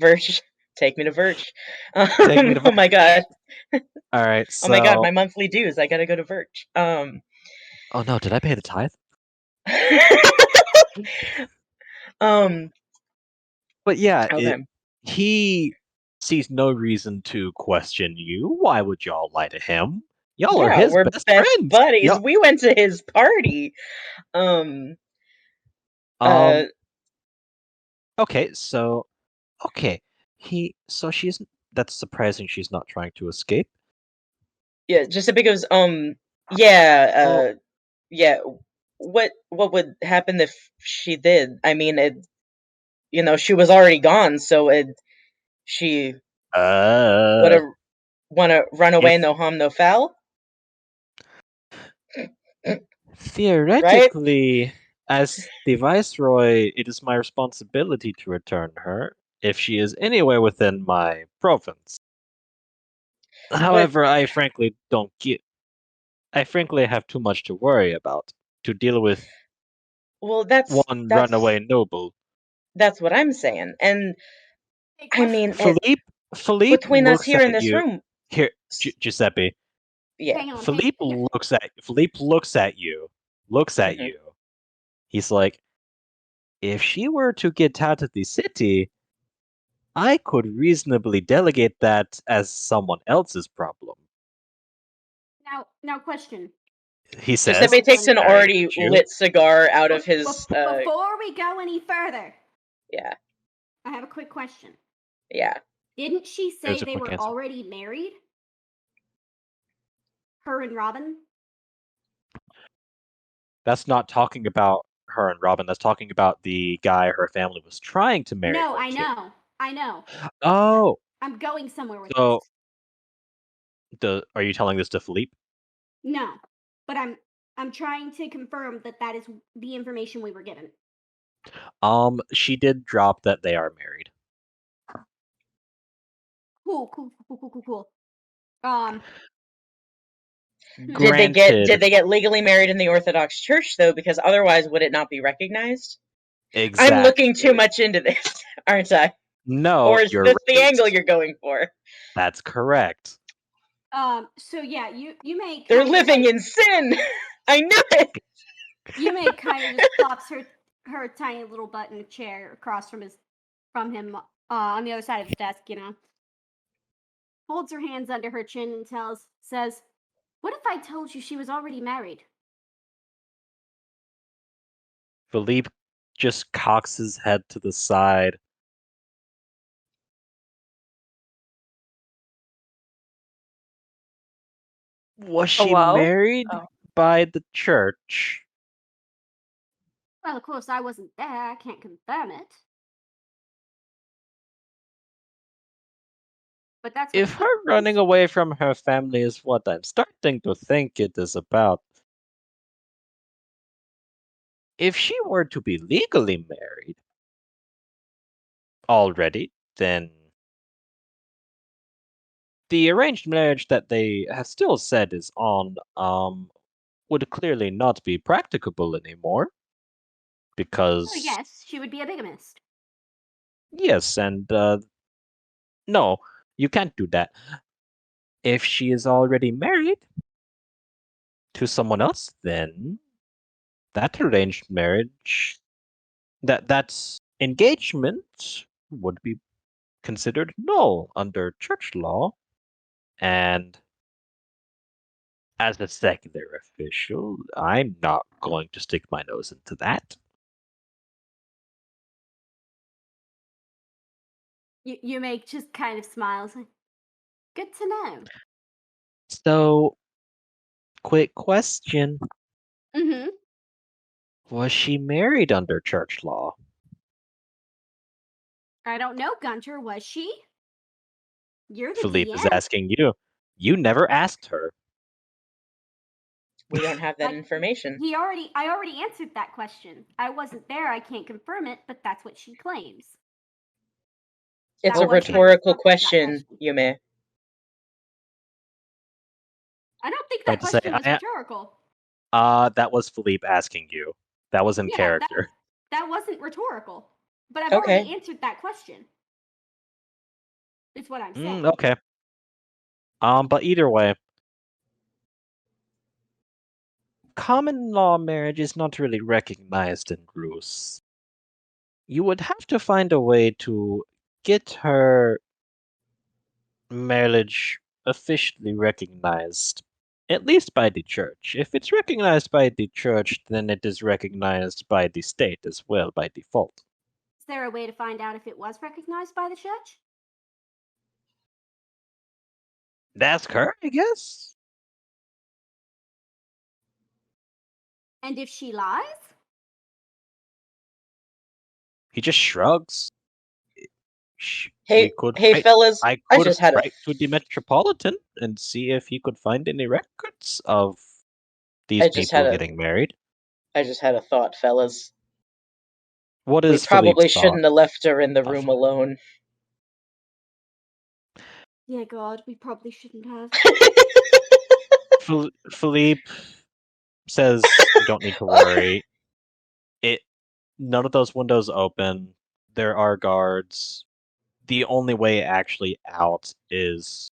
Speaker 3: Virch, take me to Virch.
Speaker 1: Take me to
Speaker 3: Oh my god.
Speaker 1: All right,
Speaker 3: Oh my god,
Speaker 1: so
Speaker 3: my monthly dues. I gotta go to Virch.
Speaker 1: oh no, did I pay the tithe?
Speaker 3: um.
Speaker 1: But yeah,
Speaker 3: Okay.
Speaker 1: he sees no reason to question you. Why would y'all lie to him? Y'all are
Speaker 3: Yeah,
Speaker 1: his
Speaker 3: we're
Speaker 1: best
Speaker 3: best
Speaker 1: friends.
Speaker 3: buddies.
Speaker 1: Yup.
Speaker 3: We went to his party. Um.
Speaker 1: Um. Okay, so okay, she's that's surprising. She's not trying to escape.
Speaker 3: Yeah, Giuseppe goes. Yeah.
Speaker 1: Well,
Speaker 3: Yeah. What would happen if she did? I mean, she was already gone, so she would have want to run away,
Speaker 1: if
Speaker 3: no harm, no foul. Right?
Speaker 1: theoretically, as the viceroy, it is my responsibility to return her if she is anywhere within my province.
Speaker 3: But
Speaker 1: However, I frankly don't get. I frankly have too much to worry about to deal with
Speaker 3: well, that's
Speaker 1: one
Speaker 3: that's
Speaker 1: runaway noble.
Speaker 3: that's what I'm saying. And
Speaker 2: Hey,
Speaker 3: I mean,
Speaker 2: question.
Speaker 1: Philippe
Speaker 3: between us
Speaker 1: looks
Speaker 3: here in
Speaker 1: at
Speaker 3: this
Speaker 1: you.
Speaker 3: room,
Speaker 1: Here, Giuseppe.
Speaker 3: yeah.
Speaker 2: Hang on.
Speaker 1: Philippe looks at you. Looks at
Speaker 3: Mhm.
Speaker 1: you. He's like, if she were to get out of the city, I could reasonably delegate that as someone else's problem.
Speaker 2: Now, question.
Speaker 1: He says,
Speaker 3: Giuseppe
Speaker 2: Before we go
Speaker 3: takes
Speaker 2: any
Speaker 3: an
Speaker 1: staring
Speaker 3: already
Speaker 1: at you.
Speaker 3: lit cigar out of his.
Speaker 2: Before we go any further,
Speaker 3: Yeah,
Speaker 2: I have a quick question.
Speaker 3: yeah.
Speaker 2: Didn't she say
Speaker 1: There's a
Speaker 2: they
Speaker 1: quick
Speaker 2: were
Speaker 1: answer.
Speaker 2: already married? Her and Robin?
Speaker 1: That's not talking about her and Robin. That's talking about the guy her family was trying to marry
Speaker 2: No,
Speaker 1: her
Speaker 2: I
Speaker 1: to.
Speaker 2: know. I know.
Speaker 1: Oh,
Speaker 2: I'm going somewhere with
Speaker 1: So,
Speaker 2: this.
Speaker 1: are you telling this to Philippe?
Speaker 2: No, but I'm trying to confirm that is the information we were given.
Speaker 1: She did drop that they are married.
Speaker 2: Cool.
Speaker 1: Granted,
Speaker 3: Did they get legally married in the Orthodox Church though? Because otherwise, would it not be recognized?
Speaker 1: exactly.
Speaker 3: I'm looking too much into this, aren't I?
Speaker 1: No,
Speaker 3: Or is
Speaker 1: you're
Speaker 3: this the
Speaker 1: right.
Speaker 3: angle you're going for?
Speaker 1: That's correct.
Speaker 2: So yeah, you may
Speaker 3: They're
Speaker 2: kind of,
Speaker 3: living
Speaker 2: like,
Speaker 3: in sin. I knew it.
Speaker 2: You may kind of just plops her tiny little butt in a chair across from him on the other side of his desk, holds her hands under her chin and says, "What if I told you she was already married?"
Speaker 1: Philippe just cocks his head to the side. Was she
Speaker 6: Hello?
Speaker 1: married
Speaker 6: Oh.
Speaker 1: by the church?
Speaker 2: Well, of course, I wasn't there. I can't confirm it. But that's what
Speaker 1: If her running away from her family is what I'm starting to think it is about, if she were to be legally married already, then the arranged marriage that they have still said is on would clearly not be practicable anymore. Because
Speaker 2: Oh, yes, she would be a bigamist.
Speaker 1: yes, and no, you can't do that. If she is already married to someone else, then that arranged marriage, that's engagement would be considered null under church law. And as a secular official, I'm not going to stick my nose into that.
Speaker 2: You make just kind of smiles. Good to know.
Speaker 1: So, quick question.
Speaker 2: Mm-hmm.
Speaker 1: Was she married under church law?
Speaker 2: I don't know, Gunter. Was she? You're the
Speaker 1: Philippe is
Speaker 2: DM.
Speaker 1: asking you. You never asked her.
Speaker 3: We don't have that
Speaker 2: Like,
Speaker 3: information.
Speaker 2: I already answered that question. I wasn't there. I can't confirm it, but that's what she claims.
Speaker 3: It's
Speaker 2: That
Speaker 3: a
Speaker 2: was my
Speaker 3: rhetorical
Speaker 2: response to that
Speaker 3: question, Yume.
Speaker 2: I don't think
Speaker 1: About
Speaker 2: that
Speaker 1: to say,
Speaker 2: question was rhetorical.
Speaker 1: that was Philippe asking you. That was in character.
Speaker 2: That wasn't rhetorical. But I've
Speaker 3: Okay.
Speaker 2: already answered that question. Is what I'm saying.
Speaker 1: Okay. But either way, common law marriage is not really recognized in Rus. You would have to find a way to get her marriage officially recognized, at least by the church. If it's recognized by the church, then it is recognized by the state as well by default.
Speaker 2: Is there a way to find out if it was recognized by the church?
Speaker 1: Ask her, I guess.
Speaker 2: And if she lies?
Speaker 1: He just shrugs.
Speaker 3: Hey, fellas,
Speaker 1: I
Speaker 3: I
Speaker 1: could
Speaker 3: just had
Speaker 1: write to the Metropolitan and see if he could find any records of these
Speaker 3: I just
Speaker 1: people
Speaker 3: had a-
Speaker 1: getting married.
Speaker 3: I just had a thought, fellas.
Speaker 1: What
Speaker 3: We
Speaker 1: is
Speaker 3: probably
Speaker 1: Philippe's thought?
Speaker 3: shouldn't have left her in the room alone.
Speaker 2: Yeah, God, we probably shouldn't have.
Speaker 1: Philippe says you don't need to worry. None of those windows open. There are guards. The only way actually out is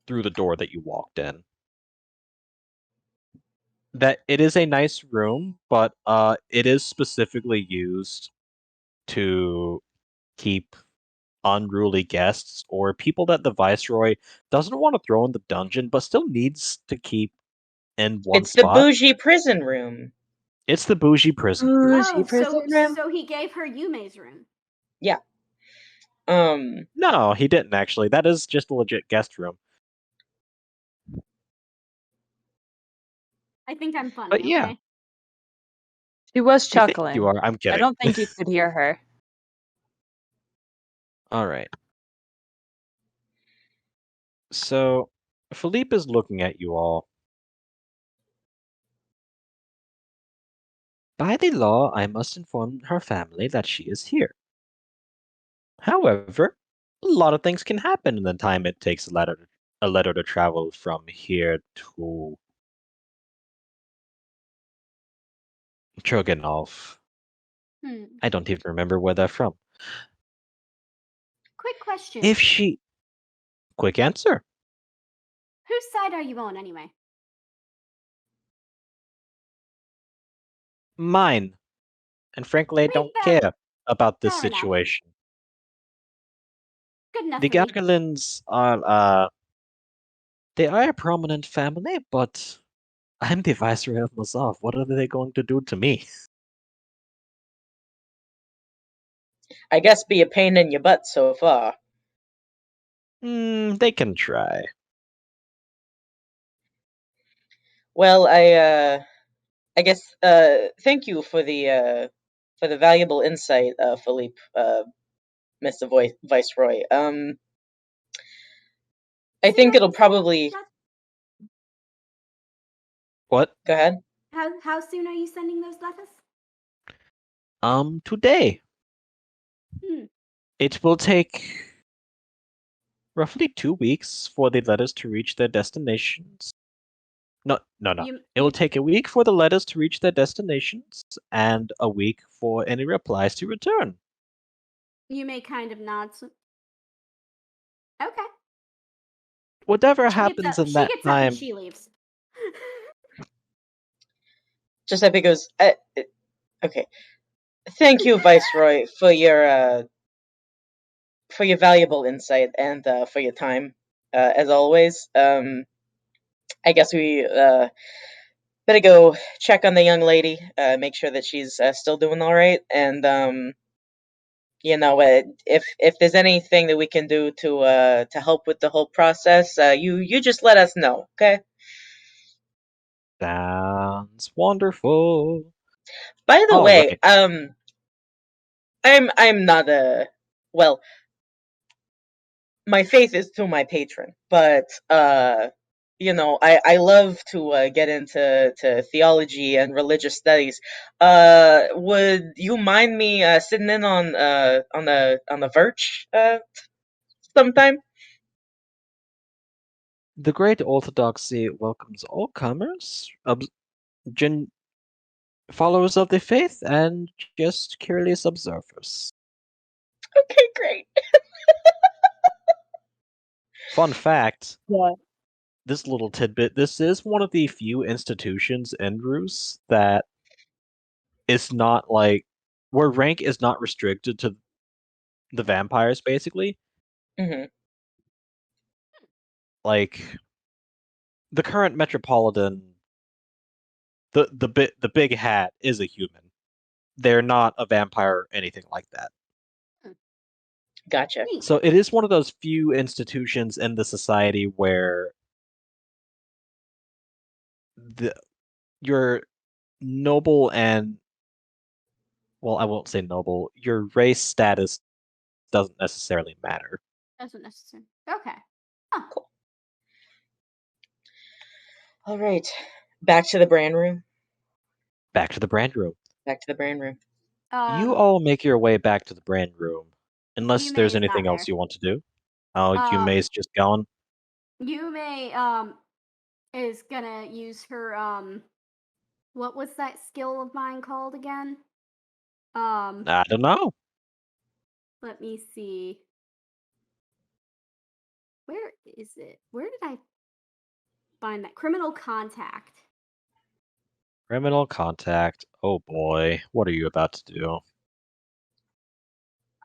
Speaker 1: through the door that you walked in. That it is a nice room, but it is specifically used to keep unruly guests or people that the Viceroy doesn't want to throw in the dungeon, but still needs to keep in one
Speaker 3: It's the
Speaker 1: spot.
Speaker 3: bougie prison room.
Speaker 1: It's the bougie prison room.
Speaker 2: So he gave her Yume's room.
Speaker 3: Yeah.
Speaker 1: No, he didn't actually. That is just a legit guest room.
Speaker 2: I think I'm funny,
Speaker 1: But yeah.
Speaker 2: okay?
Speaker 6: She was
Speaker 1: You think
Speaker 6: chuckling.
Speaker 1: you are. I'm kidding.
Speaker 6: I don't think you could hear her.
Speaker 1: All right. So, Philippe is looking at you all. By the law, I must inform her family that she is here. However, a lot of things can happen in the time it takes a letter to travel from here to Troganov.
Speaker 2: Hmm.
Speaker 1: I don't even remember where they're from.
Speaker 2: Quick question.
Speaker 1: If she... Quick answer.
Speaker 2: Whose side are you on anyway?
Speaker 1: Mine. And frankly, I don't
Speaker 2: Fair-
Speaker 1: care about this
Speaker 2: fair enough.
Speaker 1: situation.
Speaker 2: Good enough
Speaker 1: The
Speaker 2: for me.
Speaker 1: Gargalins are, they are a prominent family, but I'm the Viceroy of Mazov. What are they going to do to me?
Speaker 3: I guess be a pain in your butt so far.
Speaker 1: They can try.
Speaker 3: Well, I guess thank you for the valuable insight, Philippe, Mr. Viceroy. I
Speaker 2: So
Speaker 3: think
Speaker 2: that-
Speaker 3: it'll probably
Speaker 2: that-
Speaker 1: What?
Speaker 3: go ahead.
Speaker 2: How soon are you sending those letters?
Speaker 1: Today.
Speaker 2: Hmm.
Speaker 1: It will take roughly 2 weeks for the letters to reach their destinations. No. It will take a week for the letters to reach their destinations, and a week for any replies to return.
Speaker 2: You may kind of nod. Okay.
Speaker 1: Whatever
Speaker 2: She gets
Speaker 1: happens
Speaker 2: up.
Speaker 1: in
Speaker 2: She
Speaker 1: that
Speaker 2: gets up
Speaker 1: time,
Speaker 2: and she leaves.
Speaker 3: Giuseppe goes, okay. Thank you, Viceroy, for your valuable insight and for your time, as always. I guess we better go check on the young lady, make sure that she's still doing all right, and if there's anything that we can do to help with the whole process, you just let us know, okay?
Speaker 1: sounds wonderful.
Speaker 3: By the
Speaker 1: All
Speaker 3: way,
Speaker 1: right.
Speaker 3: I'm not a well. My faith is to my patron, but I love to get into theology and religious studies. Would you mind me sitting in on the Verge sometime?
Speaker 1: The Great Orthodoxy welcomes all comers, gen- followers of the faith, and just curious observers.
Speaker 3: Okay, great.
Speaker 1: Fun fact,
Speaker 6: Yeah.
Speaker 1: this little tidbit, this is one of the few institutions in Rus that is not like where rank is not restricted to the vampires, basically.
Speaker 3: Hmm.
Speaker 1: Like the current Metropolitan, the big hat is a human. They're not a vampire or anything like that.
Speaker 3: Gotcha.
Speaker 2: Neat.
Speaker 1: So it is one of those few institutions in the society where your noble and, well, I won't say noble, your race status doesn't necessarily matter.
Speaker 2: Doesn't necessarily. Okay. Huh.
Speaker 3: Cool. All right, back to the brand room.
Speaker 1: Back to the brand room.
Speaker 3: Back to the brand room.
Speaker 1: You all make your way back to the brand room, unless
Speaker 2: Yume
Speaker 1: there's
Speaker 2: is not
Speaker 1: anything else
Speaker 2: there.
Speaker 1: you want to do. Oh,
Speaker 2: Um,
Speaker 1: Yume's just gone.
Speaker 2: Yume is gonna use her what was that skill of mine called again?
Speaker 1: I don't know.
Speaker 2: Let me see. Where is it? Where did I find that? Criminal contact.
Speaker 1: Criminal contact. Oh boy, what are you about to do?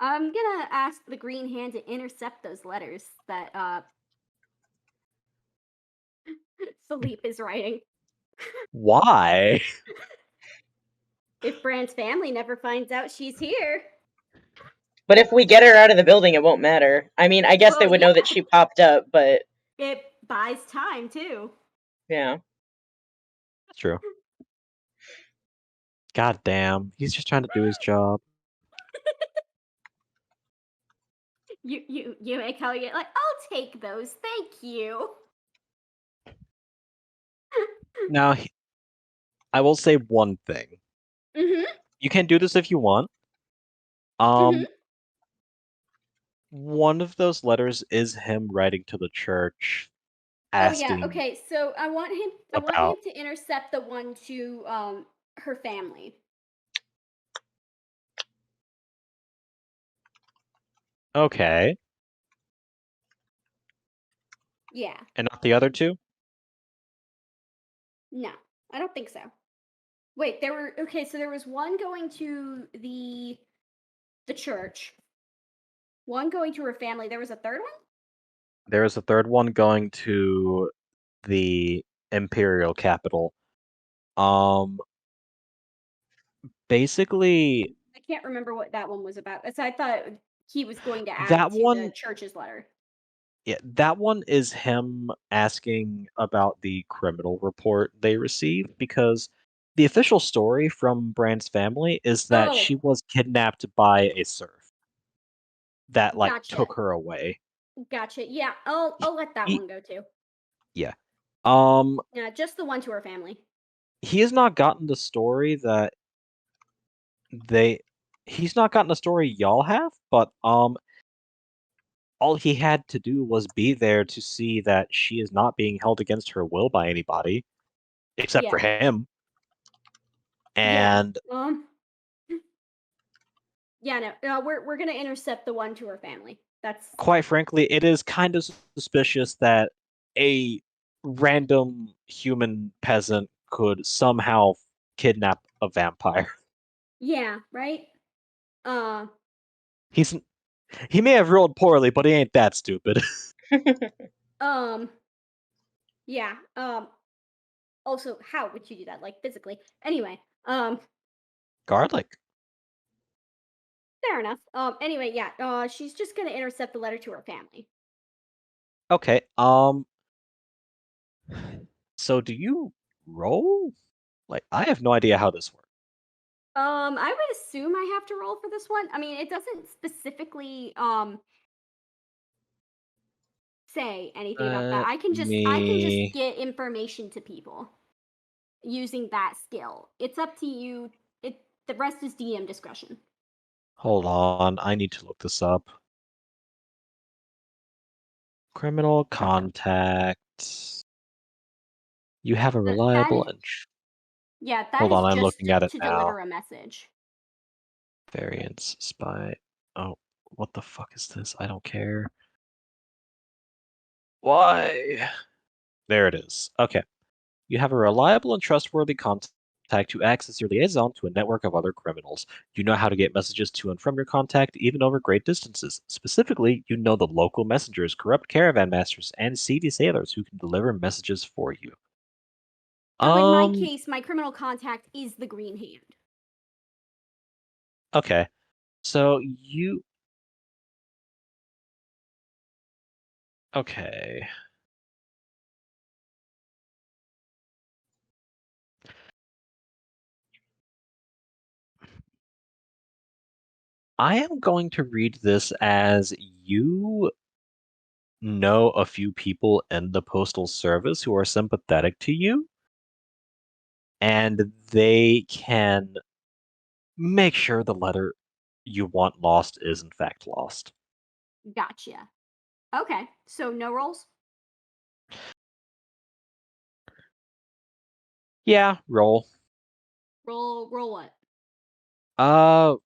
Speaker 2: I'm gonna ask the green hand to intercept those letters that Philippe is writing.
Speaker 1: Why?
Speaker 2: If Brand's family never finds out she's here.
Speaker 3: But if we get her out of the building, it won't matter. I mean, I guess they
Speaker 2: Well,
Speaker 3: would know that she popped up, but
Speaker 2: It buys time too.
Speaker 3: yeah.
Speaker 1: That's true. God damn, he's just trying to do his job.
Speaker 2: You make Elliot like, I'll take those, thank you.
Speaker 1: Now, I will say one thing.
Speaker 2: Mm-hmm.
Speaker 1: You can do this if you want.
Speaker 2: Mhm.
Speaker 1: One of those letters is him writing to the church,
Speaker 2: Oh yeah.
Speaker 1: asking
Speaker 2: Okay. So I want him
Speaker 1: about.
Speaker 2: to intercept the one to her family.
Speaker 1: Okay,
Speaker 2: Yeah.
Speaker 1: and not the other two.
Speaker 2: No, I don't think so. Wait, there were okay. So there was one going to the church, one going to her family. There was a third one.
Speaker 1: There is a third one going to the imperial capital. Um, basically,
Speaker 2: I can't remember what that one was about. So I thought he was going to add
Speaker 1: that
Speaker 2: to the
Speaker 1: one,
Speaker 2: church's letter.
Speaker 1: yeah, that one is him asking about the criminal report they received because the official story from Brand's family is that
Speaker 2: Oh,
Speaker 1: she was kidnapped by a serf that like
Speaker 2: gotcha,
Speaker 1: took her away.
Speaker 2: gotcha. Yeah, I'll let that
Speaker 1: He,
Speaker 2: one go too.
Speaker 1: yeah. Um,
Speaker 2: Yeah, just the one to her family.
Speaker 1: he has not gotten the story that they he's not gotten the story y'all have, but all he had to do was be there to see that she is not being held against her will by anybody except for
Speaker 2: Yeah,
Speaker 1: him.
Speaker 2: yeah.
Speaker 1: And
Speaker 2: Yeah. No, we're gonna intercept the one to her family. That's
Speaker 1: quite frankly, it is kind of suspicious that a random human peasant could somehow kidnap a vampire.
Speaker 2: yeah, right. Uh,
Speaker 1: He's he may have rolled poorly, but he ain't that stupid.
Speaker 2: um, yeah. Also, how would you do that? Like physically? Anyway.
Speaker 1: Garlic.
Speaker 2: Fair enough. Anyway, yeah. She's just gonna intercept the letter to her family.
Speaker 1: Okay. So do you roll? Like, I have no idea how this works.
Speaker 2: I would assume I have to roll for this one. I mean, it doesn't specifically say anything about that.
Speaker 1: Let
Speaker 2: I can just
Speaker 1: me
Speaker 2: get information to people using that skill. It's up to you. The rest is DM discretion.
Speaker 1: hold on. I need to look this up. Criminal contact. You have a
Speaker 2: That
Speaker 1: reliable
Speaker 2: is,
Speaker 1: and
Speaker 2: yeah, that
Speaker 1: hold
Speaker 2: is
Speaker 1: on, I'm
Speaker 2: just
Speaker 1: looking at it
Speaker 2: to
Speaker 1: now.
Speaker 2: deliver a message.
Speaker 1: Variance spy. Oh, what the fuck is this? I don't care. Why? There it is. Okay. You have a reliable and trustworthy contact who acts as your liaison to a network of other criminals. You know how to get messages to and from your contact, even over great distances. Specifically, you know the local messengers, corrupt caravan masters, and seedy sailors who can deliver messages for you.
Speaker 2: So in my case, my criminal contact is the Green Hand.
Speaker 1: Okay. So you okay. I am going to read this as you know a few people in the postal service who are sympathetic to you, and they can make sure the letter you want lost is in fact lost.
Speaker 2: Gotcha. Okay, so no rolls.
Speaker 1: Yeah, roll.
Speaker 2: Roll what?
Speaker 1: Uh,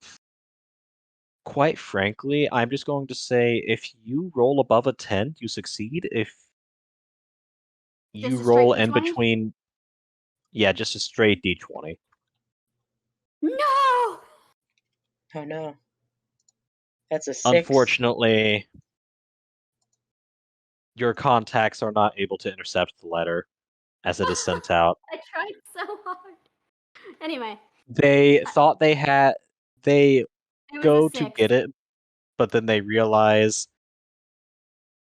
Speaker 1: quite frankly, I'm just going to say if you roll above a 10, you succeed. If you
Speaker 2: Just a straight
Speaker 1: roll in
Speaker 2: d20?
Speaker 1: between, yeah, just a straight d20.
Speaker 2: No!
Speaker 3: Oh no. That's a 6.
Speaker 1: Unfortunately, your contacts are not able to intercept the letter as it is sent out.
Speaker 2: I tried so hard. Anyway,
Speaker 1: They thought they
Speaker 2: it was a
Speaker 1: go to
Speaker 2: 6.
Speaker 1: get it, but then they realize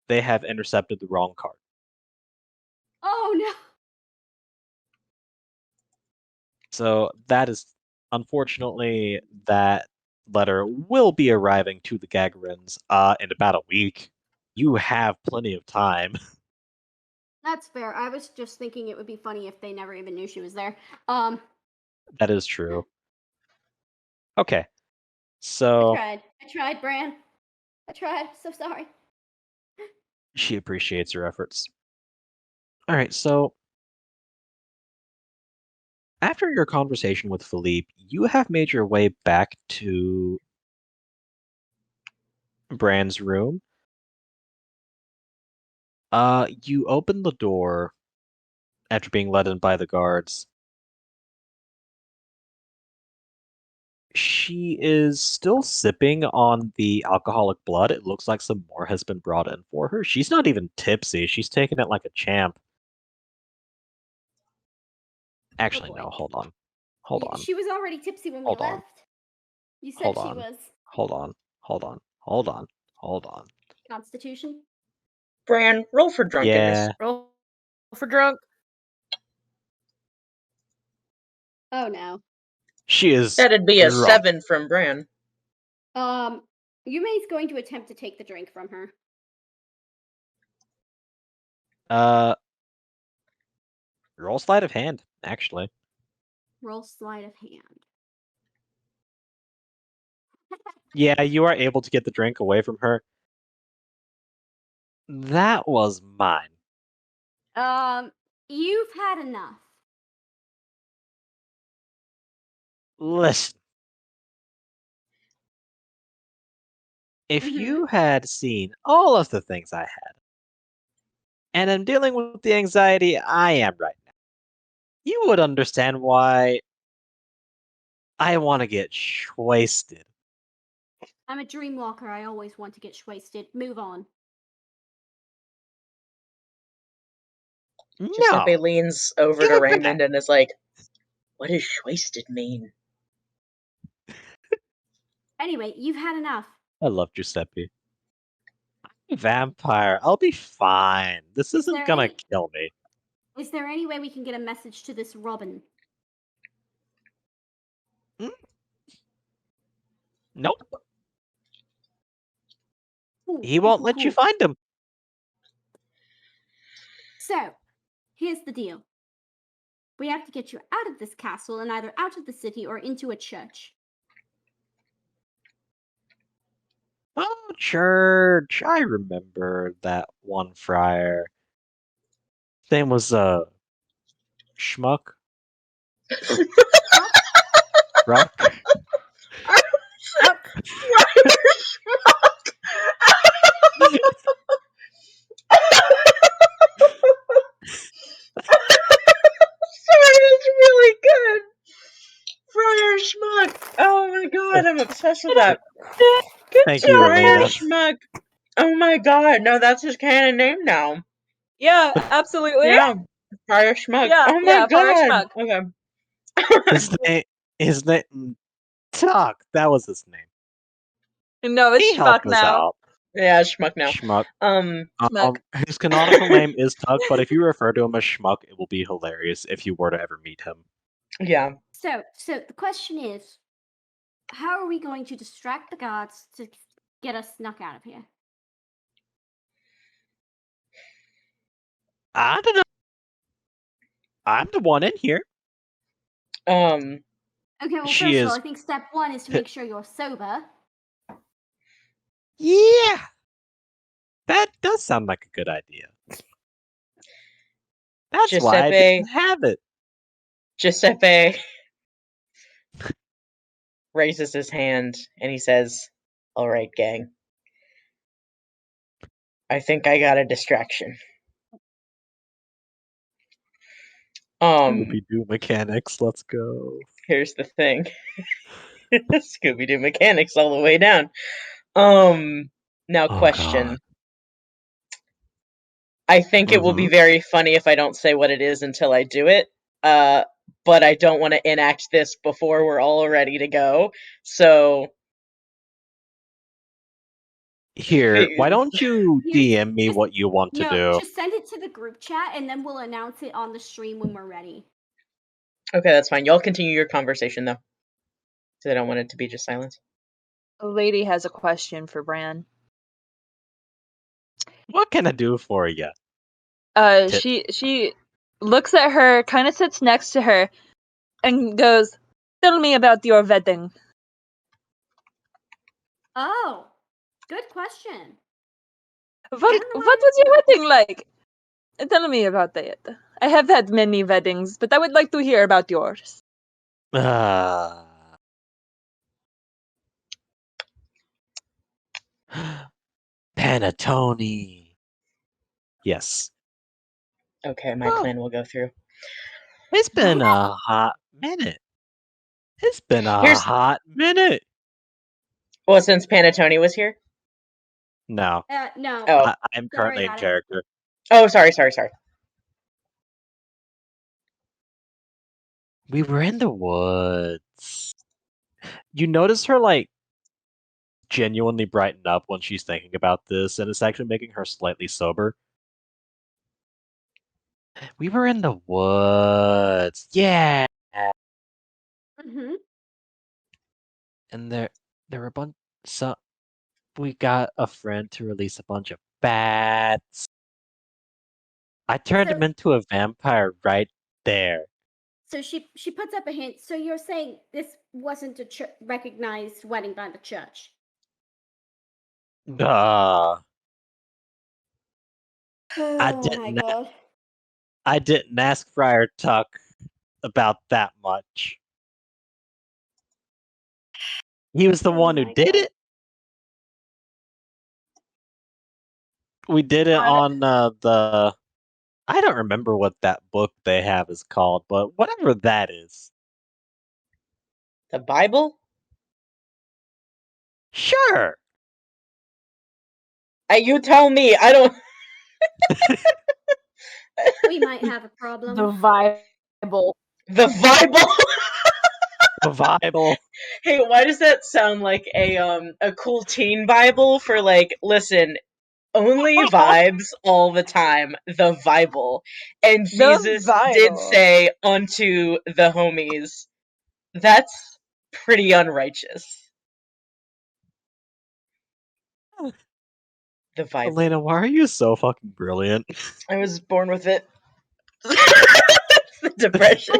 Speaker 1: they have intercepted the wrong card.
Speaker 2: Oh no!
Speaker 1: So that is unfortunately that letter will be arriving to the Gagarins in about a week. You have plenty of time.
Speaker 2: That's fair. I was just thinking it would be funny if they never even knew she was there.
Speaker 1: That is true. Okay.
Speaker 2: I
Speaker 1: So
Speaker 2: tried, Bran. I tried. So sorry.
Speaker 1: she appreciates your efforts. All right, so after your conversation with Philippe, you have made your way back to Bran's room. You open the door after being let in by the guards. She is still sipping on the alcoholic blood. It looks like some more has been brought in for her. She's not even tipsy. She's taking it like a champ. Actually,
Speaker 2: boy.
Speaker 1: no, hold on. Hold on.
Speaker 2: She was already tipsy when
Speaker 1: Hold
Speaker 2: we
Speaker 1: on.
Speaker 2: left. You said
Speaker 1: Hold
Speaker 2: she
Speaker 1: on.
Speaker 2: was.
Speaker 1: Hold on. Hold on. Hold on. Hold on.
Speaker 2: Constitution?
Speaker 3: Bran, roll for drunkenness.
Speaker 1: Yeah.
Speaker 4: Roll for drunk.
Speaker 2: Oh no.
Speaker 1: She is
Speaker 3: That'd be a
Speaker 1: drunk.
Speaker 3: 7 from Bran.
Speaker 2: Yume's going to attempt to take the drink from her.
Speaker 1: Roll sleight of hand, actually.
Speaker 2: Roll sleight of hand.
Speaker 1: Yeah, you are able to get the drink away from her. That was mine.
Speaker 2: You've had enough.
Speaker 1: Listen. If
Speaker 2: Mhm.
Speaker 1: you had seen all of the things I had, and am dealing with the anxiety I am right now, you would understand why I want to get wasted.
Speaker 2: I'm a dreamwalker. I always want to get wasted. Move on.
Speaker 3: Giuseppe
Speaker 1: No.
Speaker 3: leans over
Speaker 1: Give
Speaker 3: to
Speaker 1: it back.
Speaker 3: Raymond and is like, what does wasted mean?
Speaker 2: Anyway, you've had enough.
Speaker 1: I love Giuseppe. I'm a vampire. I'll be fine. This
Speaker 2: Is
Speaker 1: isn't
Speaker 2: there
Speaker 1: gonna
Speaker 2: any-
Speaker 1: kill me.
Speaker 2: Is there any way we can get a message to this Robin?
Speaker 1: Nope.
Speaker 2: Ooh,
Speaker 1: He won't let you find him.
Speaker 2: So, here's the deal. We have to get you out of this castle and either out of the city or into a church.
Speaker 1: Oh, church. I remember that one friar. His name was, Schmuck? Ruck?
Speaker 3: Sorry, that's really good. Friar Schmuck. Oh my god, I'm obsessed with that.
Speaker 1: Thank you,
Speaker 3: Friar
Speaker 1: Elena.
Speaker 3: Schmuck. Oh my god, no, that's his canon name now.
Speaker 6: Yeah, absolutely.
Speaker 3: Yeah, Friar Schmuck.
Speaker 6: Yeah,
Speaker 3: Oh my
Speaker 6: Friar
Speaker 3: god.
Speaker 6: Schmuck.
Speaker 3: Okay.
Speaker 1: His name, Tuck. That was his name.
Speaker 6: No, it's
Speaker 1: He
Speaker 6: Schmuck
Speaker 1: helped us
Speaker 6: now.
Speaker 1: out.
Speaker 3: Yeah, Schmuck now.
Speaker 1: Schmuck.
Speaker 6: Schmuck.
Speaker 1: His canonical name is Tuck, but if you refer to him as Schmuck, it will be hilarious if you were to ever meet him.
Speaker 3: Yeah.
Speaker 2: So the question is, how are we going to distract the guards to get us snuck out of here?
Speaker 1: I don't know. I'm the one in here.
Speaker 2: Okay, well,
Speaker 1: She
Speaker 2: first of all,
Speaker 1: is-
Speaker 2: I think step one is to make sure you're sober.
Speaker 1: Yeah. That does sound like a good idea. That's why I
Speaker 3: Giuseppe.
Speaker 1: didn't have it.
Speaker 3: Giuseppe raises his hand and he says, all right, gang. I think I got a distraction.
Speaker 1: Scooby-Doo mechanics, let's go.
Speaker 3: Here's the thing. Scooby-Doo mechanics all the way down. Now question.
Speaker 1: God.
Speaker 3: I think it will be very funny if I don't say what it is until I do it. But I don't want to enact this before we're all ready to go. So
Speaker 1: Here, why don't you DM me what you want to do?
Speaker 2: Just send it to the group chat and then we'll announce it on the stream when we're ready.
Speaker 3: Okay, that's fine. Y'all continue your conversation though. Because I don't want it to be just silence.
Speaker 6: A lady has a question for Bran.
Speaker 1: What can I do for you?
Speaker 6: She looks at her, kind of sits next to her, and goes, "Tell me about your wedding."
Speaker 2: Oh, good question.
Speaker 6: What
Speaker 2: don't know
Speaker 6: what
Speaker 2: why-
Speaker 6: was your wedding like? Tell me about it. I have had many weddings, but I would like to hear about yours.
Speaker 1: Panettone. Yes.
Speaker 3: Okay, my
Speaker 1: Oh.
Speaker 3: plan will go through.
Speaker 1: It's been a hot minute. It's been a hot minute.
Speaker 3: Well, since Panettone was here?
Speaker 1: No.
Speaker 2: No.
Speaker 3: Oh.
Speaker 1: I'm
Speaker 2: Sorry
Speaker 1: currently in
Speaker 2: about it.
Speaker 1: character.
Speaker 3: Oh, sorry.
Speaker 1: We were in the woods. You notice her, like, genuinely brighten up when she's thinking about this, and it's actually making her slightly sober. We were in the woods. Yeah.
Speaker 2: Mm-hmm.
Speaker 1: And there were a bunch. So we got a friend to release a bunch of bats. I turned him into a vampire right there.
Speaker 2: So she puts up a hint. So you're saying this wasn't a recognized wedding by the church?
Speaker 1: I
Speaker 2: Oh
Speaker 1: didn't.
Speaker 2: my god.
Speaker 1: I didn't ask Friar Tuck about that much. He was the one who did it. We did it on the. I don't remember what that book they have is called, but whatever that is.
Speaker 3: The Bible?
Speaker 1: Sure.
Speaker 3: You tell me. I don't.
Speaker 2: We might have a problem.
Speaker 6: The Bible.
Speaker 3: The Bible.
Speaker 1: The Bible.
Speaker 3: Hey, why does that sound like a cool teen Bible for like? Listen, only vibes all the time. The Bible, and Jesus did say unto the homies. That's pretty unrighteous. The Bible.
Speaker 1: Elena, why are you so fucking brilliant?
Speaker 3: I was born with it. Depression.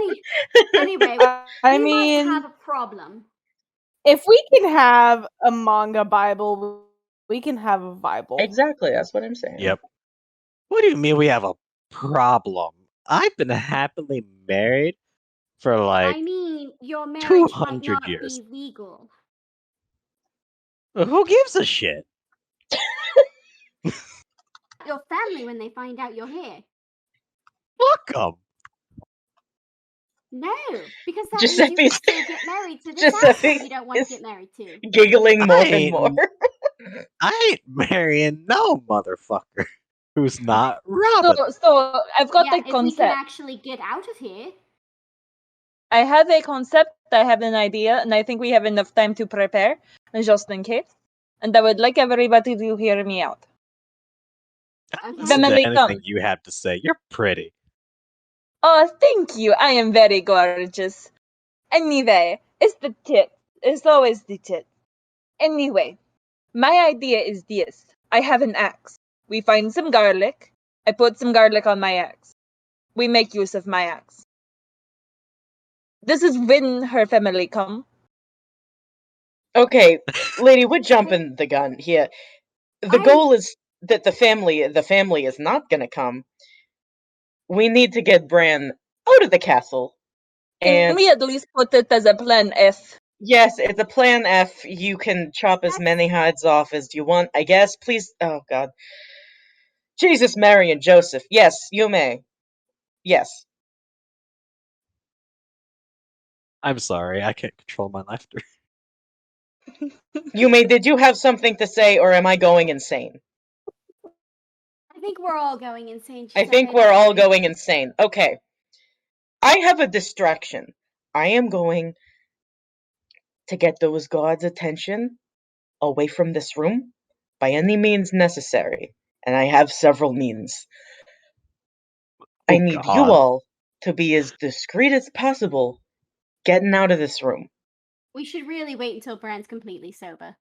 Speaker 2: Anyway,
Speaker 6: I
Speaker 2: we
Speaker 6: mean,
Speaker 2: might have a problem.
Speaker 6: if we can have a manga Bible, we can have a Bible.
Speaker 3: Exactly, that's what I'm saying.
Speaker 1: Yep. What do you mean we have a problem? I've been happily married for like
Speaker 2: I mean, your marriage might
Speaker 1: 200
Speaker 2: not
Speaker 1: years.
Speaker 2: be legal.
Speaker 1: Who gives a shit?
Speaker 2: Your family when they find out you're here.
Speaker 1: Fuck them.
Speaker 2: No, because that means you can
Speaker 3: Giuseppe's
Speaker 2: still get married to this
Speaker 3: Giuseppe
Speaker 2: asshole you don't want to
Speaker 3: is
Speaker 2: get married to.
Speaker 3: giggling more and more.
Speaker 1: I ain't marrying no motherfucker who's not Robin.
Speaker 6: So I've got
Speaker 2: Yeah,
Speaker 6: a
Speaker 2: if we
Speaker 6: concept.
Speaker 2: can actually get out of here.
Speaker 6: I have a concept, I have an idea, and I think we have enough time to prepare, just in case. And I would like everybody to hear me out.
Speaker 1: I don't
Speaker 2: Okay.
Speaker 1: listen to
Speaker 6: Family,
Speaker 1: anything
Speaker 6: come.
Speaker 1: you have to say. You're pretty.
Speaker 6: Oh, thank you. I am very gorgeous. Anyway, it's the tip. It's always the tip. Anyway, my idea is this. I have an axe. We find some garlic. I put some garlic on my axe. We make use of my axe. This is when her family come.
Speaker 3: Okay, lady, we're jumping the gun here. The goal is that the family is not gonna come. We need to get Bran out of the castle.
Speaker 6: Can
Speaker 3: And
Speaker 6: we at least put it as a plan F?
Speaker 3: yes, it's a plan F. You can chop as many hides off as you want, I guess. Please, oh god. Jesus, Mary, and Joseph. Yes, you may. Yes.
Speaker 1: I'm sorry, I can't control my laughter.
Speaker 3: Yume, did you have something to say, or am I going insane?
Speaker 2: I think we're all going insane.
Speaker 3: I think we're all going insane. Okay. I have a distraction. I am going to get those gods' attention away from this room by any means necessary. And I have several means. I need you all to be as discreet as possible getting out of this room.
Speaker 2: We should really wait until Bran's completely sober.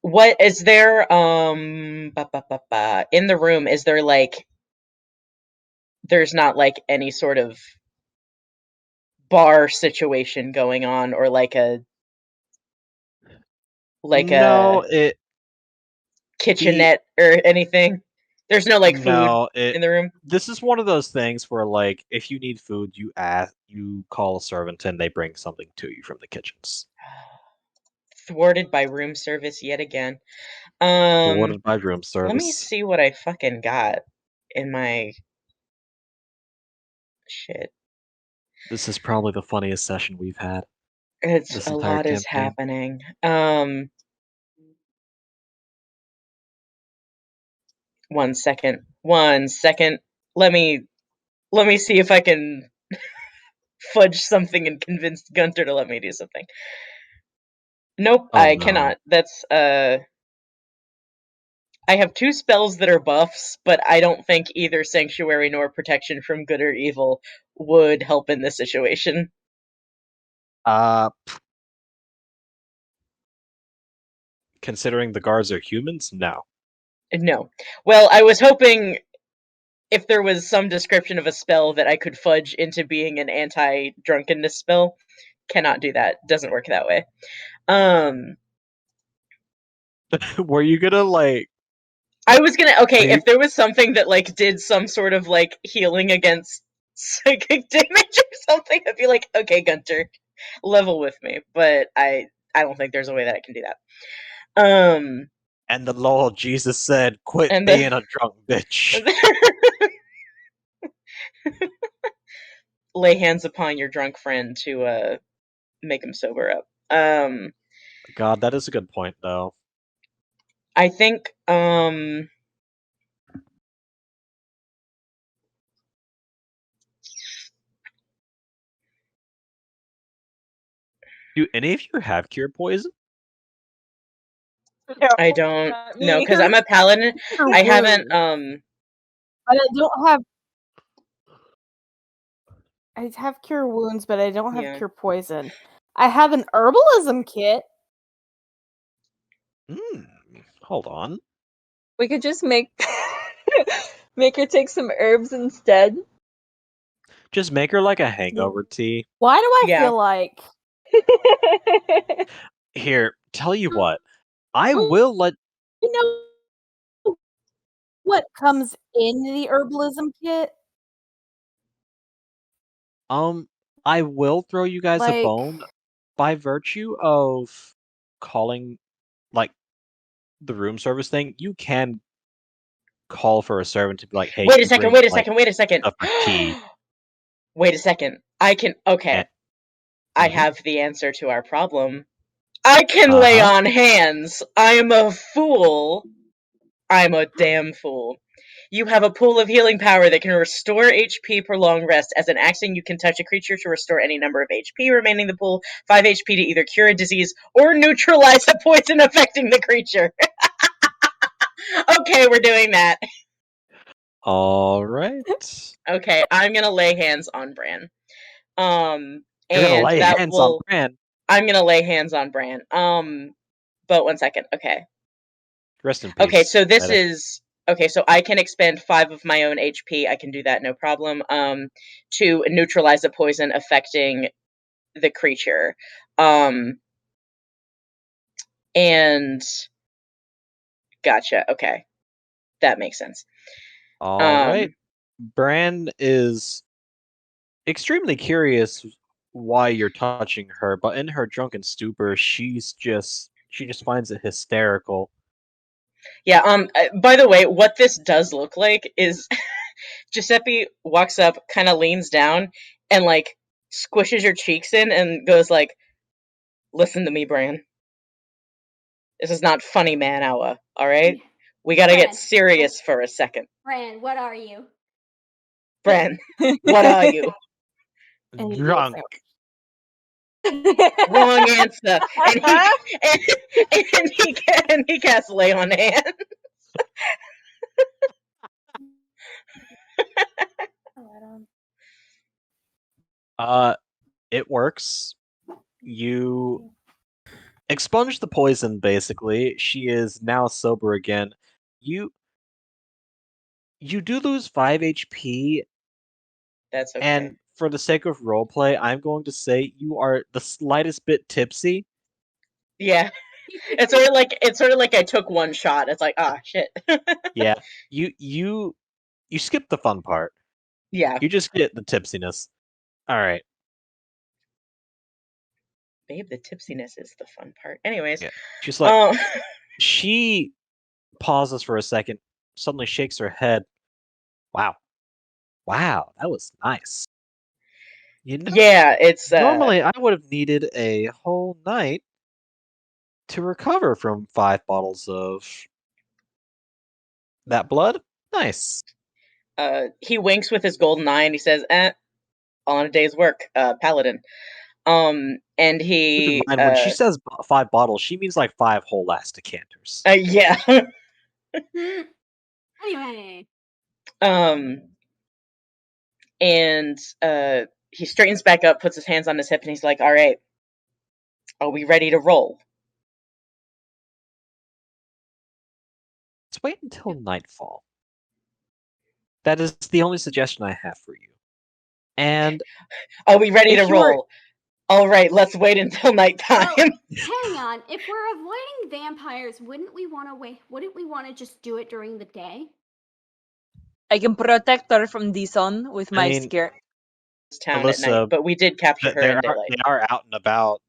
Speaker 3: What is there? In the room, is there like? There's not like any sort of bar situation going on, or like a
Speaker 1: No, it
Speaker 3: kitchenette or anything. There's no like food
Speaker 1: no,
Speaker 3: in the room.
Speaker 1: this is one of those things where like if you need food, you call a servant and they bring something to you from the kitchens.
Speaker 3: Thwarted by room service yet again.
Speaker 1: Thwarted by room
Speaker 3: Let me
Speaker 1: service.
Speaker 3: see what I fucking got in my shit.
Speaker 1: This is probably the funniest session we've had.
Speaker 3: It's
Speaker 1: This
Speaker 3: a
Speaker 1: entire
Speaker 3: lot is
Speaker 1: campaign.
Speaker 3: happening. One second. Let me see if I can fudge something and convince Gunter to let me do something. Nope,
Speaker 1: Oh,
Speaker 3: I
Speaker 1: no.
Speaker 3: cannot. That's I have 2 spells that are buffs, but I don't think either Sanctuary nor Protection from Good or Evil would help in this situation.
Speaker 1: Considering the guards are humans, no.
Speaker 3: No. Well, I was hoping if there was some description of a spell that I could fudge into being an anti-drunkenness spell. Cannot do that. Doesn't work that way.
Speaker 1: Were you gonna like?
Speaker 3: I was gonna
Speaker 1: Wait.
Speaker 3: if there was something that like did some sort of like healing against psychic damage or something, I'd be like, okay, Gunter, level with me. But I don't think there's a way that I can do that.
Speaker 1: And the Lord Jesus said, "Quit
Speaker 3: And
Speaker 1: being a drunk bitch."
Speaker 3: lay hands upon your drunk friend to make him sober up.
Speaker 1: God, that is a good point, though.
Speaker 3: I think
Speaker 1: Do any of you have cure poison?
Speaker 6: No,
Speaker 3: I don't
Speaker 6: not
Speaker 3: know
Speaker 6: me.
Speaker 3: because I'm a paladin.
Speaker 4: Cure
Speaker 3: I haven't
Speaker 4: wounds. But I have cure wounds, but I don't have
Speaker 3: Yeah.
Speaker 4: cure poison. I have an herbalism kit.
Speaker 1: Hold on.
Speaker 6: We could just make her take some herbs instead.
Speaker 1: Just make her like a hangover tea.
Speaker 4: Why do I
Speaker 3: Yeah.
Speaker 4: feel like
Speaker 1: Here, tell you what. I will let.
Speaker 4: you know what comes in the herbalism kit?
Speaker 1: I will throw you guys a
Speaker 4: Like,
Speaker 1: bone by virtue of calling, like, the room service thing. You can call for a servant to be like, "Hey,
Speaker 3: Wait a
Speaker 1: can you
Speaker 3: second.
Speaker 1: bring
Speaker 3: Wait a
Speaker 1: like
Speaker 3: second. Wait a second.
Speaker 1: stuff for tea?"
Speaker 3: Wait a second. I can. Okay.
Speaker 1: And,
Speaker 3: I
Speaker 1: Mhm.
Speaker 3: have the answer to our problem. I can lay
Speaker 1: Uh-huh.
Speaker 3: on hands. I'm a fool. I'm a damn fool. You have a pool of healing power that can restore HP per long rest. As an action, you can touch a creature to restore any number of HP remaining in the pool, 5 HP to either cure a disease or neutralize a poison affecting the creature. Okay, we're doing that.
Speaker 1: All right.
Speaker 3: Okay, I'm gonna lay hands on Bran.
Speaker 1: You're gonna
Speaker 3: And
Speaker 1: lay
Speaker 3: that
Speaker 1: hands on
Speaker 3: will.
Speaker 1: Bran.
Speaker 3: I'm gonna lay hands on Bran. But 1 second. Okay.
Speaker 1: Rest in peace.
Speaker 3: Okay, so this
Speaker 1: medic.
Speaker 3: is okay. So I can expend 5 of my own HP. I can do that, no problem. To neutralize a poison affecting the creature. And gotcha. Okay, that makes sense.
Speaker 1: All right. Bran is extremely curious why you're touching her, but in her drunken stupor, she just finds it hysterical.
Speaker 3: Yeah. By the way, what this does look like is Giuseppe walks up, kind of leans down, and like squishes your cheeks in, and goes like, "Listen to me, Bran. This is not funny man hour. All right, we gotta get
Speaker 2: Bran.
Speaker 3: serious for a second.
Speaker 2: Bran, what are you?
Speaker 3: Bran, what are you?"
Speaker 4: and
Speaker 1: Drunk.
Speaker 3: Wrong answer. And he casts lay on hand.
Speaker 1: It works. You expunge the poison, basically. She is now sober again. You do lose 5 HP,
Speaker 3: That's okay.
Speaker 1: and for the sake of roleplay, I'm going to say you are the slightest bit tipsy.
Speaker 3: Yeah. It's sort of like I took one shot. It's like, shit.
Speaker 1: Yeah. You skip the fun part.
Speaker 3: Yeah.
Speaker 1: You just get the tipsiness. Alright.
Speaker 3: Babe, the tipsiness is the fun part. Anyways.
Speaker 1: Yeah. She's like,
Speaker 3: Um,
Speaker 1: she pauses for a second, suddenly shakes her head. Wow. Wow, that was nice. You know,
Speaker 3: yeah, it's
Speaker 1: normally I would have needed a whole night to recover from 5 bottles of that blood. Nice.
Speaker 3: he winks with his golden eye and he says, all in a day's work, paladin. And
Speaker 1: Keep in
Speaker 3: he
Speaker 1: mind, when she says 5 bottles, she means like 5 whole ass decanters.
Speaker 3: yeah.
Speaker 2: Anyway.
Speaker 3: And he straightens back up, puts his hands on his hip, and he's like, all right, are we ready to roll?
Speaker 1: Let's wait until nightfall. That is the only suggestion I have for you. And
Speaker 3: are we ready to
Speaker 6: If you were-
Speaker 3: roll? All right, let's wait until nighttime.
Speaker 2: Well, hang on. If we're avoiding vampires, wouldn't we want to wait? Wouldn't we want to just do it during the day?
Speaker 6: I can protect her from the sun with my
Speaker 1: mean,
Speaker 6: skirt.
Speaker 3: Town at night,
Speaker 1: Alyssa,
Speaker 3: but we did capture her in daylight.
Speaker 1: they are out and about.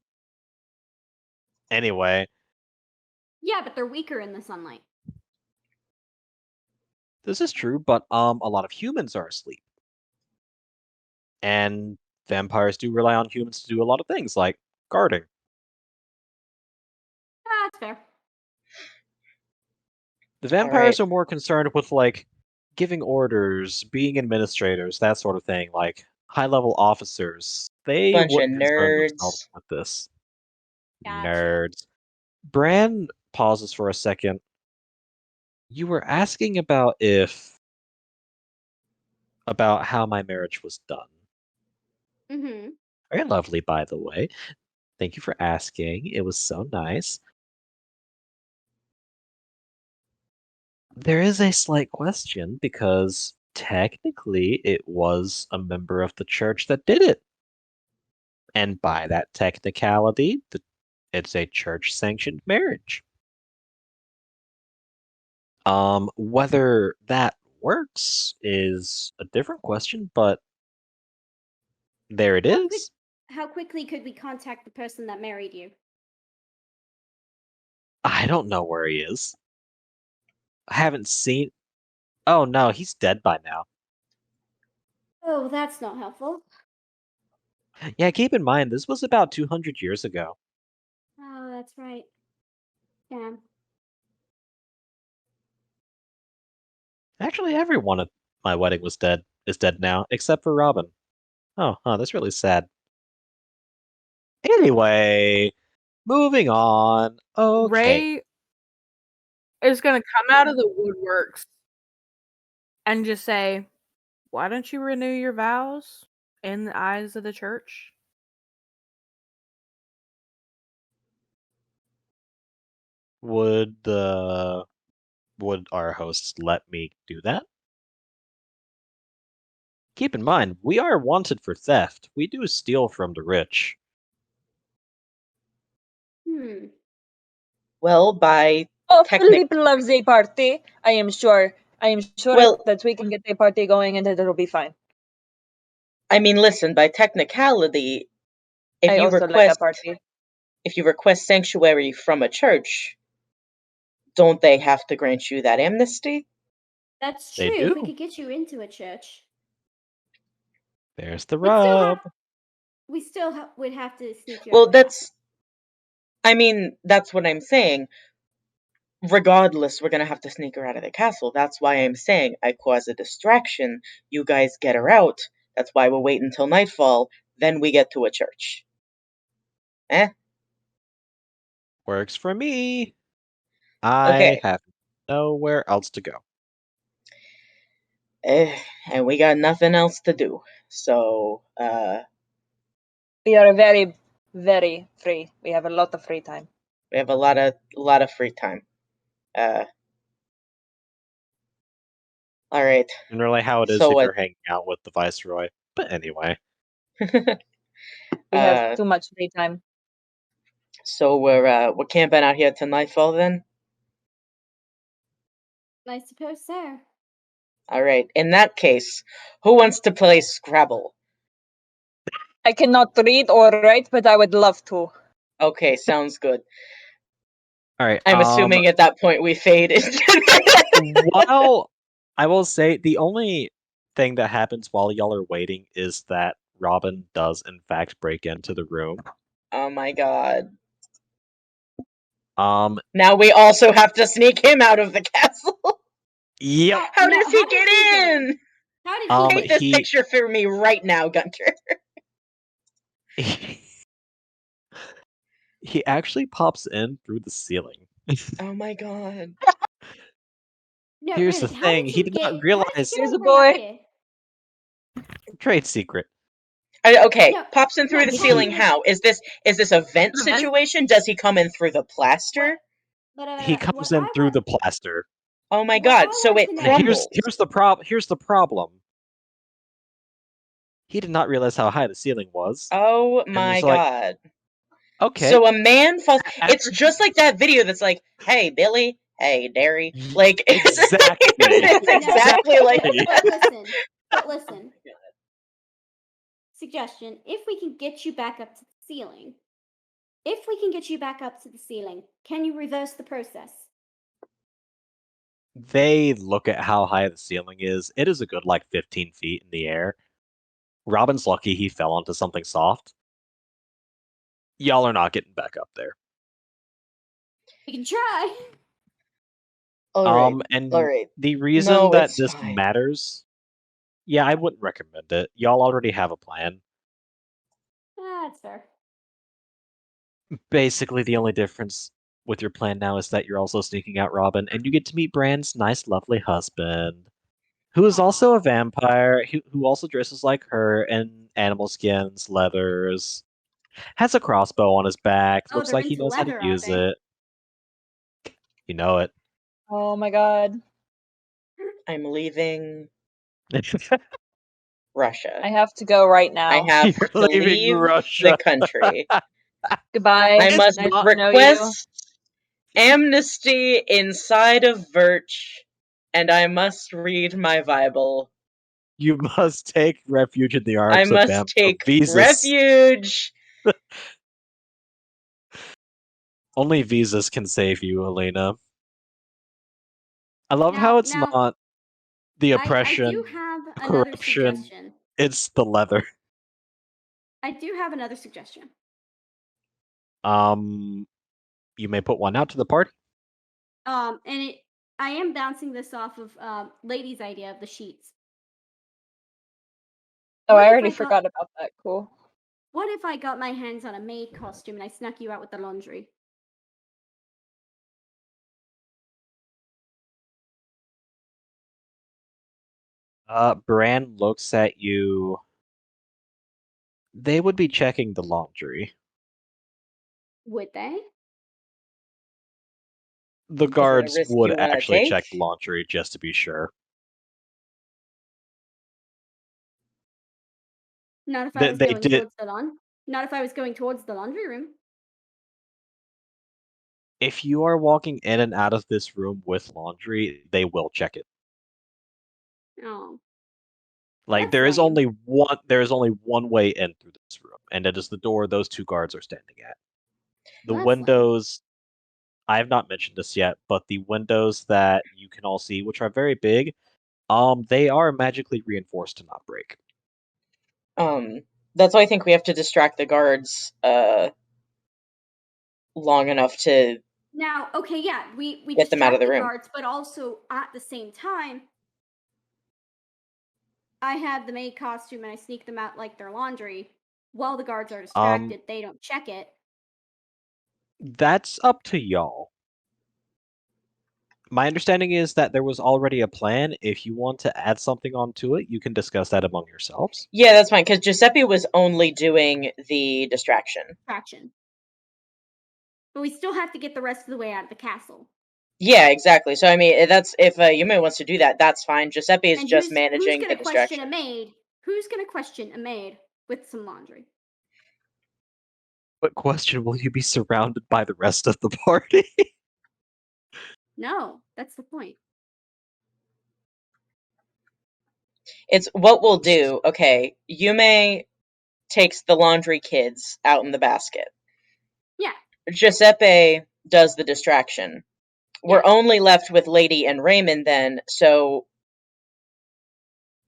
Speaker 1: Anyway,
Speaker 2: Yeah, but they're weaker in the sunlight.
Speaker 1: this is true, but a lot of humans are asleep. And vampires do rely on humans to do a lot of things, like guarding.
Speaker 2: That's fair.
Speaker 1: The vampires are more concerned with, like, giving orders, being administrators, that sort of thing, like high-level officers. They
Speaker 3: Bunch of
Speaker 1: wouldn't concern themselves
Speaker 3: nerds.
Speaker 1: with this.
Speaker 2: Gotcha.
Speaker 1: Nerds. Bran pauses for a second. You were asking about how my marriage was done.
Speaker 2: Mm-hmm.
Speaker 1: Very lovely, by the way. Thank you for asking. It was so nice. There is a slight question because technically it was a member of the church that did it. And by that technicality, it's a church sanctioned marriage. Whether that works is a different question, but there it is.
Speaker 2: How quickly could we contact the person that married you?
Speaker 1: I don't know where he is. I haven't seen. Oh no, he's dead by now.
Speaker 2: Oh, that's not helpful.
Speaker 1: Yeah, keep in mind, this was about 200 years ago.
Speaker 2: Oh, that's right. Damn.
Speaker 1: Actually, everyone at my wedding is dead now, except for Robin. Oh, that's really sad. Anyway, moving on. Okay.
Speaker 4: Ray is going to come out of the woodworks and just say, "Why don't you renew your vows in the eyes of the church?"
Speaker 1: Would our hosts let me do that? Keep in mind, we are wanted for theft. We do steal from the rich.
Speaker 3: Well, by
Speaker 6: Oh, Philip loves a party. I am sure
Speaker 3: Well-
Speaker 6: that we can get a party going and that it'll be fine.
Speaker 3: I mean, listen, by technicality,
Speaker 6: I also like a party.
Speaker 3: if you request sanctuary from a church, don't they have to grant you that amnesty?
Speaker 2: That's
Speaker 1: They
Speaker 2: true. If we
Speaker 1: do.
Speaker 2: could get you into a church.
Speaker 1: There's the
Speaker 2: We'd still
Speaker 1: rub.
Speaker 2: we still would have to sneak you.
Speaker 3: Well, that's what I'm saying. Regardless, we're gonna have to sneak her out of the castle. That's why I'm saying I cause a distraction. You guys get her out. That's why we'll wait until nightfall. Then we get to a church.
Speaker 1: Works for me.
Speaker 3: Okay.
Speaker 1: I have nowhere else to go.
Speaker 3: And we got nothing else to do. So,
Speaker 6: we are very, very free. We have a lot of free time.
Speaker 3: We have a lot of free time. All right.
Speaker 1: And really how it is
Speaker 3: So
Speaker 1: if
Speaker 3: what?
Speaker 1: you're hanging out with the Viceroy. But anyway.
Speaker 6: We have too much daytime.
Speaker 3: So we're camping out here till nightfall then?
Speaker 2: I suppose so.
Speaker 3: All right. In that case, who wants to play Scrabble?
Speaker 6: I cannot read or write, but I would love to.
Speaker 3: Okay, sounds good.
Speaker 1: Alright.
Speaker 3: I'm assuming at that point we faded.
Speaker 1: While I will say the only thing that happens while y'all are waiting is that Robin does in fact break into the room.
Speaker 3: Oh my god.
Speaker 1: Um
Speaker 3: Now we also have to sneak him out of the castle.
Speaker 1: Yep.
Speaker 3: How does he get in?
Speaker 2: How did he
Speaker 3: Paint this picture for me right now, Gunter.
Speaker 1: He actually pops in through the ceiling.
Speaker 3: Oh my god.
Speaker 2: No,
Speaker 1: Here's
Speaker 2: really,
Speaker 1: the
Speaker 2: how
Speaker 1: thing,
Speaker 2: did
Speaker 1: he
Speaker 2: you
Speaker 1: did
Speaker 2: get,
Speaker 1: not
Speaker 2: how did
Speaker 1: realize
Speaker 2: you get
Speaker 6: Here's
Speaker 2: all
Speaker 6: a
Speaker 2: the way up
Speaker 6: boy.
Speaker 2: here?
Speaker 1: trade secret.
Speaker 3: Okay,
Speaker 2: No,
Speaker 3: pops in through
Speaker 2: no,
Speaker 3: the
Speaker 2: how
Speaker 3: ceiling.
Speaker 2: did-
Speaker 3: How is this? Is this a vent situation? Does he come in through the plaster?
Speaker 1: He
Speaker 2: what
Speaker 1: comes in
Speaker 2: I
Speaker 1: through
Speaker 2: want,
Speaker 1: the plaster.
Speaker 3: Oh my
Speaker 2: what
Speaker 3: god!
Speaker 2: I
Speaker 3: So
Speaker 2: want
Speaker 3: it
Speaker 2: to know-
Speaker 1: Now,
Speaker 3: crumbles.
Speaker 1: here's the problem. He did not realize how high the ceiling was.
Speaker 3: Oh
Speaker 1: And
Speaker 3: my
Speaker 1: it's like,
Speaker 3: god!
Speaker 1: okay.
Speaker 3: So a man falls.
Speaker 1: After
Speaker 3: It's just like that video that's like, "Hey Billy, hey Derry." Like
Speaker 1: exactly.
Speaker 3: it's exactly like.
Speaker 2: But listen. Suggestion: if we can get you back up to the ceiling, can you reverse the process?
Speaker 1: They look at how high the ceiling is. It is a good like 15 feet in the air. Robin's lucky he fell onto something soft. Y'all are not getting back up there.
Speaker 2: We can try.
Speaker 3: All
Speaker 1: And
Speaker 3: right.
Speaker 1: the reason
Speaker 3: No,
Speaker 1: that
Speaker 3: it's
Speaker 1: this
Speaker 3: fine.
Speaker 1: matters, yeah, I wouldn't recommend it. Y'all already have a plan.
Speaker 2: That's fair.
Speaker 1: Basically, the only difference with your plan now is that you're also sneaking out Robin, and you get to meet Bran's nice, lovely husband, who is also a vampire, who also dresses like her in animal skins, leathers, has a crossbow on his back,
Speaker 2: Oh,
Speaker 1: looks
Speaker 2: they're
Speaker 1: like he
Speaker 2: into
Speaker 1: knows how to
Speaker 2: leather, aren't
Speaker 1: use
Speaker 2: they?
Speaker 1: it. You know it.
Speaker 6: Oh my god.
Speaker 3: I'm leaving Russia.
Speaker 6: I have to go right now.
Speaker 3: I have
Speaker 1: You're
Speaker 3: to
Speaker 1: leaving
Speaker 3: leave
Speaker 1: Russia.
Speaker 3: the country.
Speaker 6: Goodbye.
Speaker 3: I must
Speaker 6: Nice to know you.
Speaker 3: request amnesty inside of Virch, and I must read my Bible.
Speaker 1: You must take refuge in the
Speaker 3: I
Speaker 1: arms of
Speaker 3: must take
Speaker 1: visas.
Speaker 3: refuge.
Speaker 1: Only visas can save you, Elena. I love how it's
Speaker 2: Now,
Speaker 1: not the
Speaker 2: I
Speaker 1: oppression,
Speaker 2: do have another
Speaker 1: corruption.
Speaker 2: suggestion.
Speaker 1: It's the leather.
Speaker 2: I do have another suggestion.
Speaker 1: You may put one out to the party.
Speaker 2: And I am bouncing this off of Lady's idea of the sheets.
Speaker 6: Oh,
Speaker 2: What
Speaker 6: I
Speaker 2: if
Speaker 6: already
Speaker 2: I got-
Speaker 6: forgot about that. Cool.
Speaker 2: What if I got my hands on a maid costume and I snuck you out with the laundry?
Speaker 1: Bran looks at you. They would be checking the laundry.
Speaker 2: Would they?
Speaker 1: The
Speaker 3: Is it a
Speaker 1: guards
Speaker 3: risk
Speaker 1: would
Speaker 3: you wanna
Speaker 1: actually
Speaker 3: take?
Speaker 1: check the laundry just to be sure.
Speaker 2: Not if I
Speaker 1: They-
Speaker 2: was
Speaker 1: they
Speaker 2: going
Speaker 1: did-
Speaker 2: towards the Not if I was going towards the laundry room.
Speaker 1: If you are walking in and out of this room with laundry, they will check it.
Speaker 2: Oh.
Speaker 1: Like
Speaker 2: That's
Speaker 1: there is
Speaker 2: lame.
Speaker 1: only one way in through this room, and it is the door those two guards are standing at. The
Speaker 2: That's lame.
Speaker 1: windows, I have not mentioned this yet, but the windows that you can all see, which are very big, they are magically reinforced to not break.
Speaker 3: That's why I think we have to distract the guards long enough to
Speaker 2: Now, okay, yeah, we
Speaker 3: Get them out of
Speaker 2: distract
Speaker 3: the room.
Speaker 2: guards, but also at the same time, I have the maid costume and I sneak them out like their laundry. While the guards are distracted, they don't check it.
Speaker 1: That's up to y'all. My understanding is that there was already a plan. If you want to add something onto it, you can discuss that among yourselves.
Speaker 3: Yeah, that's fine, because Giuseppe was only doing the distraction.
Speaker 2: Distraction. But we still have to get the rest of the way out of the castle.
Speaker 3: Yeah, exactly. So I mean, that's if Yume wants to do that, that's fine. Giuseppe is
Speaker 2: And
Speaker 3: just
Speaker 2: who's
Speaker 3: managing
Speaker 2: gonna
Speaker 3: the
Speaker 2: question
Speaker 3: distraction.
Speaker 2: a maid? Who's gonna question a maid with some laundry?
Speaker 1: What question will you be surrounded by the rest of the party?
Speaker 2: No, that's the point.
Speaker 3: It's what we'll do. Okay, Yume takes the laundry kids out in the basket.
Speaker 2: Yeah.
Speaker 3: Giuseppe does the distraction. We're only left with Lady and Raymond then, so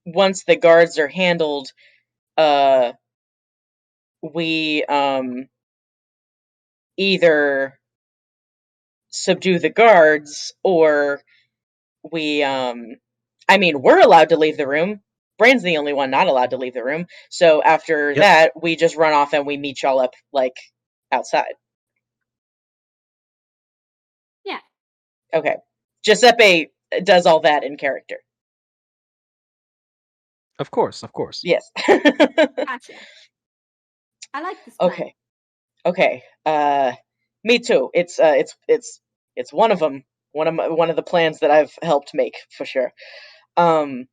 Speaker 3: once the guards are handled, we either subdue the guards or we I mean, we're allowed to leave the room. Brain's the only one not allowed to leave the room. So after that, we just run off and we meet y'all up like outside.
Speaker 2: Yeah.
Speaker 3: Okay. Giuseppe does all that in character.
Speaker 1: Of course.
Speaker 3: Yes.
Speaker 2: Gotcha. I like this plan.
Speaker 3: Okay. Me too. It's one of them. One of the plans that I've helped make for sure. All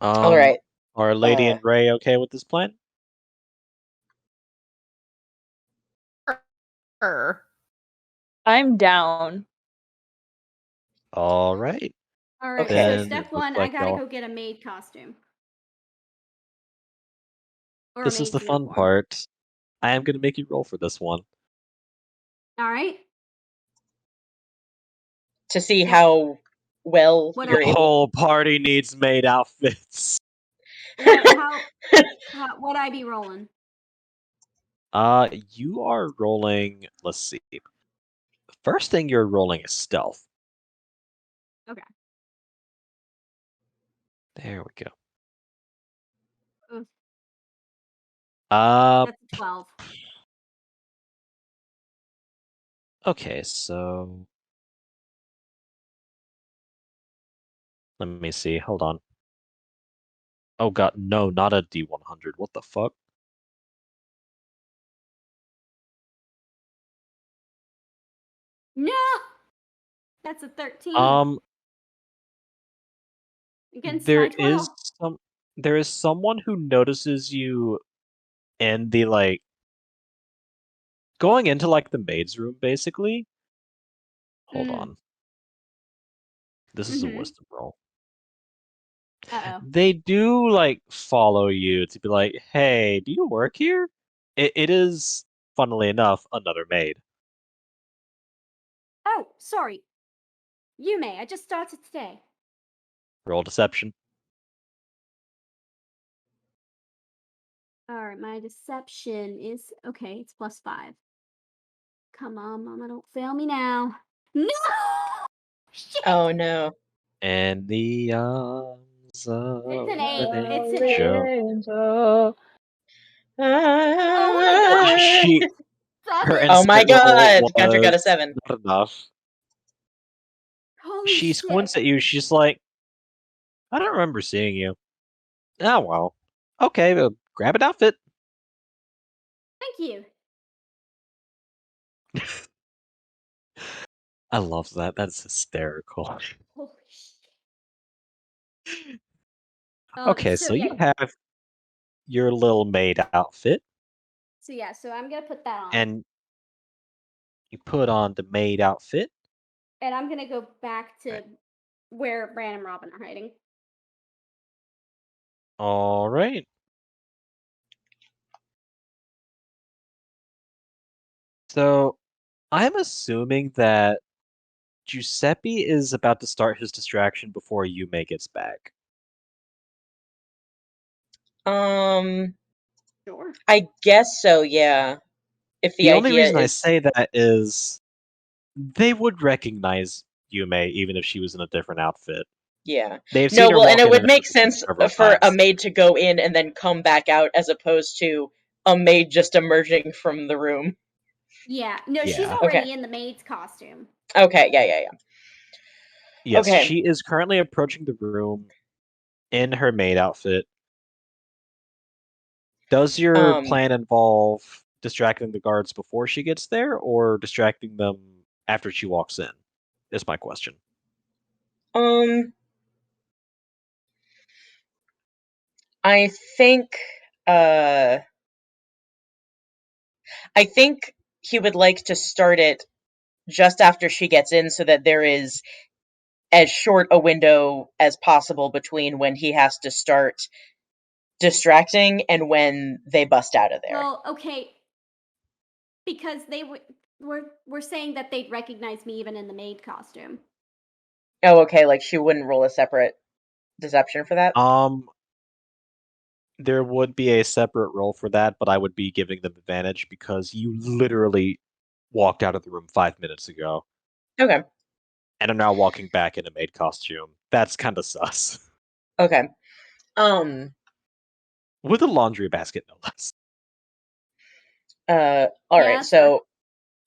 Speaker 3: right.
Speaker 1: Are Lady and Ray okay with this plan?
Speaker 6: I'm down.
Speaker 1: All right.
Speaker 2: All right.
Speaker 3: Okay.
Speaker 2: So
Speaker 1: Then
Speaker 2: step
Speaker 1: it looks
Speaker 2: 1, I
Speaker 1: like
Speaker 2: gotta
Speaker 1: y'all-
Speaker 2: go get a maid costume. Or a
Speaker 1: This is the
Speaker 2: maid's
Speaker 1: fun
Speaker 2: uniform.
Speaker 1: part. I am going to make you roll for this one.
Speaker 2: All right.
Speaker 3: To see how well
Speaker 2: What
Speaker 3: you're
Speaker 1: The
Speaker 3: able.
Speaker 1: whole party needs maid outfits.
Speaker 2: What would I be rolling?
Speaker 1: You are rolling. Let's see. The first thing you're rolling is stealth.
Speaker 2: Okay.
Speaker 1: There we go.
Speaker 2: Oof.
Speaker 1: Uh,
Speaker 2: That's a 12.
Speaker 1: okay, so let me see. Hold on. Oh god, no, not a D100. What the fuck?
Speaker 2: No! That's a 13. Against my 12.
Speaker 1: There is someone who notices you in the like going into like the maid's room basically. Hold on. This is a wisdom roll.
Speaker 2: Uh-oh.
Speaker 1: They do like follow you to be like, "Hey, do you work here?" It is, funnily enough, another maid.
Speaker 2: Oh, sorry. Yume, I just started today.
Speaker 1: Roll deception.
Speaker 2: Alright, my deception is okay, it's +5. Come on, Mama, don't fail me now. No! Shit!
Speaker 3: Oh no.
Speaker 1: And the arms of
Speaker 2: It's an 8.
Speaker 1: an
Speaker 2: It's an
Speaker 1: angel.
Speaker 2: Oh my god!
Speaker 1: She her
Speaker 2: 7!
Speaker 3: Oh my
Speaker 1: insight roll
Speaker 3: god! Gunter got a
Speaker 1: was
Speaker 3: 7.
Speaker 1: not enough.
Speaker 2: Holy
Speaker 1: She
Speaker 2: shit.
Speaker 1: squints at you. She's like, "I don't remember seeing you." Oh well. Okay, well, grab an outfit.
Speaker 2: Thank you.
Speaker 1: I love that. That's hysterical.
Speaker 2: Holy shit.
Speaker 1: Okay, so you have your little maid outfit,
Speaker 2: So yeah, so I'm gonna put that on.
Speaker 1: and you put on the maid outfit.
Speaker 2: And I'm gonna go back to where Bran and Robin are hiding.
Speaker 1: All right. So I'm assuming that Giuseppe is about to start his distraction before Yume gets back.
Speaker 2: Sure.
Speaker 3: I guess so, yeah. If the
Speaker 1: only
Speaker 3: idea
Speaker 1: reason I
Speaker 3: is
Speaker 1: say that is they would recognize Yume even if she was in a different outfit.
Speaker 3: yeah.
Speaker 1: They've
Speaker 3: No,
Speaker 1: seen her
Speaker 3: well, and
Speaker 1: walk
Speaker 3: it
Speaker 1: in
Speaker 3: would
Speaker 1: and out
Speaker 3: make
Speaker 1: of this room
Speaker 3: sense
Speaker 1: several
Speaker 3: for a
Speaker 1: times.
Speaker 3: maid to go in and then come back out as opposed to a maid just emerging from the room.
Speaker 2: Yeah. No, she's
Speaker 1: Yeah.
Speaker 2: already
Speaker 3: Okay.
Speaker 2: in the maid's costume.
Speaker 3: Okay, yeah.
Speaker 1: Yes,
Speaker 3: Okay.
Speaker 1: she is currently approaching the room in her maid outfit. Does your plan involve distracting the guards before she gets there, or distracting them after she walks in? Is my question.
Speaker 3: I think he would like to start it just after she gets in so that there is as short a window as possible between when he has to start distracting and when they bust out of there.
Speaker 2: Well, okay, because they were saying that they'd recognize me even in the maid costume.
Speaker 3: Oh, okay, like she wouldn't roll a separate deception for that?
Speaker 1: There would be a separate roll for that, but I would be giving them advantage because you literally walked out of the room 5 minutes ago.
Speaker 3: Okay.
Speaker 1: And are now walking back in a maid costume. That's kind of sus.
Speaker 3: Okay.
Speaker 1: With a laundry basket, no less.
Speaker 3: Alright, so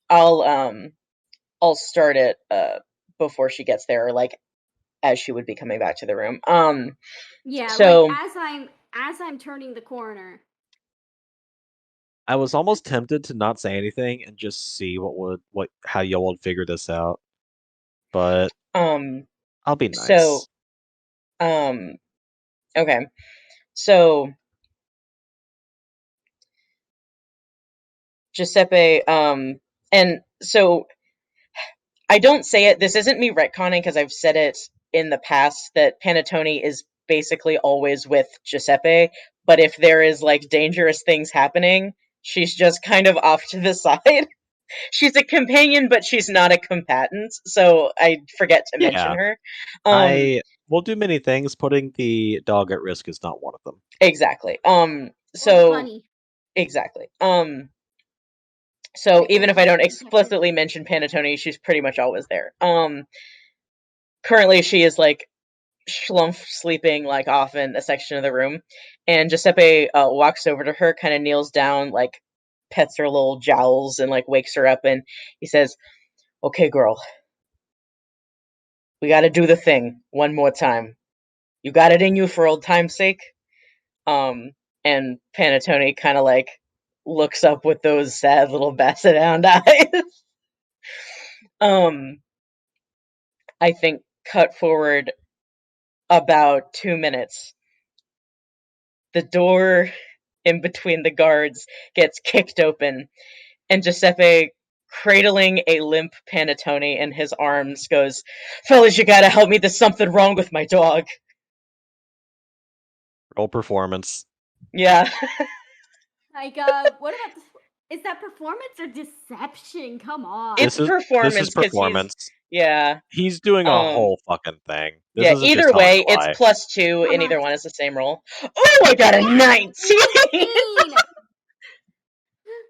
Speaker 3: I'll start it before she gets there, or like as she would be coming back to the room.
Speaker 2: Yeah,
Speaker 3: so
Speaker 2: like as I'm turning the corner.
Speaker 1: I was almost tempted to not say anything and just see how y'all would figure this out. But I'll be nice.
Speaker 3: So okay. So Giuseppe, and so I don't say it, this isn't me retconning because I've said it in the past that Panettone is basically always with Giuseppe, but if there is like dangerous things happening, she's just kind of off to the side. She's a companion, but she's not a combatant, so I forget to mention her.
Speaker 1: I will do many things. Putting the dog at risk is not one of them.
Speaker 3: Exactly.
Speaker 2: So funny.
Speaker 3: Exactly. So even if I don't explicitly mention Panettone, she's pretty much always there. Currently she is like schlumph sleeping like off in a section of the room, and Giuseppe walks over to her, kind of kneels down, like pets her little jowls and like wakes her up, and he says, "Okay, girl, we got to do the thing one more time. You got it in you for old time's sake?" And Panettone kind of like looks up with those sad little basset-hound eyes. I think cut forward about 2 minutes. The door in between the guards gets kicked open, and Giuseppe, cradling a limp Panettone in his arms, goes, "Fellas, you gotta help me, there's something wrong with my dog."
Speaker 1: Roll performance.
Speaker 3: Yeah.
Speaker 2: Like, what about this? Is that performance or deception? Come on.
Speaker 3: It's performance.
Speaker 1: This is performance.
Speaker 3: Yeah.
Speaker 1: He's doing a whole fucking thing. This
Speaker 3: yeah,
Speaker 1: isn't
Speaker 3: either
Speaker 1: just
Speaker 3: way,
Speaker 1: it's
Speaker 3: +2, and either one is the same roll. Oh, I got a 19!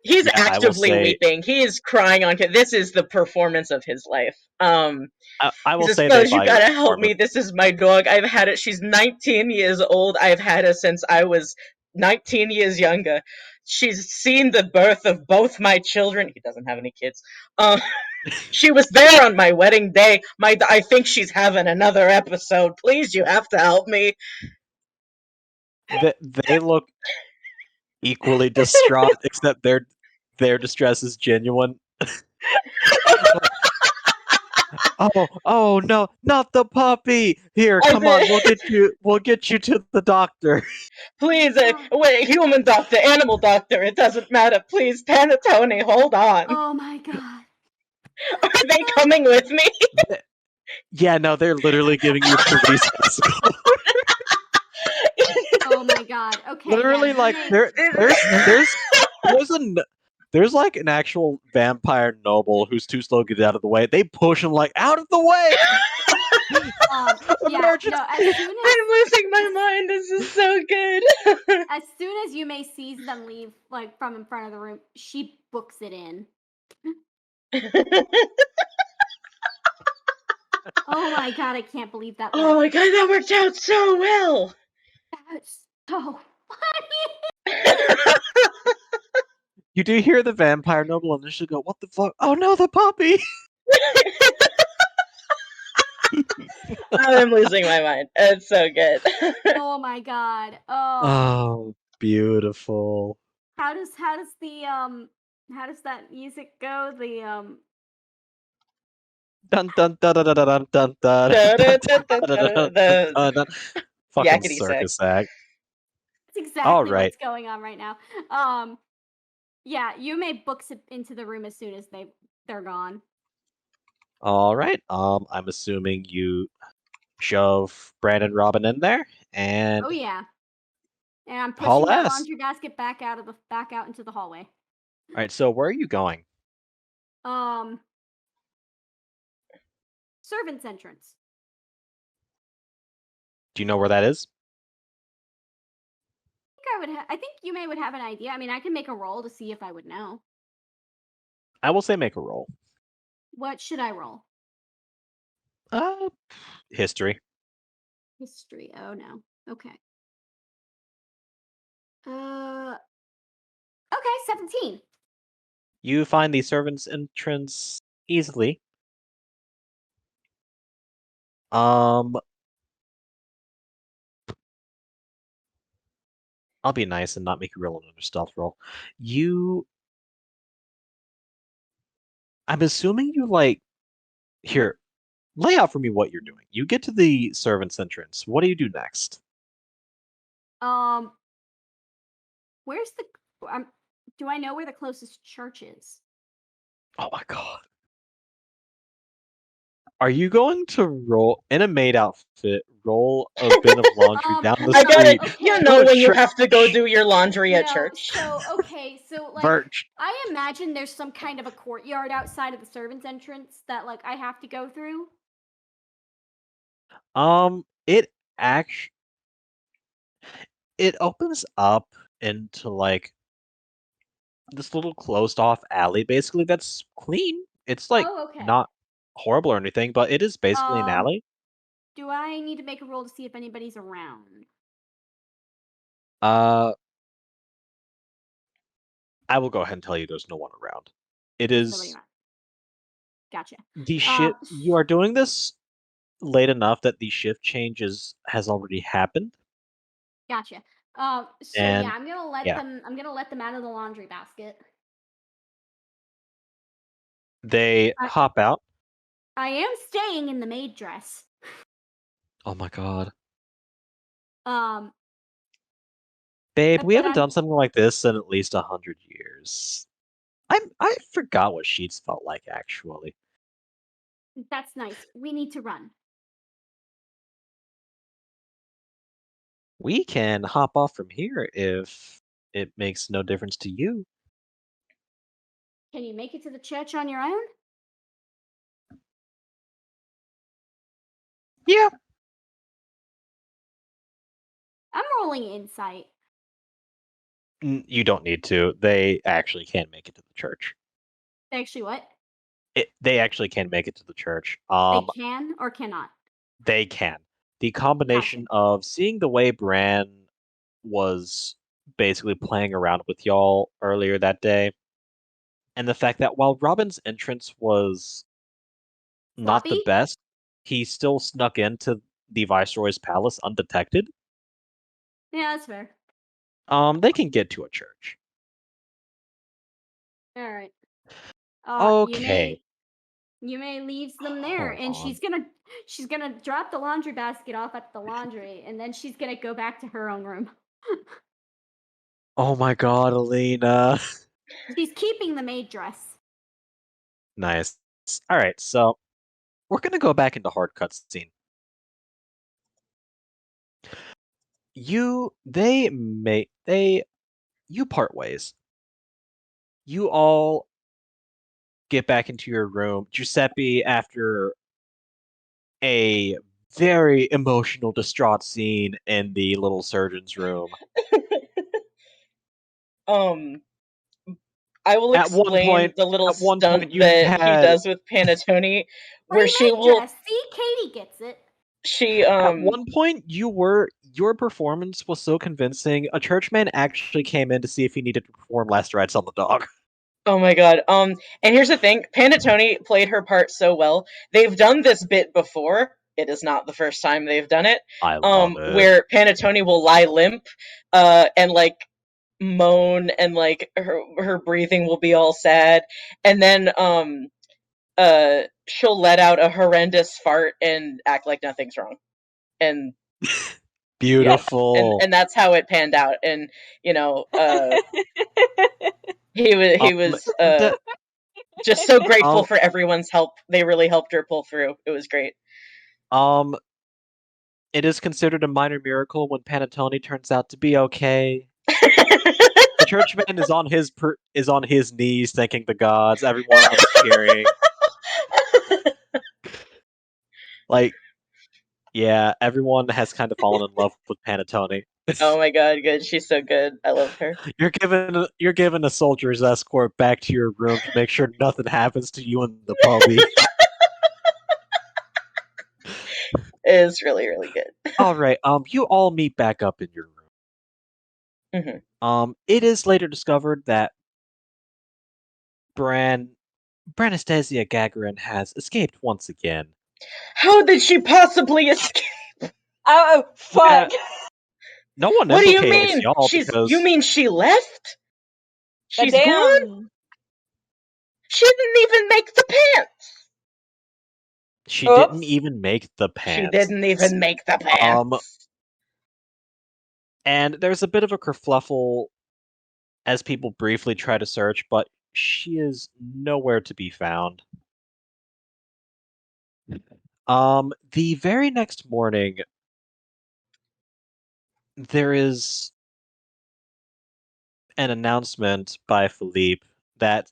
Speaker 3: He's actively weeping. He is crying on. This is the performance of his life.
Speaker 1: I will say
Speaker 3: that you gotta help me. This is my dog. I've had it. She's 19 years old. I've had her since I was 19 years younger. She's seen the birth of both my children. He doesn't have any kids. She was there on my wedding day. I think she's having another episode. Please, you have to help me.
Speaker 1: They look equally distraught, except their distress is genuine. Oh no, not the puppy! Here, come on, we'll get you to the doctor.
Speaker 3: Please, wait, human doctor, animal doctor, it doesn't matter. Please, Panettone, hold on.
Speaker 2: Oh my god.
Speaker 3: Are they coming with me?
Speaker 1: Yeah, no, they're literally giving you police escort.
Speaker 2: Oh my god. Okay.
Speaker 1: Literally, like there's like an actual vampire noble who's too slow to get out of the way. They push him like out of the way.
Speaker 2: Yeah, no,
Speaker 3: I'm losing my mind. This is so good.
Speaker 2: As soon as Yume sees them leave, like from in front of the room, she books it in. Oh my god, I can't believe that.
Speaker 3: Oh my god, that worked out so well.
Speaker 2: That's so funny.
Speaker 1: You do hear the vampire noble initially go, "What the fuck? Oh no, the puppy!"
Speaker 3: I'm losing my mind. It's so good.
Speaker 2: Oh my god.
Speaker 1: Oh, beautiful.
Speaker 2: How does that music go? The
Speaker 1: Dun dun dun dun dun dun dun dun dun. Fucking
Speaker 3: Yakety sax.
Speaker 1: circus act.
Speaker 2: That's exactly
Speaker 1: Alright.
Speaker 2: what's going on right now. Yeah, Yume books it into the room as soon as they're gone.
Speaker 1: Alright. I'm assuming you shove Brandon and Robin in there and
Speaker 2: Oh yeah. And I'm
Speaker 1: haul
Speaker 2: pushing that
Speaker 1: ass.
Speaker 2: laundry basket back out into the hallway.
Speaker 1: Alright, so where are you going?
Speaker 2: Servant's entrance.
Speaker 1: Do you know where that is?
Speaker 2: I think Yume would have an idea. I mean, I can make a roll to see if I would know.
Speaker 1: I will say make a roll.
Speaker 2: What should I roll?
Speaker 1: History.
Speaker 2: History. Oh no. Okay. Okay, 17.
Speaker 1: You find the servants' entrance easily. I'll be nice and not make you roll another stealth roll. I'm assuming you here, lay out for me what you're doing. You get to the servants' entrance. What do you do next?
Speaker 2: Where's the do I know where the closest church is?
Speaker 1: Oh my god. Are you going to roll in a maid outfit, roll a bin of laundry down the
Speaker 3: I got
Speaker 1: street?
Speaker 3: it. You
Speaker 2: Okay.
Speaker 3: know
Speaker 1: to a
Speaker 3: when you
Speaker 1: church?
Speaker 3: have to go do your laundry at
Speaker 2: No,
Speaker 3: church.
Speaker 2: so like
Speaker 1: Birch.
Speaker 2: I imagine there's some kind of a courtyard outside of the servants' entrance that like I have to go through.
Speaker 1: It actually it opens up into like this little closed off alley basically that's clean. It's like
Speaker 2: Oh, okay.
Speaker 1: not horrible or anything, but it is basically an alley.
Speaker 2: Do I need to make a roll to see if anybody's around?
Speaker 1: I will go ahead and tell you there's no one around. It
Speaker 2: There's nobody
Speaker 1: is
Speaker 2: around. Gotcha.
Speaker 1: the shift. You are doing this late enough that the shift change has already happened.
Speaker 2: Gotcha. So
Speaker 1: And
Speaker 2: yeah, I'm gonna let
Speaker 1: yeah.
Speaker 2: them. I'm gonna let them out of the laundry basket.
Speaker 1: They hop out.
Speaker 2: I am staying in the maid dress.
Speaker 1: Oh my god.
Speaker 2: Um,
Speaker 1: Babe, we
Speaker 2: but
Speaker 1: haven't done something like this in at least 100 years. I forgot what sheets felt like actually.
Speaker 2: That's nice. We need to run.
Speaker 1: We can hop off from here if it makes no difference to you.
Speaker 2: Can you make it to the church on your own?
Speaker 1: Yeah.
Speaker 2: I'm rolling insight.
Speaker 1: You don't need to. They actually can't make it to the church.
Speaker 2: Actually, what?
Speaker 1: They actually can make it to the church.
Speaker 2: They can or cannot?
Speaker 1: They can. The combination of seeing the way Bran was basically playing around with y'all earlier that day, and the fact that while Robin's entrance was not the
Speaker 2: Sloppy?
Speaker 1: best, he still snuck into the Viceroy's palace undetected.
Speaker 2: Yeah, that's fair.
Speaker 1: They can get to a church.
Speaker 2: All right.
Speaker 1: Okay.
Speaker 2: Yume leaves them there,
Speaker 1: Hold
Speaker 2: and
Speaker 1: on.
Speaker 2: she's gonna drop the laundry basket off at the laundry, and then she's gonna go back to her own room.
Speaker 1: Oh my god, Alina.
Speaker 2: She's keeping the maid dress.
Speaker 1: Nice. Alright, so we're gonna go back into hard cutscene. You part ways. You all get back into your room. Giuseppe, after a very emotional, distraught scene in the little surgeon's room.
Speaker 3: I will
Speaker 1: At one
Speaker 3: explain
Speaker 1: point,
Speaker 3: the little
Speaker 1: at one
Speaker 3: stunt
Speaker 1: point you
Speaker 3: that he
Speaker 1: had
Speaker 3: does with Panettone, where
Speaker 2: Free
Speaker 3: she
Speaker 2: maid
Speaker 3: will.
Speaker 2: dress. See, Katie gets it.
Speaker 3: She
Speaker 1: at one point your performance was so convincing. A churchman actually came in to see if he needed to perform last rites on the dog.
Speaker 3: Oh my god. And here's the thing: Panettone played her part so well. They've done this bit before. It is not the first time they've done it.
Speaker 1: I love it.
Speaker 3: Where Panettone will lie limp, and like moan and like her breathing will be all sad, and then she'll let out a horrendous fart and act like nothing's wrong. And
Speaker 1: Beautiful.
Speaker 3: and that's how it panned out. And he was just so grateful for everyone's help. They really helped her pull through. It was great.
Speaker 1: It is considered a minor miracle when Panettone turns out to be okay. The churchman is on his knees thanking the gods. Everyone's cheering. Like, yeah, everyone has kind of fallen in love with Panettone.
Speaker 3: Oh my god, good. She's so good. I love her.
Speaker 1: You're given a soldier's escort back to your room to make sure nothing happens to you and the puppy.
Speaker 3: It is really, really good.
Speaker 1: All right, you all meet back up in your room. It is later discovered that Branastasia Gagarin has escaped once again.
Speaker 3: How did she possibly escape?
Speaker 6: Oh, fuck.
Speaker 1: No one
Speaker 3: What do you
Speaker 1: implicates
Speaker 3: mean?
Speaker 1: y'all because
Speaker 3: You mean she left? She's
Speaker 6: Damn.
Speaker 3: gone? She didn't even make the pants!
Speaker 1: she didn't even make the pants.
Speaker 3: She didn't even make the pants!
Speaker 1: And there's a bit of a kerfluffle as people briefly try to search, but she is nowhere to be found. The very next morning, there is an announcement by Philippe that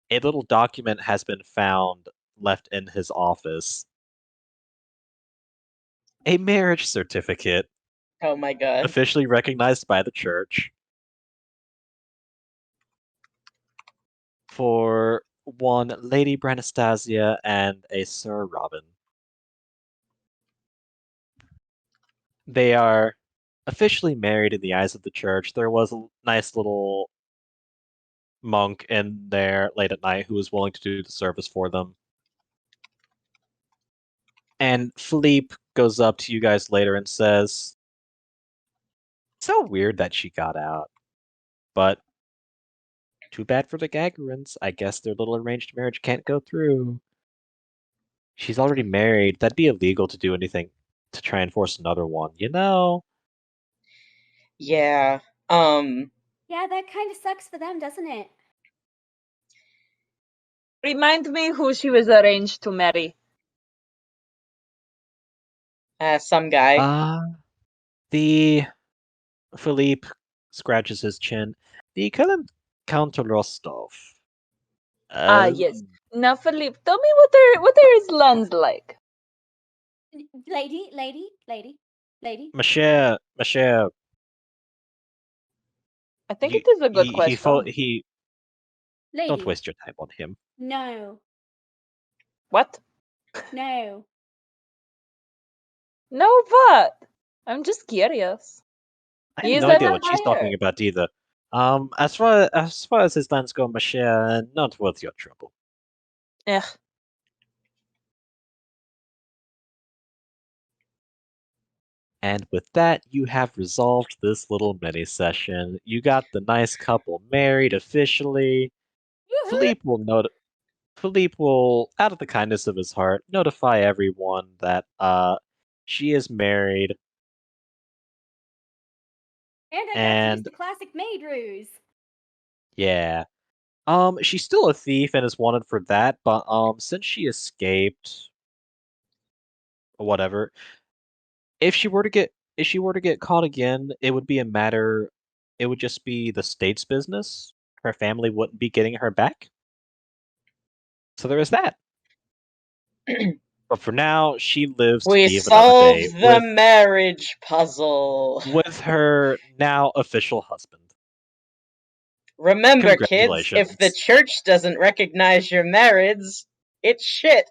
Speaker 1: a little document has been found left in his office. A marriage certificate.
Speaker 3: Oh my god.
Speaker 1: Officially recognized by the church. For one Lady Branastasia and a Sir Robin. They are officially married in the eyes of the church. There was a nice little monk in there late at night who was willing to do the service for them. And Philippe goes up to you guys later and says, so weird that she got out. But too bad for the Gagarins. I guess their little arranged marriage can't go through. She's already married. That'd be illegal to do anything to try and force another one, you know?
Speaker 3: Yeah.
Speaker 2: Yeah, that kind of sucks for them, doesn't it?
Speaker 6: Remind me who she was arranged to marry.
Speaker 3: Some guy.
Speaker 1: The Philippe scratches his chin. The Count Rostov.
Speaker 6: Yes. Now, Philippe, tell me what are his lands like?
Speaker 2: Lady.
Speaker 1: Monsieur.
Speaker 6: I think it is a good question.
Speaker 2: Lady.
Speaker 1: Don't waste your time on him.
Speaker 2: No.
Speaker 6: What?
Speaker 2: No.
Speaker 6: No, what? I'm just curious.
Speaker 1: I have no idea what she's talking about either. As far as his lands go, Monsieur, not worth your trouble.
Speaker 6: Ugh.
Speaker 1: And with that, you have resolved this little mini session. You got the nice couple married officially. Philippe will, out of the kindness of his heart, notify everyone that she is married.
Speaker 2: And I got to use the classic maid ruse.
Speaker 1: Yeah. She's still a thief and is wanted for that, but since she escaped, whatever. If she were to get caught again, it would just be the state's business. Her family wouldn't be getting her back. So there is that. But for now, she lives to
Speaker 3: We
Speaker 1: thieve another day
Speaker 3: solved the marriage puzzle
Speaker 1: with her now official husband.
Speaker 3: Remember, kids, if the church doesn't recognize your marriage, it's shit.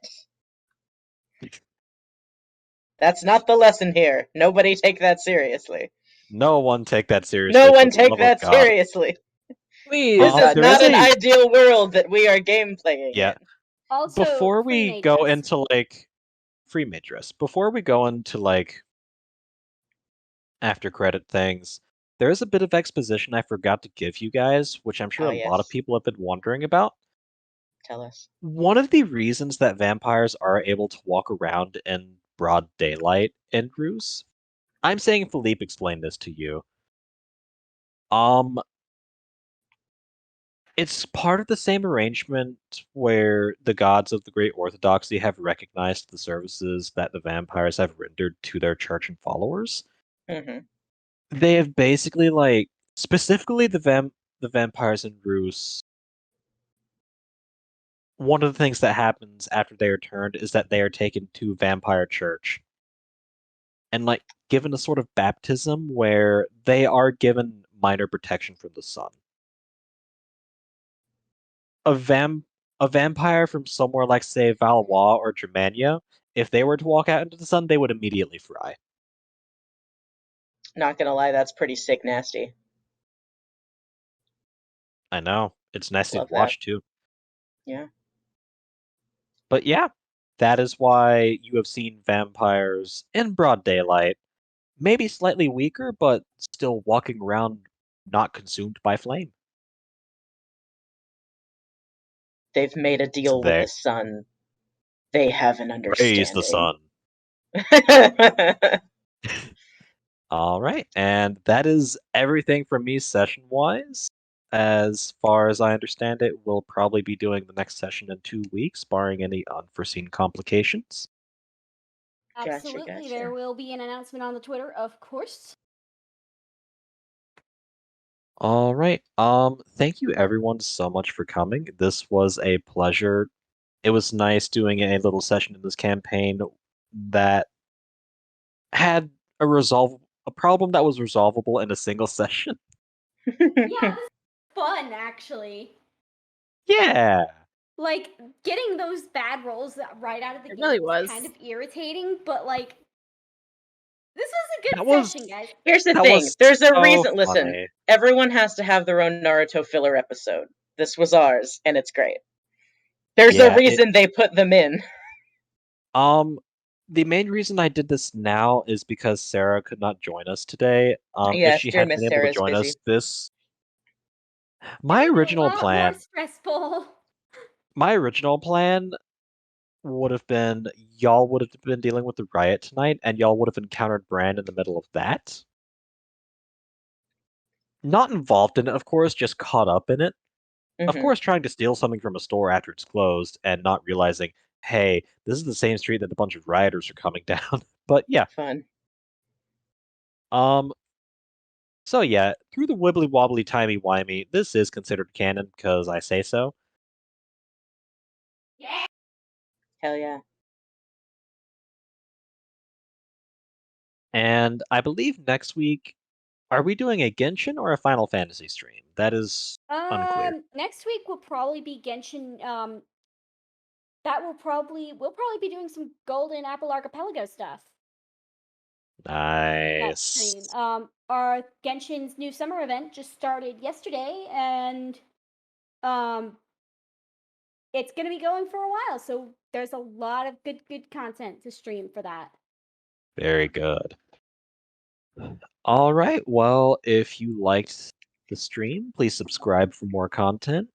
Speaker 3: That's not the lesson here. Nobody take that seriously.
Speaker 1: No one take that seriously.
Speaker 3: No one take that seriously.
Speaker 6: Please,
Speaker 3: this is not an ideal world that we are game playing in.
Speaker 2: Also,
Speaker 1: before we go into like free maid dress, before we go into like after credit things, there is a bit of exposition I forgot to give you guys, which I'm sure
Speaker 3: Oh,
Speaker 1: a lot of
Speaker 3: yes.
Speaker 1: people have been wondering about.
Speaker 3: Tell us.
Speaker 1: One of the reasons that vampires are able to walk around in broad daylight in Ruse, I'm saying Philippe explained this to you. It's part of the same arrangement where the gods of the Great Orthodoxy have recognized the services that the vampires have rendered to their church and followers.
Speaker 3: Hmm.
Speaker 1: They have basically, like, specifically the vampires in Ruse. One of the things that happens after they are turned is that they are taken to vampire church and, like, given a sort of baptism where they are given minor protection from the sun. A vampire from somewhere like, say, Valois or Germania, if they were to walk out into the sun, they would immediately fry.
Speaker 3: Not gonna lie, that's pretty sick nasty.
Speaker 1: I know. It's nasty to
Speaker 3: Love that.
Speaker 1: watch, too.
Speaker 3: Yeah.
Speaker 1: But yeah, that is why you have seen vampires in broad daylight, maybe slightly weaker, but still walking around not consumed by flame.
Speaker 3: They've made a deal with the sun. They have an
Speaker 1: Praise the
Speaker 3: understanding.
Speaker 1: sun. All right, and that is everything from me session-wise. As far as I understand it, we'll probably be doing the next session in 2 weeks, barring any unforeseen complications.
Speaker 2: Absolutely. There
Speaker 3: Gotcha.
Speaker 2: will be an announcement on the Twitter, of course.
Speaker 1: All right. Thank you everyone so much for coming. This was a pleasure. It was nice doing a little session in this campaign that had a problem that was resolvable in a single session.
Speaker 2: Yeah, this is fun, actually.
Speaker 1: Yeah.
Speaker 2: Like, getting those bad rolls right out of the
Speaker 4: It
Speaker 2: gate
Speaker 4: really
Speaker 2: was
Speaker 4: was.
Speaker 2: kind of irritating, but, like, this was a good
Speaker 1: That was
Speaker 2: session, guys.
Speaker 3: Here's the
Speaker 1: that
Speaker 3: thing.
Speaker 1: was
Speaker 3: There's a
Speaker 1: so
Speaker 3: reason. Listen,
Speaker 1: funny.
Speaker 3: everyone has to have their own Naruto filler episode. This was ours, and it's great. There's a
Speaker 1: Yeah,
Speaker 3: reason they put them in.
Speaker 1: the main reason I did this now is because Sarah could not join us today. If
Speaker 3: Yes,
Speaker 1: she
Speaker 3: dear
Speaker 1: had
Speaker 3: Miss
Speaker 1: been able
Speaker 3: Sarah
Speaker 1: to
Speaker 3: is
Speaker 1: join
Speaker 3: busy.
Speaker 1: us,
Speaker 2: It was a lot more stressful.
Speaker 1: my original plan would have been y'all would have been dealing with the riot tonight, and y'all would have encountered Bran in the middle of that. Not involved in it, of course, just caught up in it. Of
Speaker 3: Hmm.
Speaker 1: course, trying to steal something from a store after it's closed and not realizing, hey, this is the same street that a bunch of rioters are coming down. But yeah.
Speaker 3: Fun.
Speaker 1: So yeah, through the wibbly wobbly timey wimey, this is considered canon because I say so.
Speaker 2: Yeah.
Speaker 3: Hell yeah.
Speaker 1: And I believe next week, are we doing a Genshin or a Final Fantasy stream? That is unclear.
Speaker 2: Next week will probably be Genshin. We'll probably be doing some Golden Apple Archipelago stuff. That stream.
Speaker 1: Nice.
Speaker 2: Our Genshin's new summer event just started yesterday, and it's gonna be going for a while. So there's a lot of good content to stream for that.
Speaker 1: Very good. All right. Well, if you liked the stream, please subscribe for more content.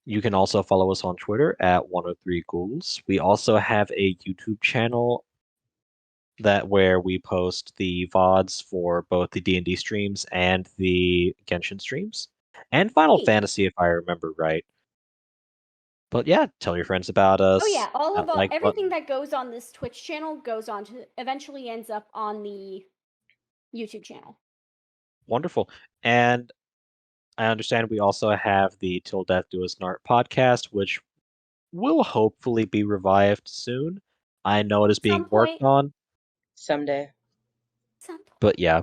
Speaker 1: You can also follow us on Twitter at 103ghouls. We also have a YouTube channel where we post the VODs for both the D&D streams and the Genshin streams. And Final
Speaker 2: Neat.
Speaker 1: Fantasy, if I remember right. But yeah, tell your friends about us.
Speaker 2: Oh yeah, all of
Speaker 1: like
Speaker 2: everything
Speaker 1: button.
Speaker 2: that goes on this Twitch channel goes on to eventually ends up on the YouTube channel.
Speaker 1: Wonderful. And I understand we also have the Till Death Do Us Nart podcast, which will hopefully be revived soon. I know it is being worked on.
Speaker 3: Someday.
Speaker 1: But yeah,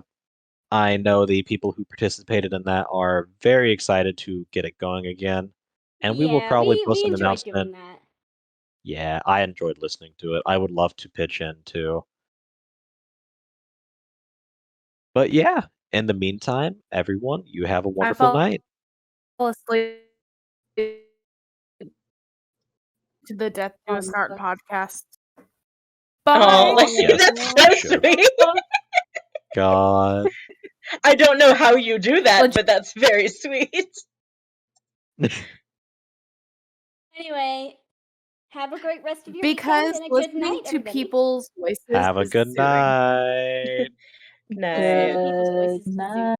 Speaker 1: I know the people who participated in that are very excited to get it going again. And we will
Speaker 2: Yeah,
Speaker 1: probably
Speaker 2: we
Speaker 1: post an
Speaker 2: enjoyed doing
Speaker 1: announcement.
Speaker 2: that.
Speaker 1: Yeah, I enjoyed listening to it. I would love to pitch in too. But yeah, in the meantime, everyone, you have a wonderful night.
Speaker 4: Fall asleep to the Death Do Us Nart podcast. Bye.
Speaker 3: Oh,
Speaker 1: Yes,
Speaker 3: that's
Speaker 1: you
Speaker 3: so
Speaker 1: should.
Speaker 3: sweet.
Speaker 1: God.
Speaker 3: I don't know how you do that,
Speaker 4: Legit-
Speaker 3: but that's very sweet.
Speaker 2: Anyway, have a great rest of your
Speaker 4: Because
Speaker 2: weekend and a good
Speaker 4: listening
Speaker 2: night,
Speaker 4: to
Speaker 2: everybody.
Speaker 4: people's voices
Speaker 1: Have a
Speaker 4: is
Speaker 1: good
Speaker 4: soothing.
Speaker 1: night.
Speaker 3: Night.
Speaker 2: People's voices is
Speaker 6: Good
Speaker 2: soothing.